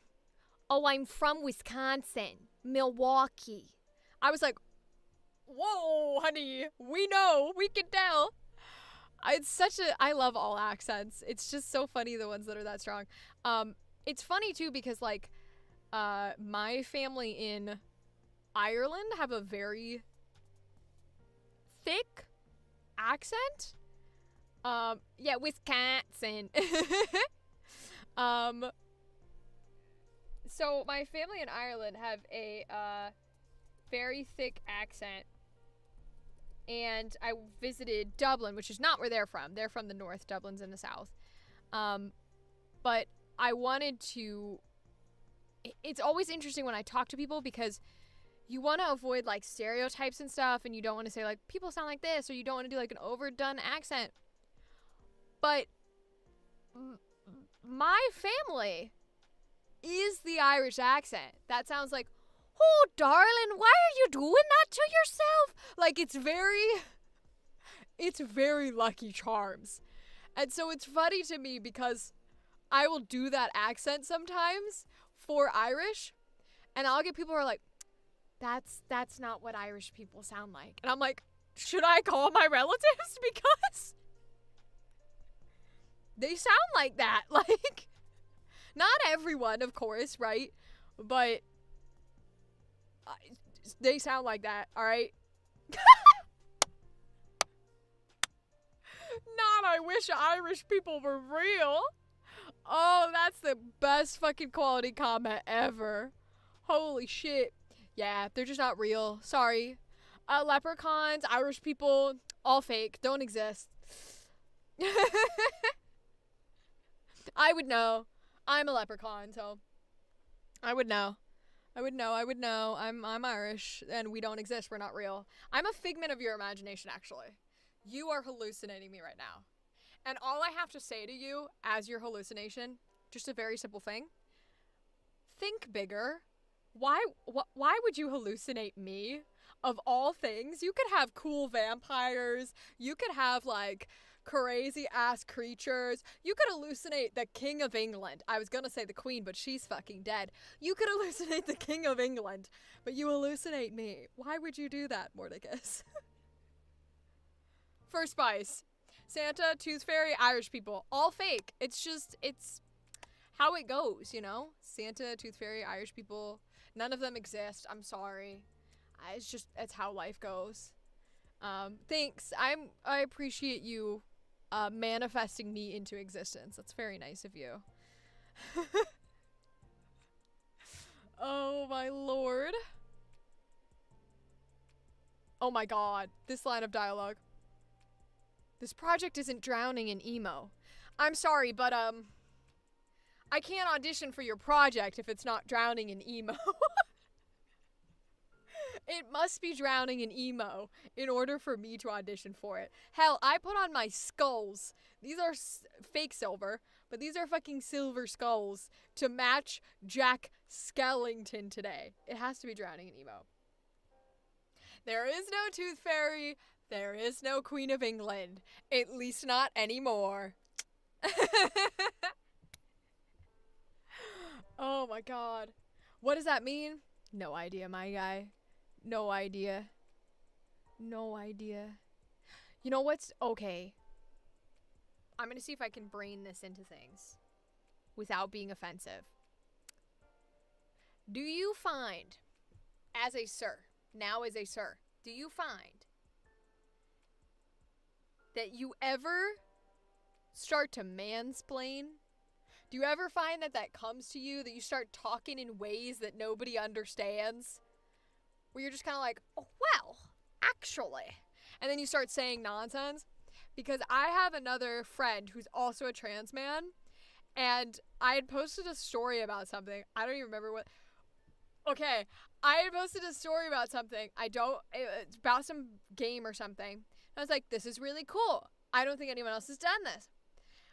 "Oh, I'm from Wisconsin, Milwaukee." I was like, whoa, honey, we know, we can tell. I love all accents. It's just so funny, the ones that are that strong. It's funny too, because like, my family in Ireland have a very thick accent. Yeah, Wisconsin. So my family in Ireland have a very thick accent. And I visited Dublin, which is not where they're from. They're from the north. Dublin's in the south. But I wanted to... It's always interesting when I talk to people because you want to avoid, like, stereotypes and stuff, and you don't want to say, like, people sound like this, or you don't want to do, like, an overdone accent. But my family is the Irish accent. That sounds like, oh, darling, why are you doing that to yourself? Like, it's very Lucky Charms. And so it's funny to me because I will do that accent sometimes for Irish, and I'll get people who are like, that's not what Irish people sound like. And I'm like, should I call my relatives? Because they sound like that. Like, not everyone, of course, right? But they sound like that, all right? Not I wish Irish people were real. Oh, that's the best fucking quality comment ever. Holy shit. Yeah, they're just not real. Sorry. Leprechauns, Irish people, all fake. Don't exist. I would know. I'm a leprechaun, so I would know. I would know. I'm Irish, and we don't exist. We're not real. I'm a figment of your imagination, actually. You are hallucinating me right now. And all I have to say to you as your hallucination, just a very simple thing. Think bigger. Why would you hallucinate me? Of all things, you could have cool vampires. You could have, like, crazy ass creatures. You could hallucinate the King of England. I was gonna say the Queen, but she's fucking dead. You could hallucinate the King of England, but you hallucinate me. Why would you do that, Mordecus? First spice. Santa, Tooth Fairy, Irish people. All fake. It's how it goes, you know? Santa, Tooth Fairy, Irish people. None of them exist. I'm sorry. It's how life goes. Thanks. I appreciate you manifesting me into existence. That's very nice of you. Oh my lord. Oh my god. This line of dialogue. This project isn't drowning in emo. I'm sorry, but I can't audition for your project if it's not drowning in emo. It must be drowning in emo in order for me to audition for it. Hell, I put on my skulls. These are fake silver, but these are fucking silver skulls to match Jack Skellington today. It has to be drowning in emo. There is no Tooth Fairy. There is no Queen of England. At least not anymore. Oh my god. What does that mean? No idea, my guy. No idea. No idea. You know what's... Okay. I'm gonna see if I can brain this into things without being offensive. Do you find, as a sir, do you find that you ever start to mansplain? Do you ever find that comes to you, that you start talking in ways that nobody understands? Where you're just kind of like, oh, well, actually. And then you start saying nonsense. Because I have another friend who's also a trans man. And I had posted a story about something. I don't even remember what. Okay. I had posted a story about something. It's about some game or something. And I was like, this is really cool. I don't think anyone else has done this.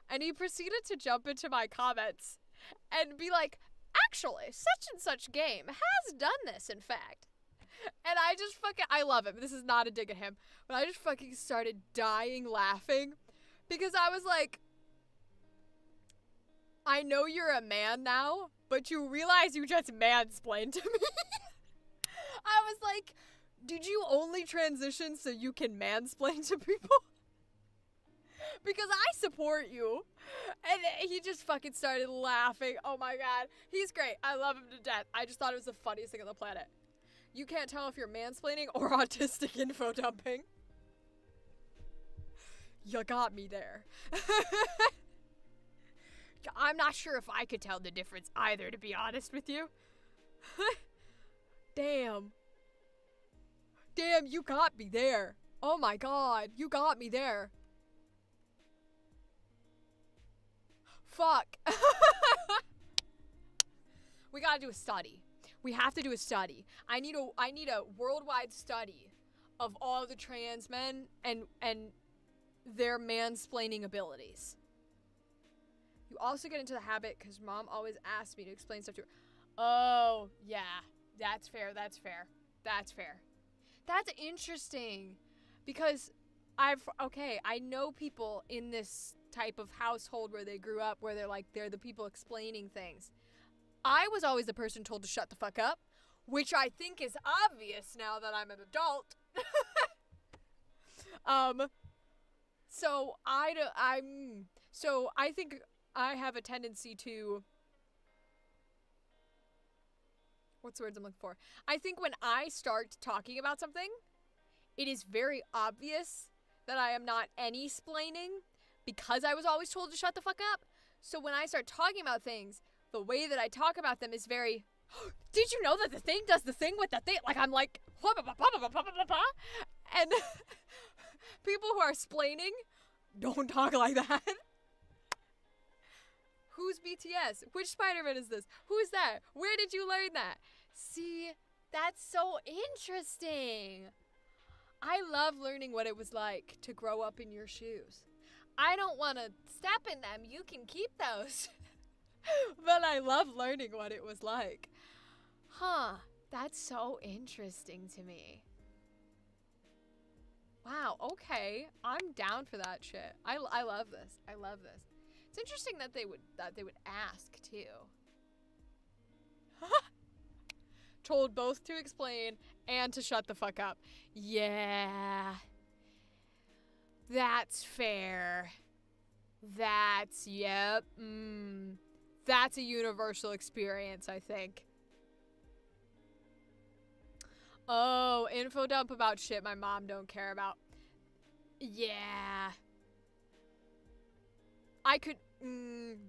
And he proceeded to jump into my comments and be like, actually, such and such game has done this, in fact. And I just I love him. This is not a dig at him. But I just fucking started dying laughing. Because I was like, I know you're a man now, but you realize you just mansplained to me. I was like, did you only transition so you can mansplain to people? Because I support you. And he just fucking started laughing. Oh my god. He's great. I love him to death. I just thought it was the funniest thing on the planet. You can't tell if you're mansplaining or autistic info dumping. You got me there. I'm not sure if I could tell the difference either, to be honest with you. Damn. Damn, you got me there. Oh my god, you got me there. Fuck. We gotta do a study. We have to do a study. I need a worldwide study of all the trans men and their mansplaining abilities. You also get into the habit, because Mom always asks me to explain stuff to her. Oh, yeah. That's fair. That's interesting. Because I know people in this type of household where they grew up, where they're the people explaining things. I was always the person told to shut the fuck up, which I think is obvious now that I'm an adult. So I think I have a tendency to, what's the words I'm looking for? I think when I start talking about something, it is very obvious that I am not any-splaining because I was always told to shut the fuck up. So when I start talking about things, the way that I talk about them is very, did you know that the thing does the thing with the thing? Like, I'm like, and people who are splaining don't talk like that. Who's BTS? Which Spider-Man is this? Who is that? Where did you learn that? See, that's so interesting. I love learning what it was like to grow up in your shoes. I don't want to step in them. You can keep those. But I love learning what it was like. Huh, that's so interesting to me. Wow, okay. I'm down for that shit. I love this. I love this. It's interesting that they would ask too. Told both to explain and to shut the fuck up. Yeah. That's fair. That's, yep. That's a universal experience, I think. Oh, info dump about shit my mom don't care about. Yeah. I could,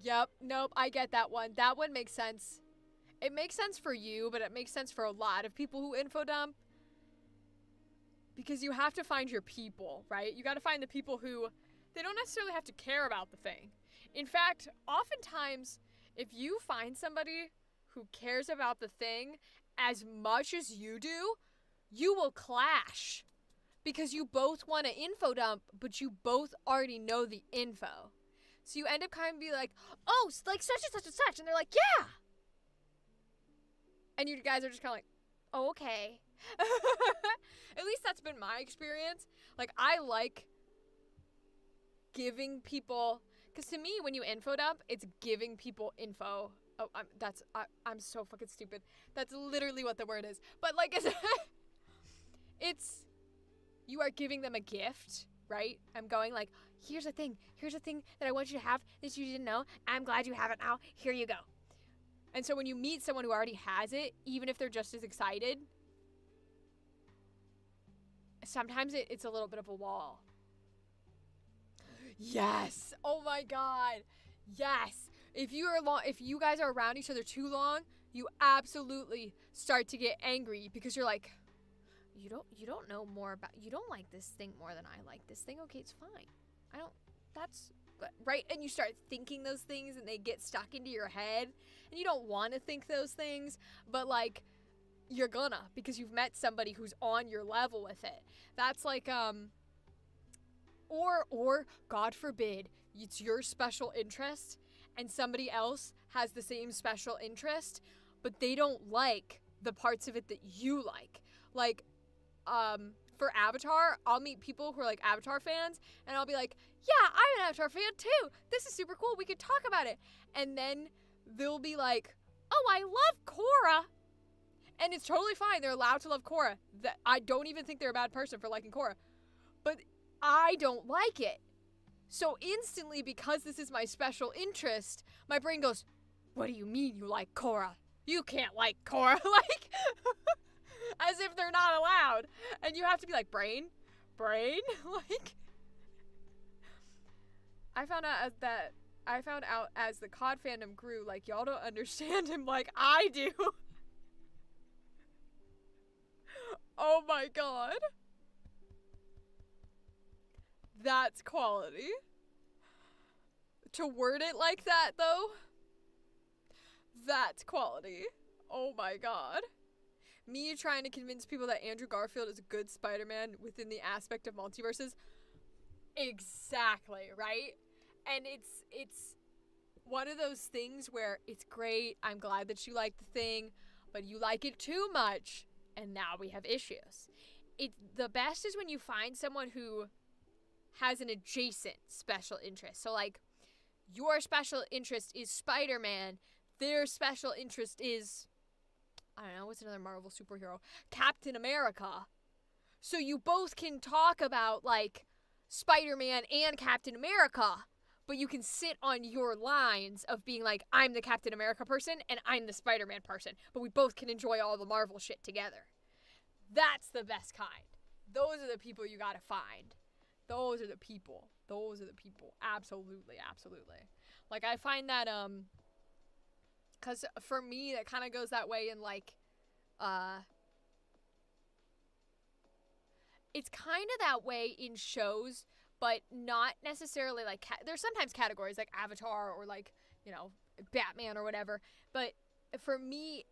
yep, nope, I get that one. That one makes sense. It makes sense for you, but it makes sense for a lot of people who info dump. Because you have to find your people, right? You gotta find the people who, they don't necessarily have to care about the thing. In fact, oftentimes, if you find somebody who cares about the thing as much as you do, you will clash. Because you both want to info dump, but you both already know the info. So you end up kind of be like, oh, like such and such and such. And they're like, yeah. And you guys are just kind of like, oh, okay. At least that's been my experience. Like, I like giving people, because to me, when you info dump, it's giving people info. Oh, I'm so fucking stupid. That's literally what the word is. But like, it's, you are giving them a gift, right? I'm going like, here's a thing that I want you to have that you didn't know. I'm glad you have it now. Here you go. And so when you meet someone who already has it, even if they're just as excited, sometimes it's a little bit of a wall. Yes. Oh my God. Yes. If you guys are around each other too long, you absolutely start to get angry because you're like, you don't know more about, you don't like this thing more than I like this thing. Okay, it's fine. That's right. And you start thinking those things and they get stuck into your head and you don't want to think those things, but like, you're gonna, because you've met somebody who's on your level with it. That's like, or God forbid, it's your special interest and somebody else has the same special interest, but they don't like the parts of it that you like. Like, for Avatar, I'll meet people who are like Avatar fans and I'll be like, yeah, I'm an Avatar fan too. This is super cool. We could talk about it. And then they'll be like, oh, I love Korra. And it's totally fine. They're allowed to love Korra. I don't even think they're a bad person for liking Korra. But I don't like it. So instantly, because this is my special interest, my brain goes, what do you mean you like Korra? You can't like Korra. Like, as if they're not allowed. And you have to be like, brain? Like, I found out as the COD fandom grew, like, y'all don't understand him like I do. Oh my my god. That's quality. To word it like that, though, that's quality. Oh my god. Me trying to convince people that Andrew Garfield is a good Spider-Man within the aspect of multiverses. Exactly, right? And it's one of those things where it's great, I'm glad that you like the thing, but you like it too much, and now we have issues. The best is when you find someone who has an adjacent special interest. So, like, your special interest is Spider-Man, their special interest is, I don't know, what's another Marvel superhero? Captain America. So you both can talk about, like, Spider-Man and Captain America, but you can sit on your lines of being like, I'm the Captain America person and I'm the Spider-Man person, but we both can enjoy all the Marvel shit together. That's the best kind. Those are the people you gotta find. Those are the people. Those are the people. Absolutely, absolutely. Like, I find that, because for me, that kind of goes that way in, like, it's kind of that way in shows, but not necessarily, like, there's sometimes categories, like Avatar or, like, you know, Batman or whatever, but for me,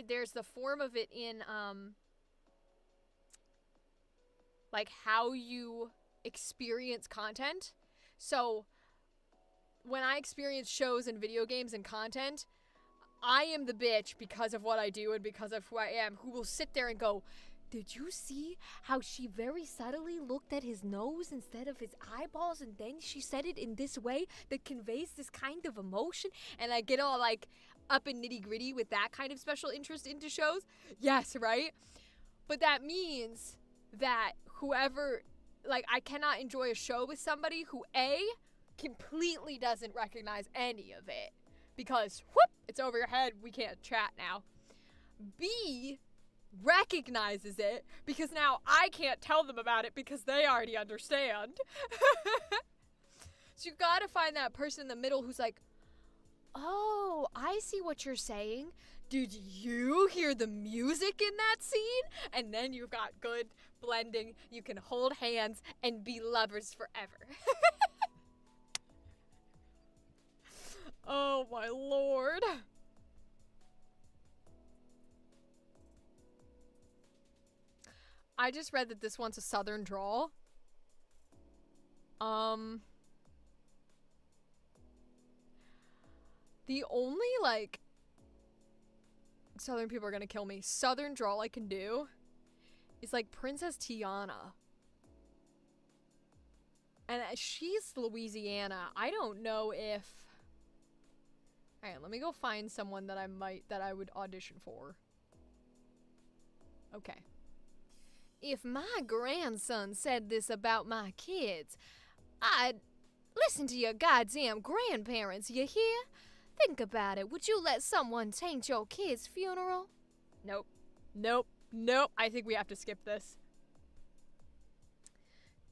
there's the form of it in, like, how you experience content. So when I experience shows and video games and content, I am the bitch because of what I do and because of who I am, who will sit there and go, did you see how she very subtly looked at his nose instead of his eyeballs, and then she said it in this way that conveys this kind of emotion? And I get all, like, up in nitty gritty with that kind of special interest into shows. Yes, right? But that means that whoever, like, I cannot enjoy a show with somebody who, A, completely doesn't recognize any of it because, whoop, it's over your head, we can't chat now. B, recognizes it because now I can't tell them about it because they already understand. So you gotta find that person in the middle who's like, oh, I see what you're saying. Did you hear the music in that scene? And then you've got good blending. You can hold hands and be lovers forever. Oh my lord. I just read that this one's a southern drawl. The only, like, southern people are gonna kill me, southern drawl I can do is, like, Princess Tiana. And she's Louisiana. I don't know if... Alright, let me go find someone that I would audition for. Okay. If my grandson said this about my kids, I'd listen to your goddamn grandparents, you hear? Think about it. Would you let someone taint your kid's funeral? Nope. Nope. Nope. I think we have to skip this.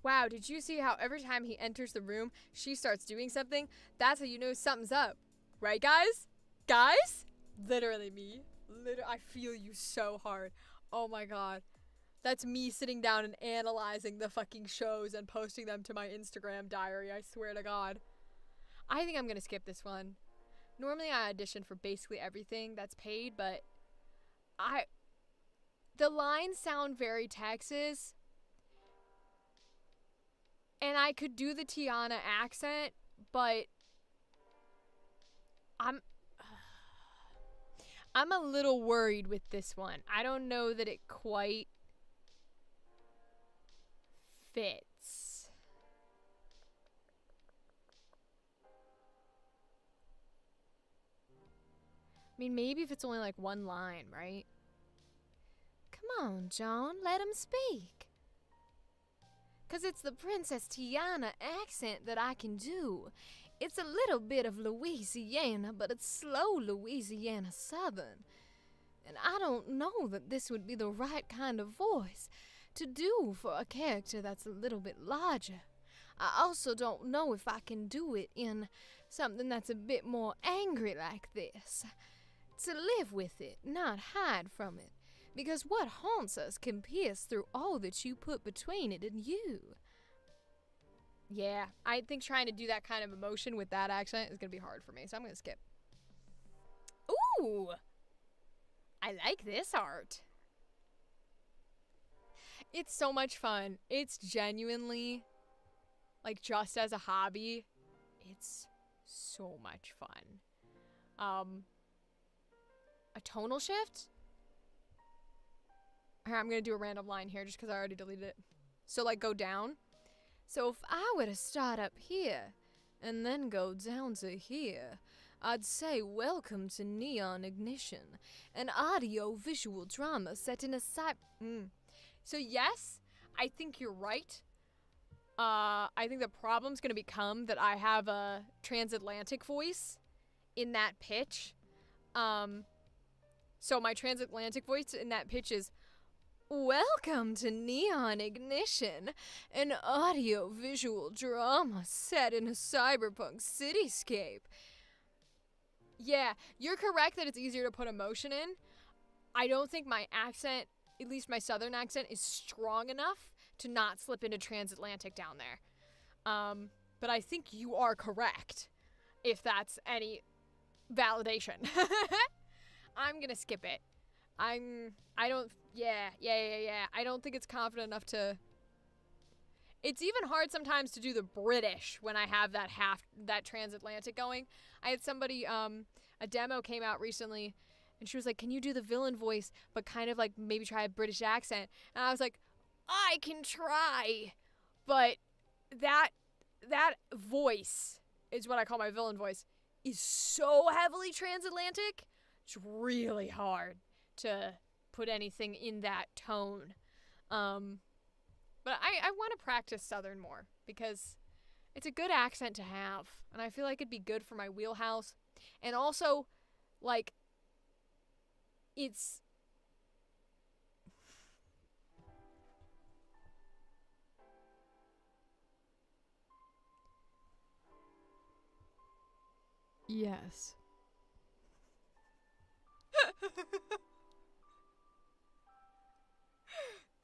Wow, did you see how every time he enters the room, she starts doing something? That's how you know something's up. Right, guys? Guys? Literally me. I feel you so hard. Oh my god. That's me sitting down and analyzing the fucking shows and posting them to my Instagram diary, I swear to god. I think I'm gonna skip this one. Normally I audition for basically everything that's paid, but the lines sound very Texas, and I could do the Tiana accent, but I'm a little worried with this one. I don't know that it quite fits. I mean, maybe if it's only like one line, right? Come on, John, let him speak. 'Cause it's the Princess Tiana accent that I can do. It's a little bit of Louisiana, but it's slow Louisiana Southern. And I don't know that this would be the right kind of voice to do for a character that's a little bit larger. I also don't know if I can do it in something that's a bit more angry like this. To live with it, not hide from it. Because what haunts us can pierce through all that you put between it and you. Yeah, I think trying to do that kind of emotion with that accent is going to be hard for me, so I'm going to skip. Ooh! I like this art. It's so much fun. It's genuinely, like, just as a hobby, it's so much fun. A tonal shift? Here, I'm going to do a random line here just because I already deleted it. So, like, go down. So if I were to start up here and then go down to here, I'd say welcome to Neon Ignition, an audio-visual drama set in a So yes, I think you're right. I think the problem's gonna become that I have a transatlantic voice in that pitch. So my transatlantic voice in that pitch is, welcome to Neon Ignition, an audio-visual drama set in a cyberpunk cityscape. Yeah, you're correct that it's easier to put emotion in. I don't think my accent, at least my southern accent, is strong enough to not slip into transatlantic down there. But I think you are correct, if that's any validation. I'm gonna skip it. I don't think it's confident enough to. It's even hard sometimes to do the British when I have that transatlantic going. I had somebody, a demo came out recently, and she was like, can you do the villain voice, but kind of like maybe try a British accent? And I was like, I can try, but that voice is what I call my villain voice, is so heavily transatlantic, it's really hard to put anything in that tone. But I want to practice Southern more because it's a good accent to have, and I feel like it'd be good for my wheelhouse. And also, like, it's... Yes.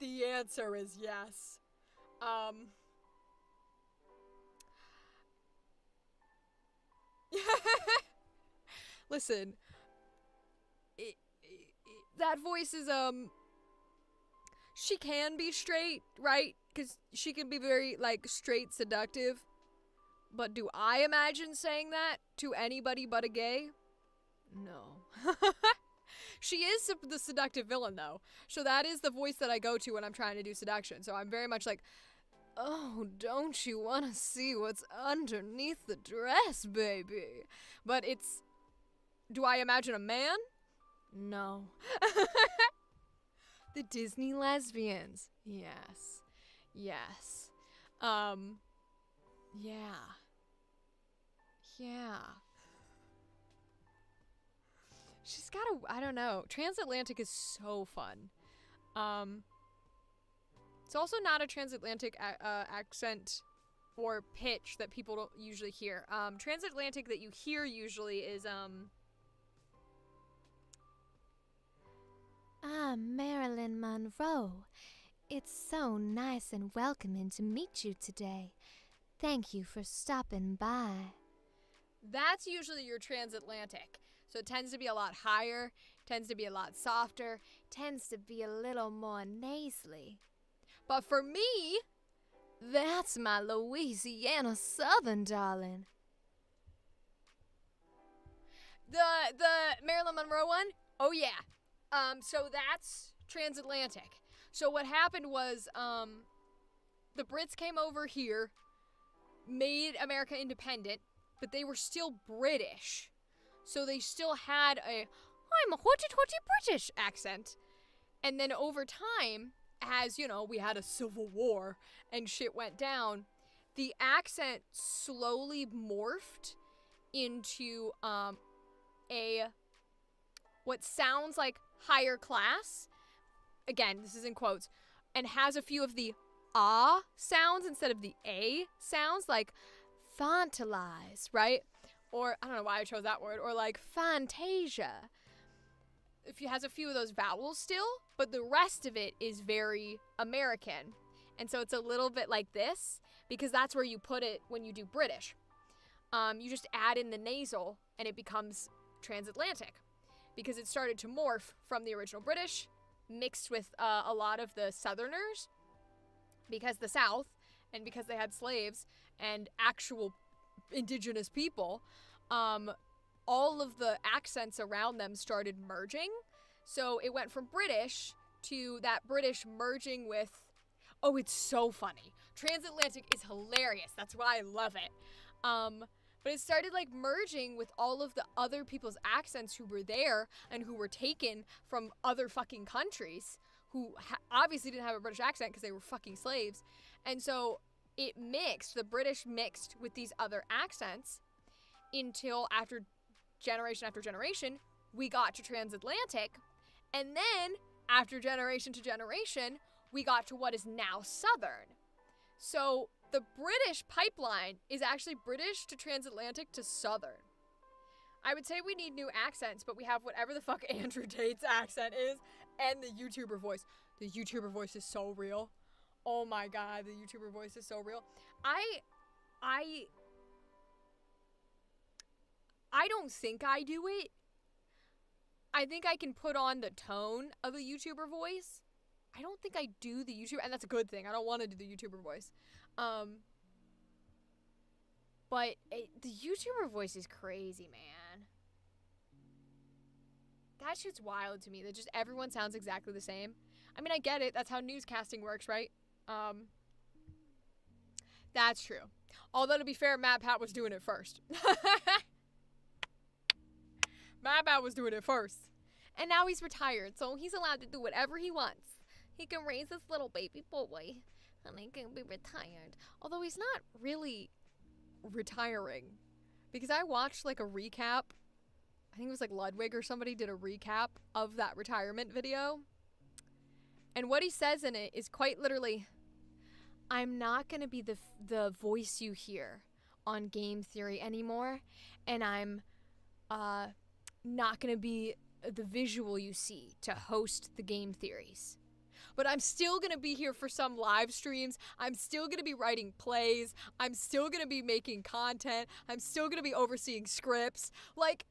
The answer is yes. Listen, that voice is, she can be straight, right? Because she can be very, like, straight seductive. But do I imagine saying that to anybody but a gay? No. She is the seductive villain, though. So that is the voice that I go to when I'm trying to do seduction. So I'm very much like, oh, don't you want to see what's underneath the dress, baby? But it's... Do I imagine a man? No. The Disney lesbians. Yes. Yes. Yeah. Yeah. She's got a, I don't know. Transatlantic is so fun. It's also not a transatlantic accent or pitch that people don't usually hear. Transatlantic that you hear usually is, Marilyn Monroe. It's so nice and welcoming to meet you today. Thank you for stopping by. That's usually your transatlantic. So it tends to be a lot higher, tends to be a lot softer, Tends to be a little more nasally. but for me, That's my Louisiana Southern, darling. the Marilyn Monroe one, oh yeah. So that's transatlantic. So what happened was, the Brits came over here, made America independent, but they were still British. So they still had I'm a hotty British accent. And then over time, as, you know, we had a civil war and shit went down, the accent slowly morphed into what sounds like higher class. Again, this is in quotes. And has a few of the ah sounds instead of the a sounds, like fantalize, right? Or, I don't know why I chose that word, or like fantasia. if it has a few of those vowels still, but the rest of it is very American. And so it's a little bit like this, because that's where you put it when you do British. You just add in the nasal and it becomes transatlantic, because it started to morph from the original British mixed with a lot of the Southerners, because the South, and because they had slaves and actual indigenous people, all of the accents around them started merging. So it went from British to that British merging with, oh, it's so funny. Transatlantic is hilarious. That's why I love it. But it started like merging with all of the other people's accents who were there and who were taken from other fucking countries, who obviously didn't have a British accent because they were fucking slaves. And so it mixed, the British mixed with these other accents until after generation, we got to transatlantic. And then after generation to generation, we got to what is now Southern. So the British pipeline is actually British to transatlantic to Southern. I would say we need new accents, but we have whatever the fuck Andrew Tate's accent is and the YouTuber voice. The YouTuber voice is so real. Oh my god, the YouTuber voice is so real. I don't think I do it. I think I can put on the tone of a YouTuber voice. I don't think I do the YouTuber, and that's a good thing. I don't want to do the YouTuber voice. But the YouTuber voice is crazy, man. That shit's wild to me, that just everyone sounds exactly the same. I mean, I get it. That's how newscasting works, right? That's true. Although, to be fair, Matt Pat was doing it first. Matt Pat was doing it first. And now he's retired, so he's allowed to do whatever he wants. He can raise this little baby boy, and he can be retired. Although he's not really retiring. Because I watched, like, a recap. I think it was, like, Ludwig or somebody did a recap of that retirement video. And what he says in it is quite literally, I'm not going to be the voice you hear on Game Theory anymore, and I'm not going to be the visual you see to host the Game Theories. But I'm still going to be here for some live streams. I'm still going to be writing plays. I'm still going to be making content. I'm still going to be overseeing scripts. Like,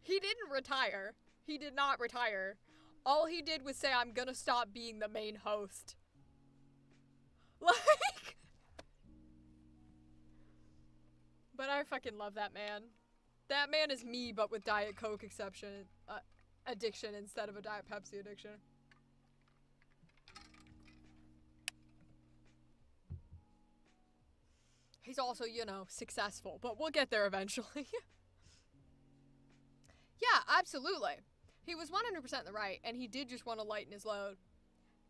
he didn't retire. He did not retire. All he did was say, I'm going to stop being the main host. Like, but I fucking love that man. That man is me, but with Diet Coke addiction instead of a Diet Pepsi addiction. He's also, you know, successful, but we'll get there eventually. Yeah, absolutely. He was 100% in the right, and he did just want to lighten his load.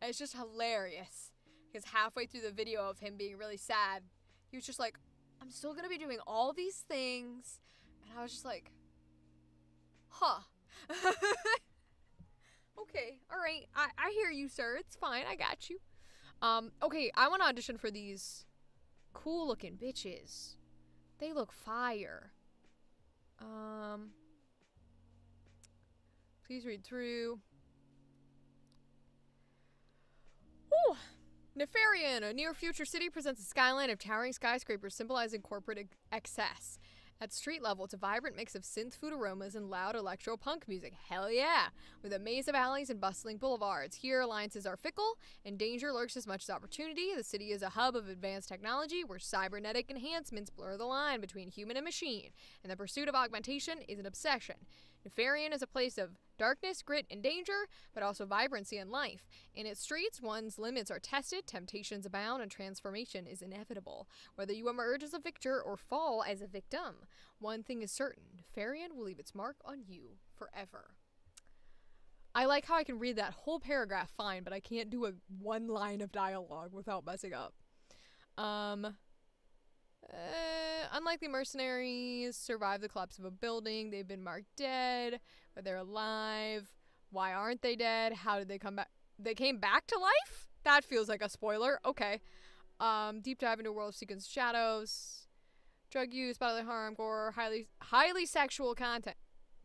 And it's just hilarious, because halfway through the video of him being really sad, he was just like, I'm still going to be doing all these things. And I was just like, huh. Okay, alright. I hear you, sir. It's fine. I got you. Okay, I want to audition for these cool looking bitches. They look fire. Please read through. Ooh. Nefarian, a near-future city, presents a skyline of towering skyscrapers symbolizing corporate excess. At street level, it's a vibrant mix of synth food aromas and loud electro-punk music. Hell yeah! With a maze of alleys and bustling boulevards. Here, alliances are fickle, and danger lurks as much as opportunity. The city is a hub of advanced technology where cybernetic enhancements blur the line between human and machine, and the pursuit of augmentation is an obsession. Nefarian is a place of darkness, grit, and danger, but also vibrancy and life. In its streets, one's limits are tested, temptations abound, and transformation is inevitable. Whether you emerge as a victor or fall as a victim, one thing is certain, Nefarian will leave its mark on you forever. I like how I can read that whole paragraph fine, but I can't do a one line of dialogue without messing up. Unlikely mercenaries survive the collapse of a building. They've been marked dead, but they're alive. Why aren't they dead? How did they come back? They came back to life? That feels like a spoiler. Okay. Deep dive into a world of sequence shadows. Drug use, bodily harm, gore, highly sexual content.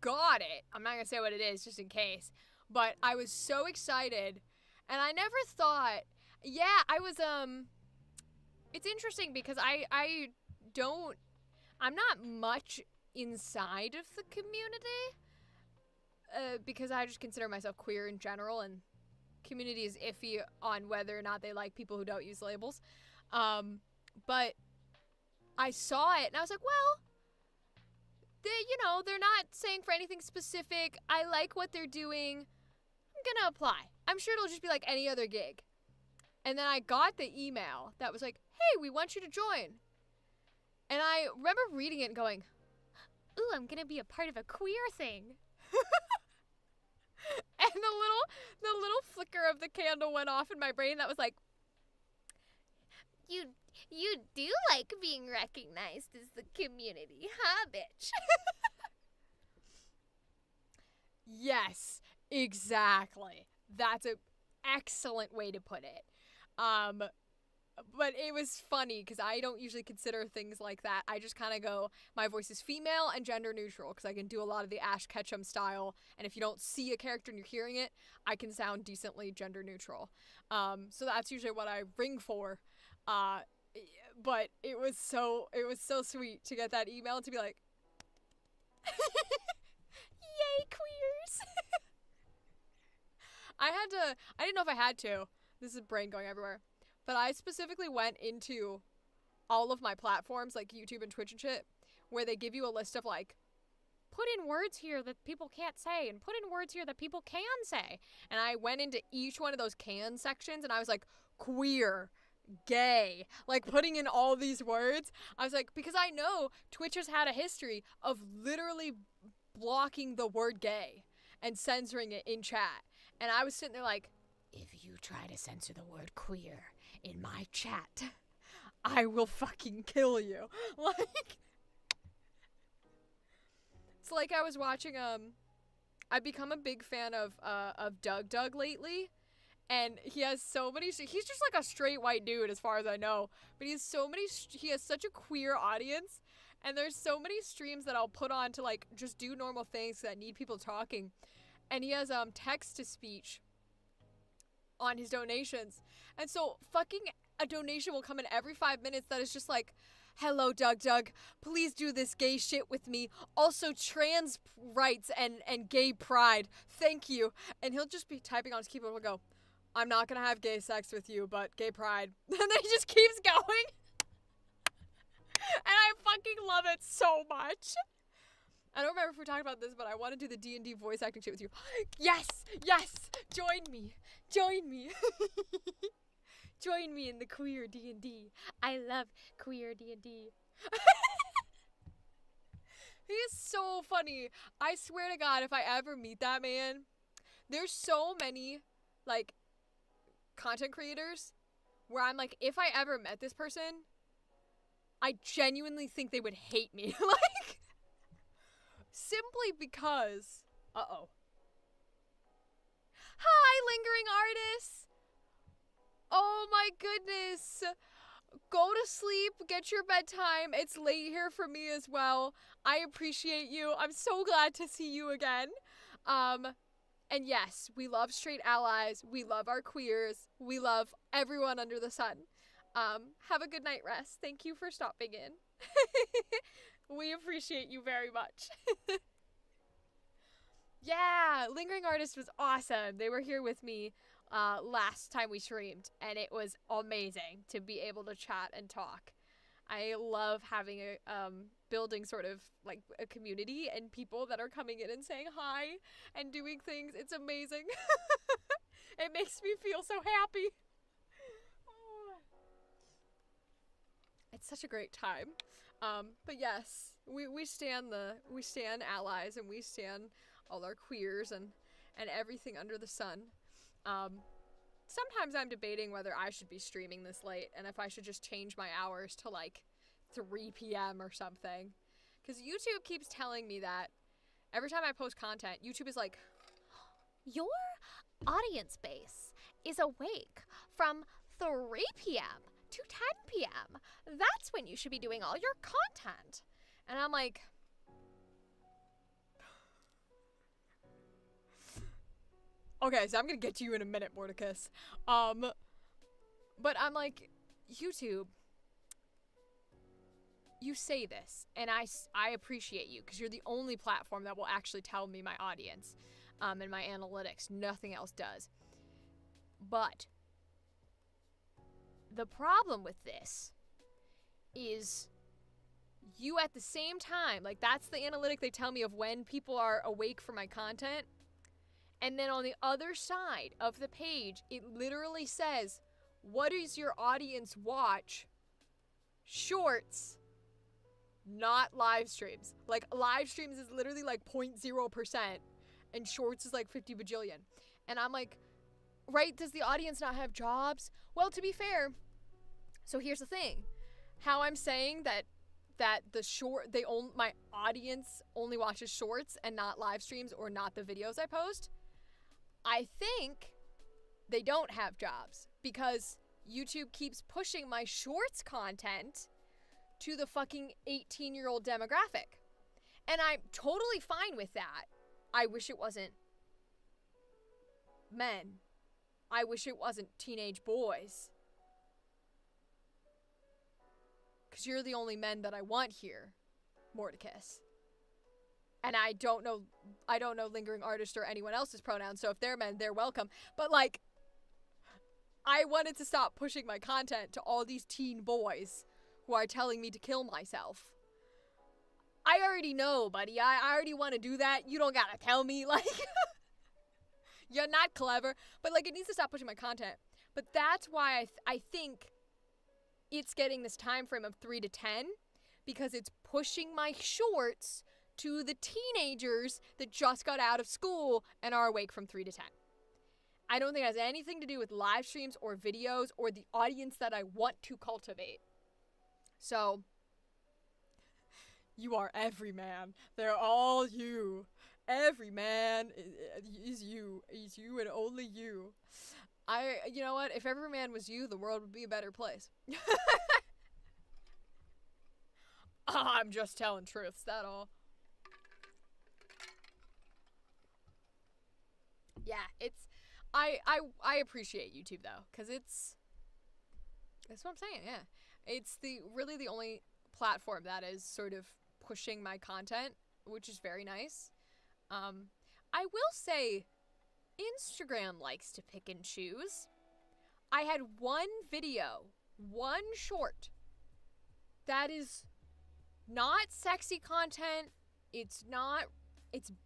got it. I'm not gonna say what it is just in case. But I was so excited, and I never thought. Yeah, I was. It's interesting because I don't. I'm not much inside of the community. Because I just consider myself queer in general, and community is iffy on whether or not they like people who don't use labels. But I saw it and I was like, well, they're not saying for anything specific. I like what they're doing. I'm gonna apply. I'm sure it'll just be like any other gig. And then I got the email that was like, hey, we want you to join. And I remember reading it and going, ooh, I'm gonna be a part of a queer thing. And the little flicker of the candle went off in my brain that was like, You do like being recognized as the community, huh, bitch? yes, exactly. That's an excellent way to put it. But it was funny because I don't usually consider things like that. I just kind of go, my voice is female and gender neutral because I can do a lot of the Ash Ketchum style. And if you don't see a character and you're hearing it, I can sound decently gender neutral. So that's usually what I ring for. But it was so sweet to get that email and to be like, yay, queers. I didn't know if I had to. This is brain going everywhere. But I specifically went into all of my platforms, like YouTube and Twitch and shit, where they give you a list of, like, put in words here that people can't say, and put in words here that people can say. And I went into each one of those can sections, and I was like, queer, gay, like, putting in all these words. I was like, because I know Twitch has had a history of literally blocking the word gay and censoring it in chat. And I was sitting there like, if you try to censor the word queer in my chat, I will fucking kill you. Like, it's like I was watching, I've become a big fan of Doug lately, and he has so many, he's just like a straight white dude as far as I know, but he has such a queer audience, and there's so many streams that I'll put on to, like, just do normal things that need people talking, and he has, text-to-speech on his donations. And so fucking a donation will come in every 5 minutes that is just like, hello, Doug, please do this gay shit with me. Also trans rights and gay pride. Thank you. And he'll just be typing on his keyboard and go, I'm not gonna have gay sex with you, but gay pride. And then he just keeps going. And I fucking love it so much. I don't remember if we talked about this, but I want to do the D&D voice acting shit with you. Yes! Join me. Join me in the queer D&D. I love queer D&D. He is so funny. I swear to God, if I ever meet that man, there's so many, like, content creators where I'm like, if I ever met this person, I genuinely think they would hate me. Like, simply because... Uh-oh. Hi, lingering artists! Oh my goodness! Go to sleep, get your bedtime. It's late here for me as well. I appreciate you. I'm so glad to see you again. And yes, we love straight allies. We love our queers. We love everyone under the sun. Have a good night rest. Thank you for stopping in. We appreciate you very much. Yeah, Lingering Artist was awesome. They were here with me last time we streamed, and it was amazing to be able to chat and talk. I love having building sort of like a community and people that are coming in and saying hi and doing things. It's amazing. It makes me feel so happy. It's such a great time. But yes, we stand allies, and we stand all our queers and everything under the sun. Sometimes I'm debating whether I should be streaming this late and if I should just change my hours to like 3 p.m. or something. Because YouTube keeps telling me that every time I post content, YouTube is like, your audience base is awake from 3 p.m. to 10 p.m. That's when you should be doing all your content. And I'm like, Okay, so I'm gonna get to you in a minute, Mordecus. But I'm like, YouTube, you say this, and I appreciate you, because you're the only platform that will actually tell me my audience, and my analytics. Nothing else does. But the problem with this is you at the same time, like, that's the analytic they tell me of when people are awake for my content. And then on the other side of the page, it literally says, what does your audience watch? Shorts, not live streams. Like, live streams is literally like 0.0%, and shorts is like 50 bajillion. And I'm like, right, does the audience not have jobs? Well, to be fair, so here's the thing. How I'm saying that my audience only watches shorts and not live streams or not the videos I post, I think they don't have jobs, because YouTube keeps pushing my shorts content to the fucking 18-year-old demographic. And I'm totally fine with that. I wish it wasn't men. I wish it wasn't teenage boys. Because you're the only men that I want here, Mordecus. And I don't know Lingering Artist or anyone else's pronouns, so if they're men, they're welcome. But, like, I wanted to stop pushing my content to all these teen boys who are telling me to kill myself. I already know, buddy. I already want to do that. You don't gotta tell me, like, you're not clever. But, like, it needs to stop pushing my content. But that's why I think it's getting this time frame of 3 to 10, because it's pushing my shorts to the teenagers that just got out of school and are awake from 3 to 10. I don't think it has anything to do with live streams or videos or the audience that I want to cultivate. So, you are every man. They're all you. Every man is you. Is you and only you. You know what? If every man was you, the world would be a better place. I'm just telling truths, that all. Yeah, I appreciate YouTube though, because that's what I'm saying, yeah. It's really the only platform that is sort of pushing my content, which is very nice. I will say Instagram likes to pick and choose. I had one video, one short, that is not sexy content. It's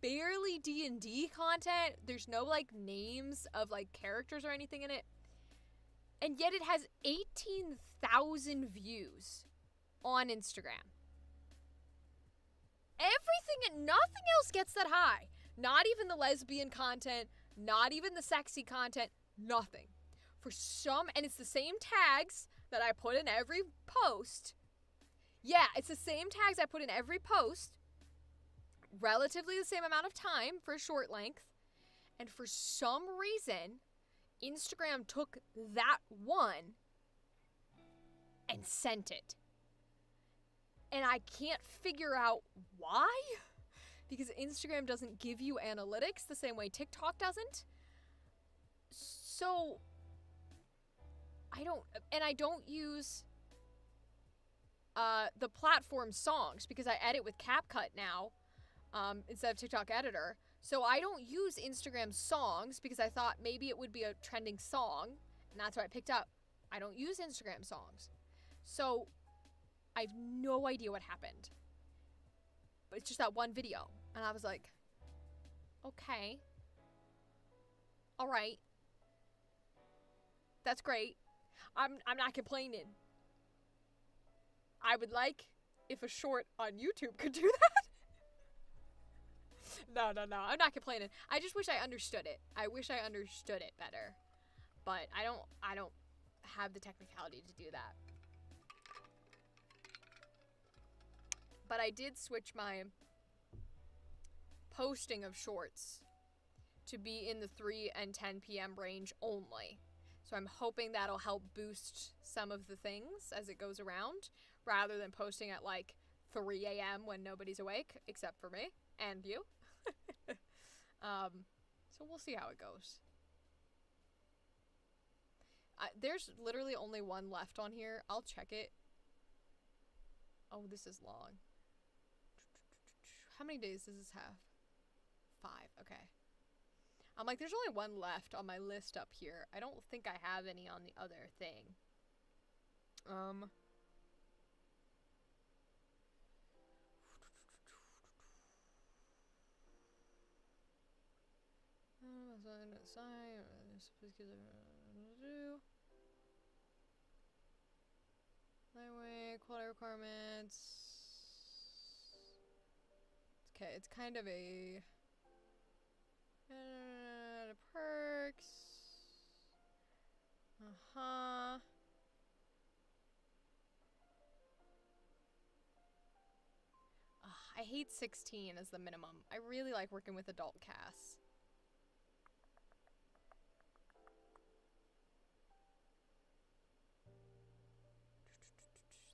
barely D&D content. There's no, like, names of, like, characters or anything in it. And yet it has 18,000 views on Instagram. Everything and nothing else gets that high. Not even the lesbian content, not even the sexy content, nothing. And it's the same tags that I put in every post. Yeah, it's the same tags I put in every post. Relatively the same amount of time for a short length. And for some reason, Instagram took that one and sent it. And I can't figure out why. Because Instagram doesn't give you analytics the same way TikTok doesn't. So, I don't use the platform songs, because I edit with CapCut now instead of TikTok editor. So I don't use Instagram songs, because I thought maybe it would be a trending song, and that's what I picked up. I don't use Instagram songs. So I have no idea what happened. But it's just that one video. And I was like, okay. All right. That's great. I'm not complaining. I would like if a short on YouTube could do that. No. I'm not complaining. I just wish I understood it. I wish I understood it better. But I don't have the technicality to do that. But I did switch my posting of shorts to be in the 3 and 10 p.m. range only. So I'm hoping that'll help boost some of the things as it goes around, rather than posting at like 3 a.m. when nobody's awake, except for me and you. So we'll see how it goes. There's literally only one left on here. I'll check it. Oh, this is long. How many days does this have? 5. Okay. I'm like, there's only one left on my list up here. I don't think I have any on the other thing. Lightweight, quality requirements. Okay, it's kind of a perks. I hate 16 as the minimum. I really like working with adult casts.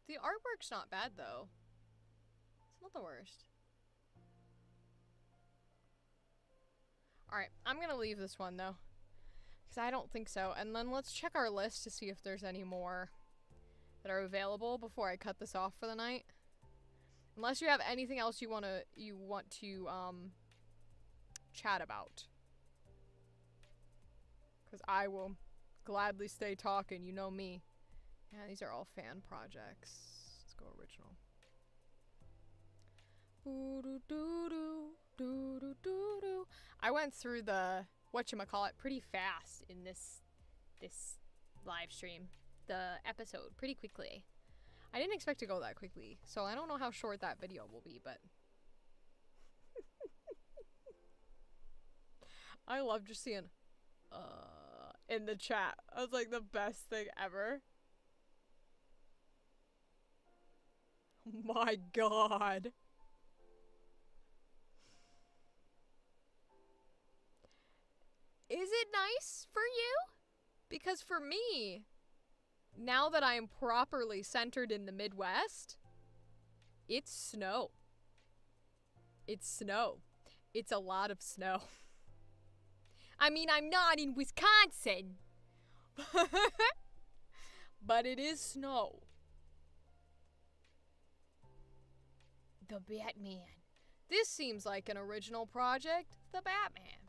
The artwork's not bad though. It's not the worst. Alright, I'm gonna leave this one though. Because I don't think so. And then let's check our list to see if there's any more that are available before I cut this off for the night. Unless you have anything else you want to chat about. Because I will gladly stay talking, you know me. Yeah, these are all fan projects. Let's go original. I went through the whatchamacallit pretty fast in this live stream. The episode pretty quickly. I didn't expect to go that quickly, so I don't know how short that video will be, but I love just seeing in the chat. I was like the best thing ever. My god. Is it nice for you? Because for me, now that I am properly centered in the Midwest, it's snow. It's snow. It's a lot of snow. I mean, I'm not in Wisconsin, but it is snow. The Batman. This seems like an original project. The Batman.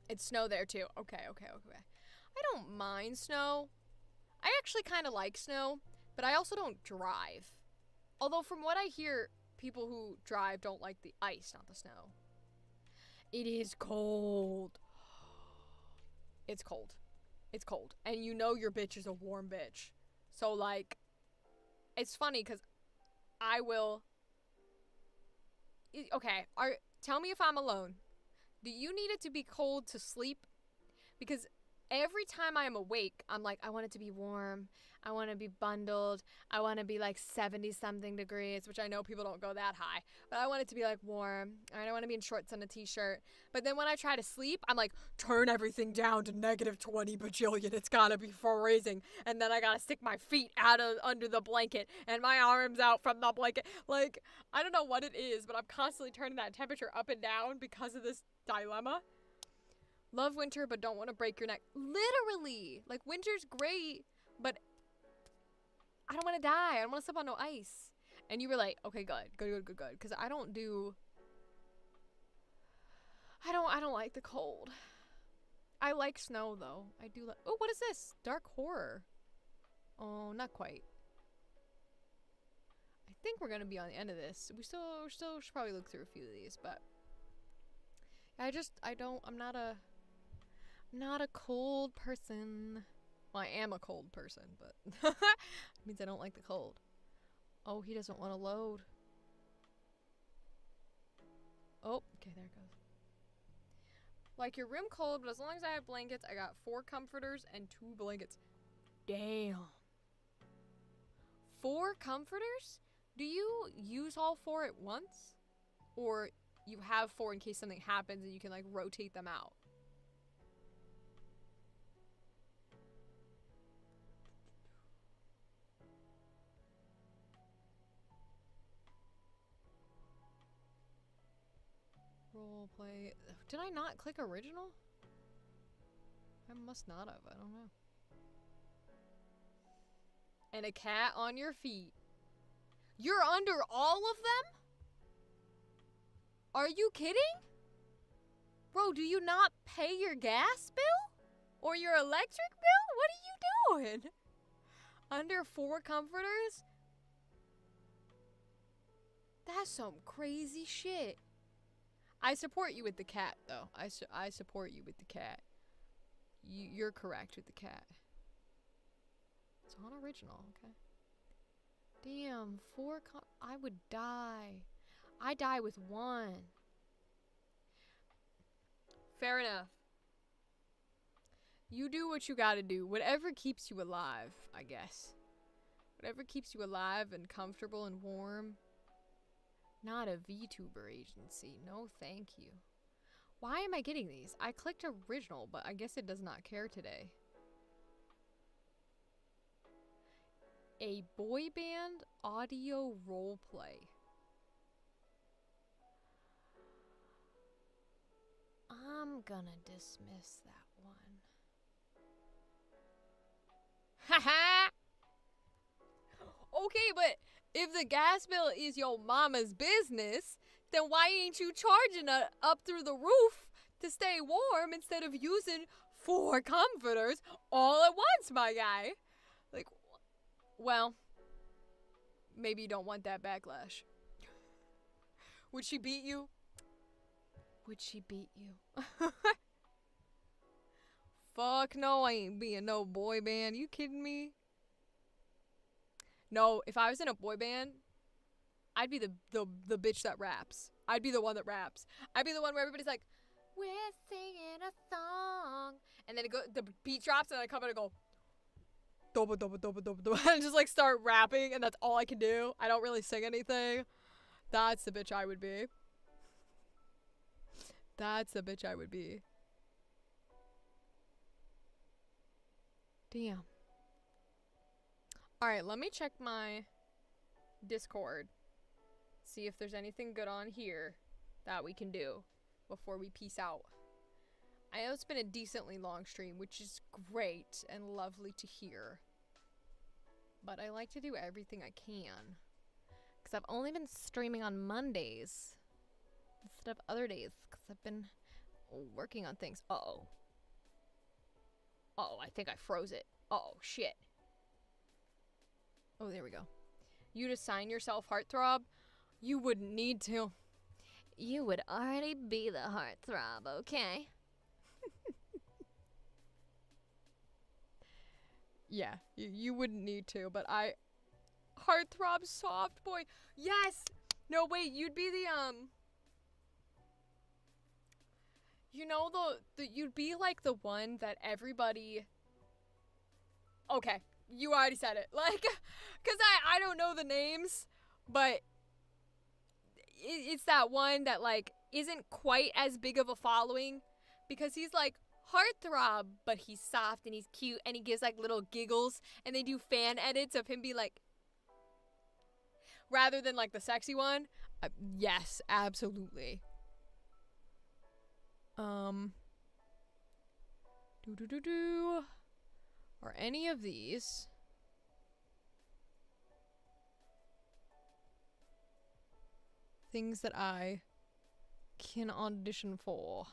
It's snow there too. Okay. I don't mind snow. I actually kind of like snow, but I also don't drive. Although from what I hear, people who drive don't like the ice, not the snow. It is cold. It's cold. It's cold. And you know your bitch is a warm bitch. So like, it's funny because I will... Okay, tell me if I'm alone. Do you need it to be cold to sleep? Because every time I am awake, I'm like, I want it to be warm. I want to be bundled. I want to be like 70-something degrees, which I know people don't go that high. But I want it to be like warm. I don't want to be in shorts and a t-shirt. But then when I try to sleep, I'm like, turn everything down to -20 bajillion. It's gotta be freezing. And then I gotta stick my feet under the blanket and my arms out from the blanket. Like, I don't know what it is, but I'm constantly turning that temperature up and down because of this dilemma. Love winter, but don't want to break your neck. Literally! Like, winter's great, but I don't want to die. I don't want to step on no ice. And you were like, okay, good. Because I don't like the cold. I like snow, though. I do like... Oh, what is this? Dark horror. Oh, not quite. I think we're going to be on the end of this. We still should probably look through a few of these, but... I'm not a cold person. Well, I am a cold person, but it means I don't like the cold. Oh, he doesn't want to load. Oh, okay, there it goes. Like your room cold, but as long as I have blankets, I got 4 comforters and 2 blankets. Damn. 4 comforters? Do you use all 4 at once? Or you have 4 in case something happens and you can like rotate them out? Role play. Did I not click original? I must not have. I don't know. And a cat on your feet. You're under all of them? Are you kidding? Bro, do you not pay your gas bill? Or your electric bill? What are you doing? Under 4 comforters? That's some crazy shit. I support you with the cat, though. I support you with the cat. You're correct with the cat. It's on original, okay. Damn, 4 I would die. I die with 1. Fair enough. You do what you gotta do. Whatever keeps you alive, I guess. Whatever keeps you alive and comfortable and warm. Not a VTuber agency. No, thank you. Why am I getting these? I clicked original, but I guess it does not care today. A boy band audio roleplay. I'm gonna dismiss that one. Haha! Okay, but if the gas bill is your mama's business, then why ain't you charging it up through the roof to stay warm instead of using 4 comforters all at once, my guy? Like, well, maybe you don't want that backlash. Would she beat you? Would she beat you? Fuck no, I ain't being no boy band. You kidding me? No, if I was in a boy band, I'd be the bitch that raps. I'd be the one that raps. I'd be the one where everybody's like, we're singing a song. And then the beat drops and I come in and go, doba doba doba doba doba. And just like start rapping and that's all I can do. I don't really sing anything. That's the bitch I would be. That's the bitch I would be. Damn. Alright, let me check my Discord. See if there's anything good on here that we can do before we peace out. I know it's been a decently long stream, which is great and lovely to hear. But I like to do everything I can. Because I've only been streaming on Mondays instead of other days. Because I've been working on things. Uh-oh. Uh-oh, I think I froze it. Uh-oh, shit. Oh, there we go. You'd assign yourself heartthrob? You wouldn't need to. You would already be the heartthrob, okay? Yeah, you wouldn't need to, but heartthrob soft boy. Yes! No, wait, you'd be the, you know, you'd be like the one that everybody... Okay, you already said it. Like, because I don't know the names, but it's that one that, like, isn't quite as big of a following because he's, like, heartthrob, but he's soft and he's cute and he gives, like, little giggles and they do fan edits of him be like, rather than, like, the sexy one. Yes, absolutely. Are any of these things that I can audition for?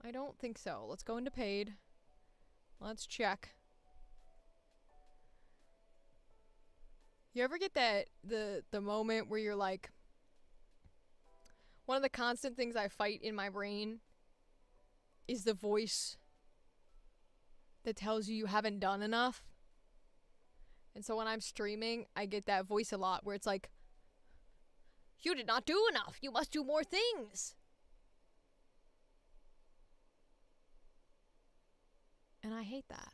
I don't think so. Let's go into paid. Let's check. You ever get that the moment where you're like, one of the constant things I fight in my brain is the voice that tells you haven't done enough. And so when I'm streaming, I get that voice a lot where it's like, you did not do enough. You must do more things. And I hate that.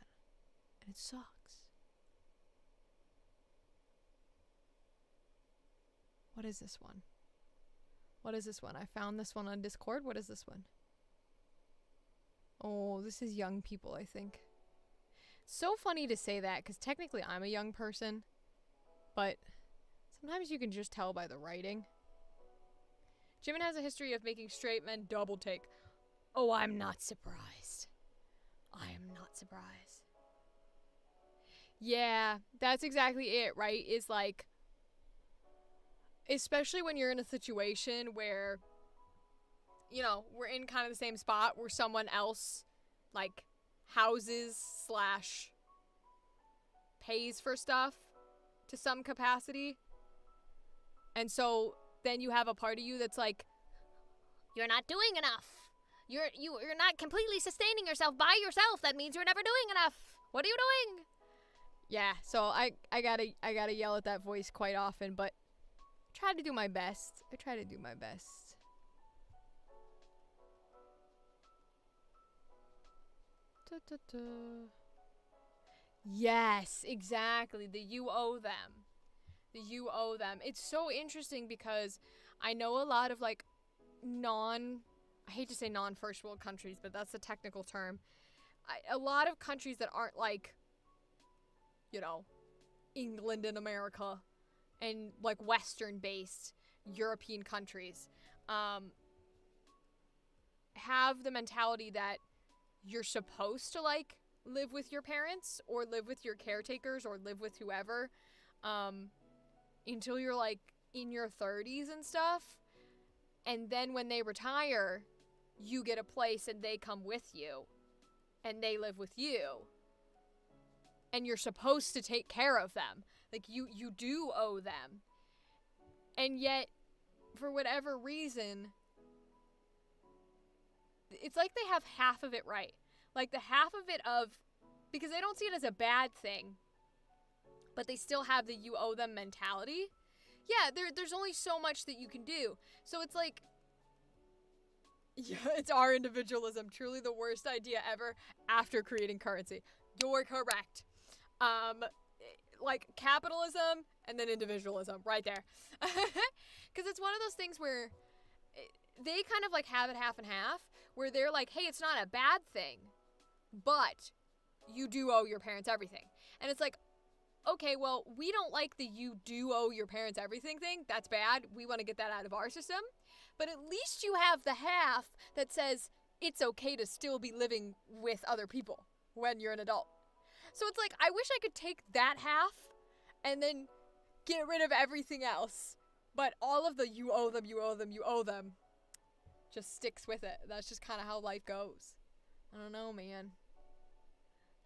And it sucks. What is this one? What is this one? I found this one on Discord. What is this one? Oh, this is young people, I think. So funny to say that, because technically I'm a young person, but sometimes you can just tell by the writing. Jimin has a history of making straight men double take. Oh, I'm not surprised. I am not surprised. Yeah, that's exactly it, right? Is like, especially when you're in a situation where, you know, we're in kind of the same spot where someone else, like, houses slash pays for stuff to some capacity. And so then you have a part of you that's like, You're not doing enough. You're not completely sustaining yourself by yourself. That means you're never doing enough. What are you doing? yeah. So I gotta yell at that voice quite often, but I try to do my best. I try to do my best. Da, da, da. Yes, exactly. The you owe them. The you owe them. It's so interesting because I know a lot of like I hate to say non-first world countries, but that's the technical term. A lot of countries that aren't like, you know, England and America and like Western based European countries have the mentality that you're supposed to like live with your parents or live with your caretakers or live with whoever until you're like in your 30s and stuff. And then when they retire, you get a place and they come with you and they live with you. And you're supposed to take care of them. Like you do owe them. And yet, for whatever reason, it's like they have half of it right. Like the half of it of, because they don't see it as a bad thing, but they still have the you owe them mentality. Yeah, there's only so much that you can do. So it's like, yeah, it's our individualism. Truly the worst idea ever after creating currency. You're correct. Like capitalism and then individualism right there. Because it's one of those things where they kind of like have it half and half, where they're like, hey, it's not a bad thing, but you do owe your parents everything. And it's like, okay, well, we don't like the you do owe your parents everything thing. That's bad. We want to get that out of our system. But at least you have the half that says it's okay to still be living with other people when you're an adult. So it's like, I wish I could take that half and then get rid of everything else. But all of the you owe them, you owe them, you owe them just sticks with it. That's just kind of how life goes. I don't know, man.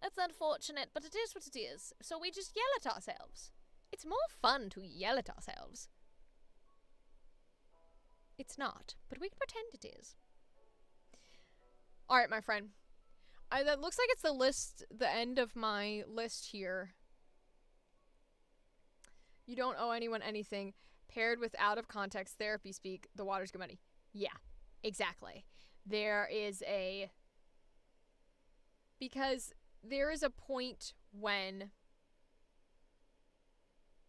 That's unfortunate, but it is what it is. So we just yell at ourselves. It's more fun to yell at ourselves. It's not, but we can pretend it is. All right, my friend. That looks like it's the end of my list here. You don't owe anyone anything. Paired with out of context therapy speak, the water's good money. Yeah, exactly. Because there is a point when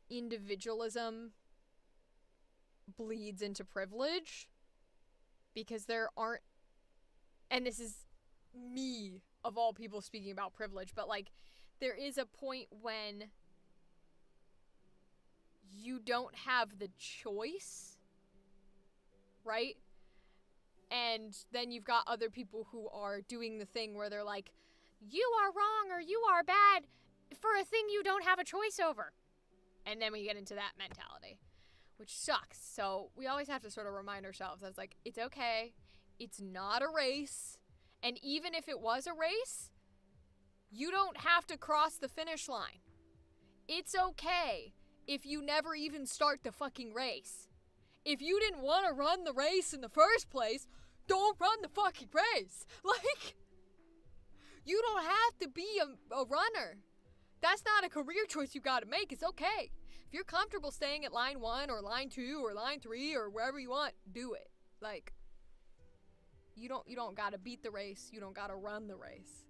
individualism bleeds into privilege, because there aren't, and this is me of all people speaking about privilege, but like there is a point when you don't have the choice, right? And then you've got other people who are doing the thing where they're like, you are wrong or you are bad for a thing you don't have a choice over. And then we get into that mentality, which sucks. So we always have to sort of remind ourselves that's like, it's okay. It's not a race. And even if it was a race, you don't have to cross the finish line. It's okay if you never even start the fucking race. If you didn't want to run the race in the first place, don't run the fucking race. Like, you don't have to be a runner. That's not a career choice you gotta make. It's okay. If you're comfortable staying at line 1 or line 2 or line 3 or wherever you want, do it. Like, you don't gotta beat the race. You don't gotta run the race.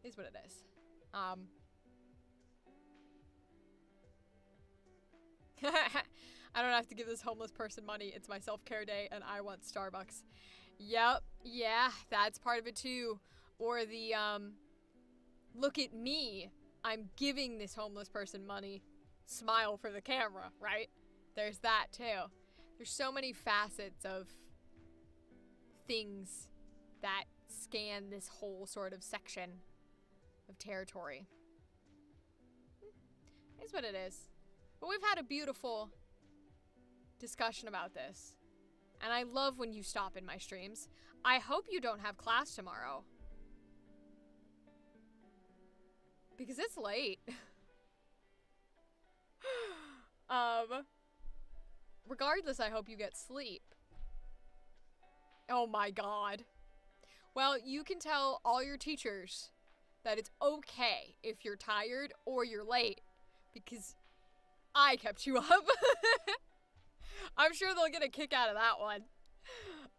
Is what it is. I don't have to give this homeless person money. It's my self-care day and I want Starbucks. Yep. Yeah, that's part of it too. Or the, look at me. I'm giving this homeless person money. Smile for the camera, right? There's that too. There's so many facets of things that scan this whole sort of section of territory. It's what it is. But we've had a beautiful discussion about this. And I love when you stop in my streams. I hope you don't have class tomorrow. Because it's late. Regardless, I hope you get sleep. Oh my god. Well, you can tell all your teachers that it's okay if you're tired or you're late. Because I kept you up. I'm sure they'll get a kick out of that one.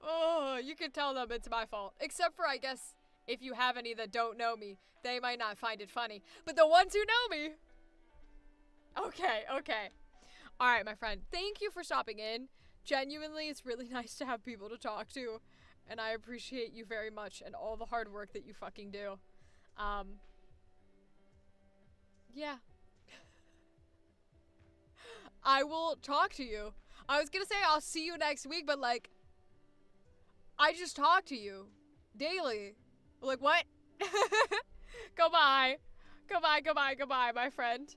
Oh, you can tell them it's my fault. Except for, I guess, if you have any that don't know me, they might not find it funny. But the ones who know me... Okay. Alright, my friend. Thank you for stopping in. Genuinely, it's really nice to have people to talk to. And I appreciate you very much and all the hard work that you fucking do. Yeah. I will talk to you. I was gonna say I'll see you next week, but like, I just talk to you daily. Like, what? Goodbye, my friend.